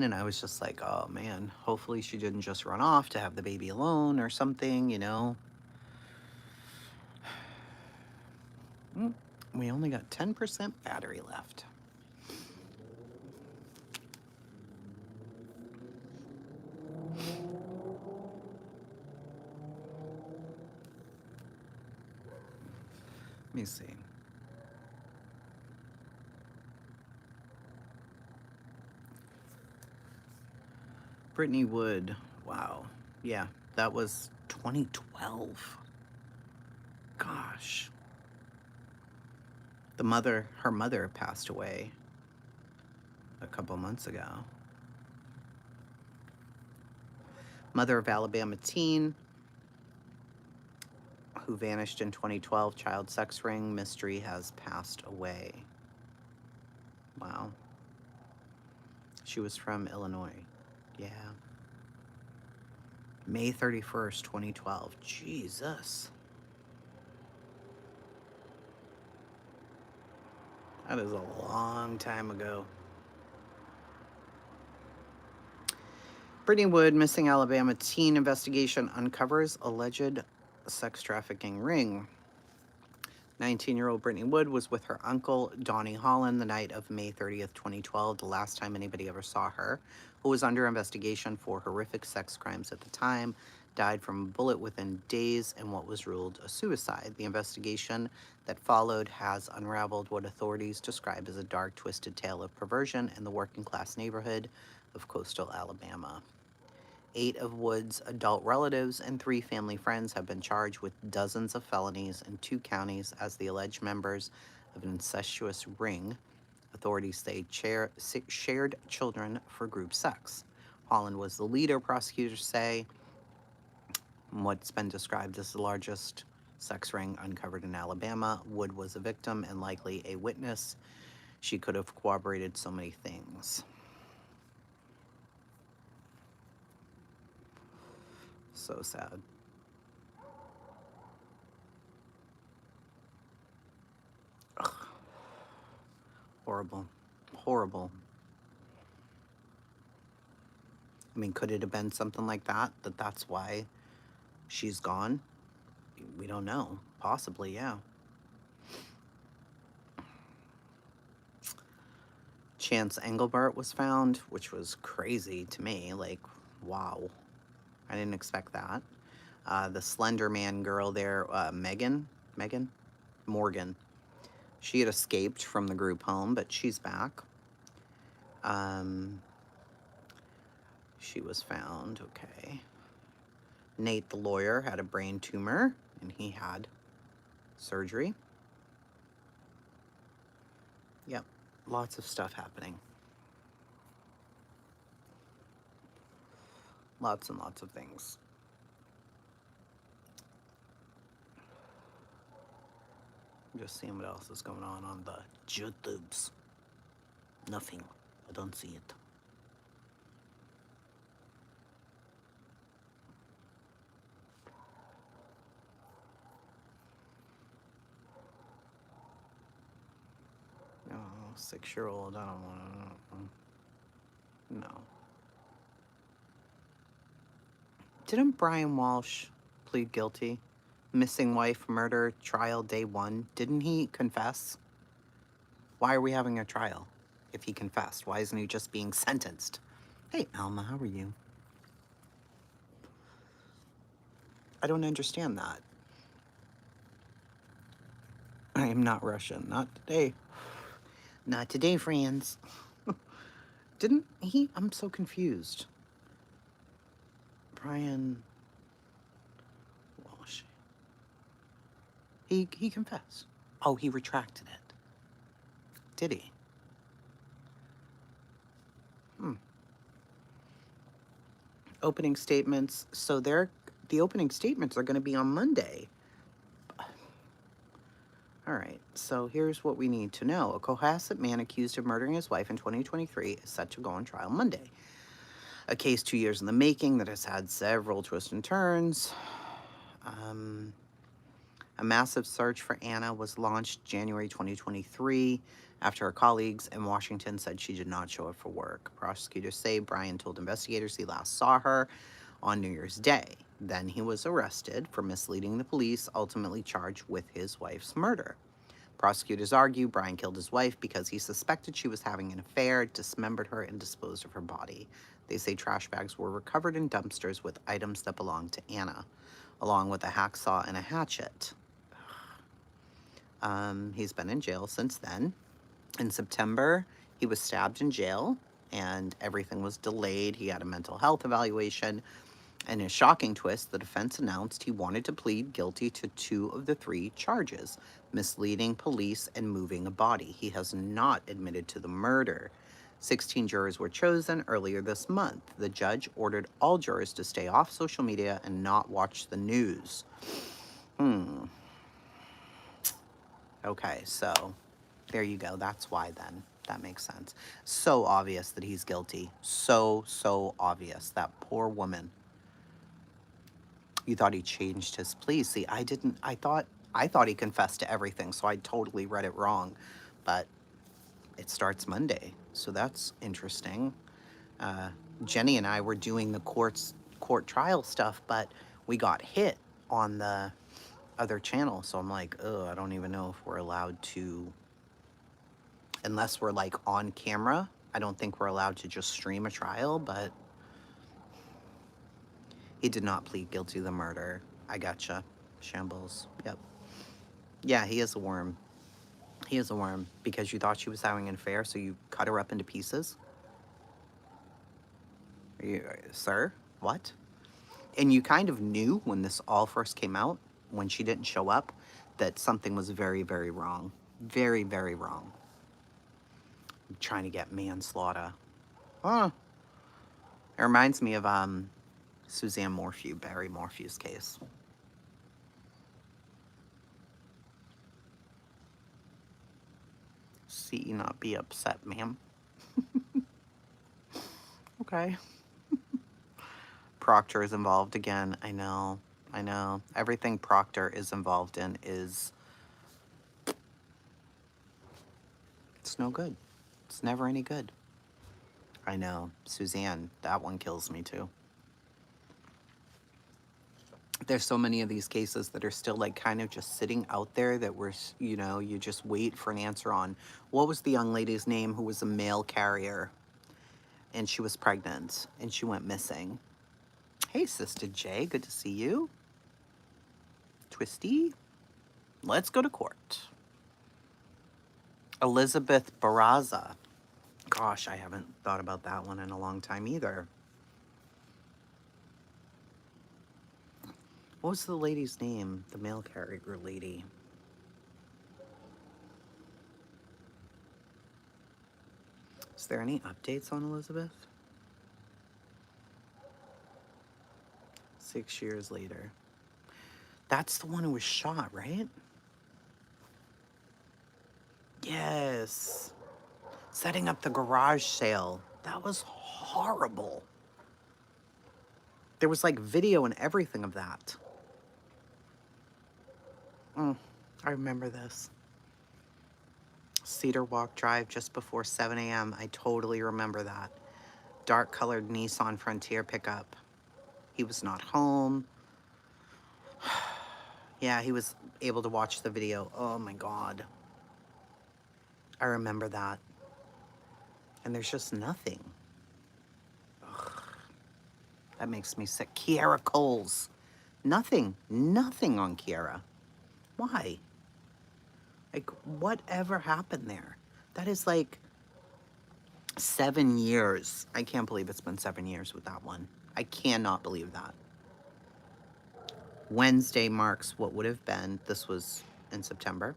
and I was just like, oh man, hopefully she didn't just run off to have the baby alone or something, you know? We only got 10% battery left. Let me see. Brittany Wood. Wow. Yeah, that was 2012. Gosh. Her mother passed away a couple months ago. Mother of Alabama teen who vanished in 2012, child sex ring mystery has passed away. Wow. She was from Illinois. Yeah. May 31st, 2012. Jesus. That is a long time ago. Brittany Wood, missing Alabama teen investigation uncovers alleged sex trafficking ring. 19-year-old Brittany Wood was with her uncle, Donnie Holland, the night of May 30th, 2012, the last time anybody ever saw her, who was under investigation for horrific sex crimes at the time, died from a bullet within days in what was ruled a suicide. The investigation that followed has unraveled what authorities describe as a dark, twisted tale of perversion in the working-class neighborhood of coastal Alabama. 8 of Wood's adult relatives and 3 family friends have been charged with dozens of felonies in 2 counties as the alleged members of an incestuous ring. Authorities say shared children for group sex. Holland was the leader, prosecutors say. What's been described as the largest sex ring uncovered in Alabama. Wood was a victim and likely a witness. She could have corroborated so many things. So sad. Ugh. Horrible. Horrible. I mean, could it have been something like that? That's why she's gone? We don't know. Possibly, yeah. Chance Engelbart was found, which was crazy to me. Like, wow. I didn't expect that. The Slender Man girl there, Megan Morgan. She had escaped from the group home, but she's back. She was found, okay. Nate the lawyer had a brain tumor, and he had surgery. Yep, lots of stuff happening. Lots and lots of things. I'm just seeing what else is going on the YouTubes. Nothing. I don't see it. No, 6-year-old, I don't want to. No. Didn't Brian Walsh plead guilty? Missing wife murder trial day 1. Didn't he confess? Why are we having a trial if he confessed? Why isn't he just being sentenced? Hey, Alma, how are you? I don't understand that. I am not Russian. Not today. Not today, friends. Didn't he? I'm so confused. Brian Walsh. He confessed. Oh, he retracted it. Did he? Opening statements. So the opening statements are going to be on Monday. All right, so here's what we need to know. A Cohasset man accused of murdering his wife in 2023 is set to go on trial Monday. A case 2 years in the making that has had several twists and turns. A massive search for Anna was launched January 2023 after her colleagues in Washington said she did not show up for work. Prosecutors say Brian told investigators he last saw her on New Year's Day. Then he was arrested for misleading the police, ultimately charged with his wife's murder. Prosecutors argue Brian killed his wife because he suspected she was having an affair, dismembered her, and disposed of her body. They say trash bags were recovered in dumpsters with items that belonged to Anna, along with a hacksaw and a hatchet. He's been in jail since then. In September, he was stabbed in jail, and everything was delayed. He had a mental health evaluation. In a shocking twist, the defense announced he wanted to plead guilty to 2 of the 3 charges, misleading police and moving a body. He has not admitted to the murder. 16 jurors were chosen earlier this month. The judge ordered all jurors to stay off social media and not watch the news. Okay, so there you go. That's why then. That makes sense. So obvious that he's guilty. So obvious. That poor woman. You thought he changed his plea. See, I didn't. I thought he confessed to everything, so I totally read it wrong. But it starts Monday, so that's interesting. Jenny and I were doing the court trial stuff, but we got hit on the other channel, so I'm like, I don't even know if we're allowed to, unless we're like on camera. I don't think we're allowed to just stream a trial, but he did not plead guilty to the murder. I gotcha. Shambles. Yep. Yeah, he is a worm. He is a worm because you thought she was having an affair, so you cut her up into pieces. Sir? What? And you kind of knew when this all first came out, when she didn't show up, that something was very, very wrong. Very, very wrong. I'm trying to get manslaughter. Huh. It reminds me of Suzanne Morphew, Barry Morphew's case. See, not be upset, ma'am. Okay. Proctor is involved again. I know. Everything Proctor is involved in is... it's no good. It's never any good. I know. Suzanne, that one kills me too. There's so many of these cases that are still like kind of just sitting out there that we're, you know, you just wait for an answer on. What was the young lady's name who was a mail carrier and she was pregnant and she went missing? Hey, Sister J, good to see you. Twisty, let's go to court. Elizabeth Barraza. Gosh, I haven't thought about that one in a long time either. What was the lady's name? The mail carrier lady. Is there any updates on Elizabeth? 6 years later. That's the one who was shot, right? Yes. Setting up the garage sale. That was horrible. There was like video and everything of that. I remember this. Cedar Walk Drive just before 7 a.m. I totally remember that. Dark colored Nissan Frontier pickup. He was not home. Yeah, he was able to watch the video. Oh my God. I remember that. And there's just nothing. Ugh. That makes me sick. Kiara Coles. Nothing on Kiara. Why? Like, whatever happened there? That is like 7 years. I can't believe it's been 7 years with that one. I cannot believe that. Wednesday marks what would have been, this was in September,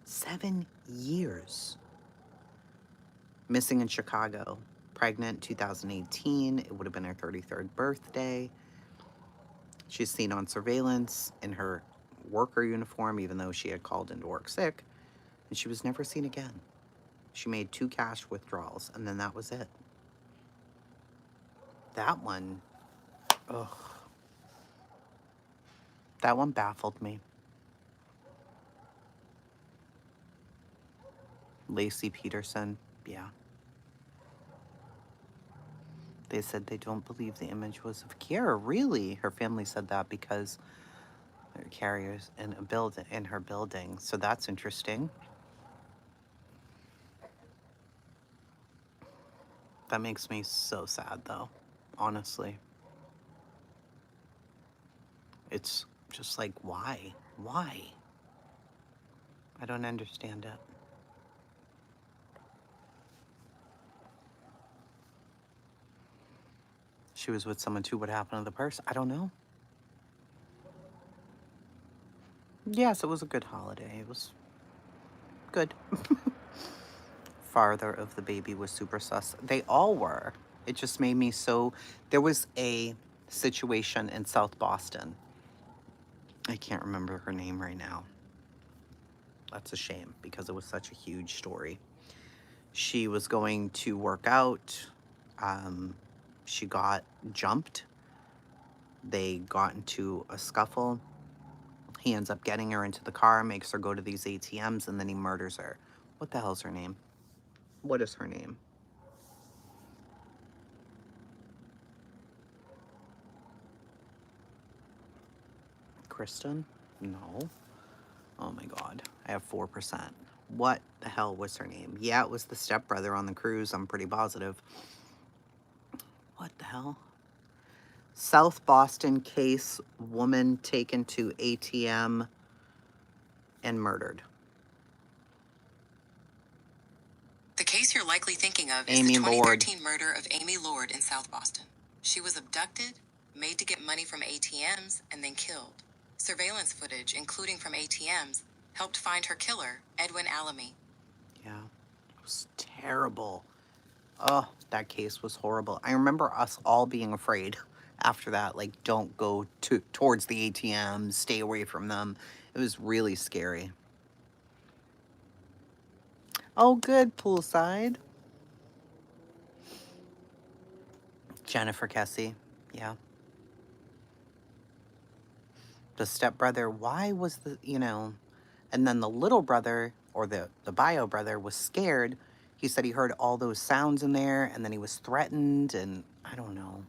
7 years. Missing in Chicago. Pregnant 2018. It would have been her 33rd birthday. She's seen on surveillance in her worker uniform, even though she had called into work sick. And she was never seen again. She made 2 cash withdrawals, and then that was it. That one, ugh. That one baffled me. Lacey Peterson, yeah. They said they don't believe the image was of Kiara. Really? Her family said that because there are carriers in her building. So that's interesting. That makes me so sad, though, honestly. It's just like, why? Why? I don't understand it. She was with someone too. What happened to the purse? I don't know. Yes, it was a good holiday. It was good. Father of the baby was super sus. They all were. It just made me so... There was a situation in South Boston. I can't remember her name right now. That's a shame because it was such a huge story. She was going to work out. She got jumped. They got into a scuffle. He ends up getting her into the car, makes her go to these ATMs, and then he murders her. What the hell's her name? What is her name? Kristen? No. Oh my God. I have 4%. What the hell was her name? Yeah, it was the stepbrother on the cruise. I'm pretty positive. What the hell? South Boston case, woman taken to ATM and murdered. The case you're likely thinking of is Amy the Lord. 2013 murder of Amy Lord in South Boston. She was abducted, made to get money from ATMs, and then killed. Surveillance footage, including from ATMs, helped find her killer, Edwin Alamy. Yeah, it was terrible. Oh, that case was horrible. I remember us all being afraid after that. Like, don't go towards the ATMs, stay away from them. It was really scary. Oh, good, poolside. Jennifer Kessie, yeah. The stepbrother, why was the, and then the little brother, or the bio brother, was scared He said he heard all those sounds in there, and then he was threatened, and I don't know.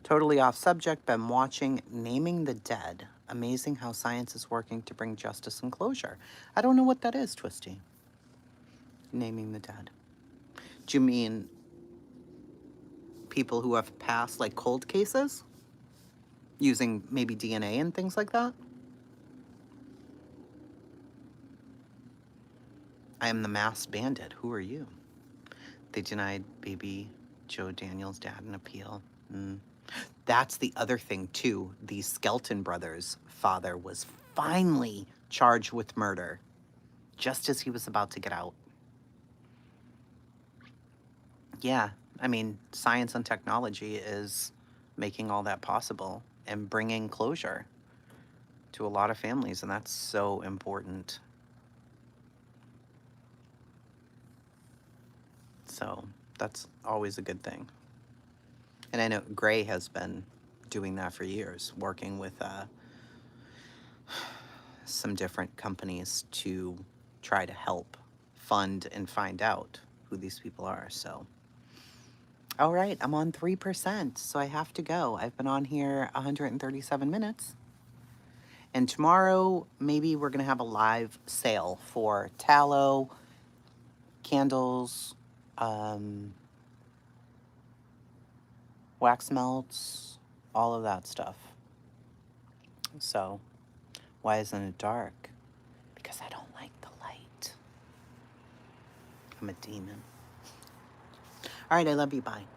Totally off subject, been watching Naming the Dead. Amazing how science is working to bring justice and closure. I don't know what that is, Twisty. Naming the Dead. Do you mean people who have passed, like cold cases? Using maybe DNA and things like that? I am the masked bandit. Who are you? They denied baby Joe Daniels' dad an appeal. That's the other thing, too. The Skelton brothers' father was finally charged with murder just as he was about to get out. Yeah, I mean, science and technology is making all that possible and bringing closure to a lot of families, and that's so important. So that's always a good thing. And I know Gray has been doing that for years, working with some different companies to try to help fund and find out who these people are. So, all right, I'm on 3%, so I have to go. I've been on here 137 minutes. And tomorrow, maybe we're going to have a live sale for tallow, candles, wax melts, all of that stuff. So, why isn't it dark? Because I don't like the light. I'm a demon. All right, I love you. Bye.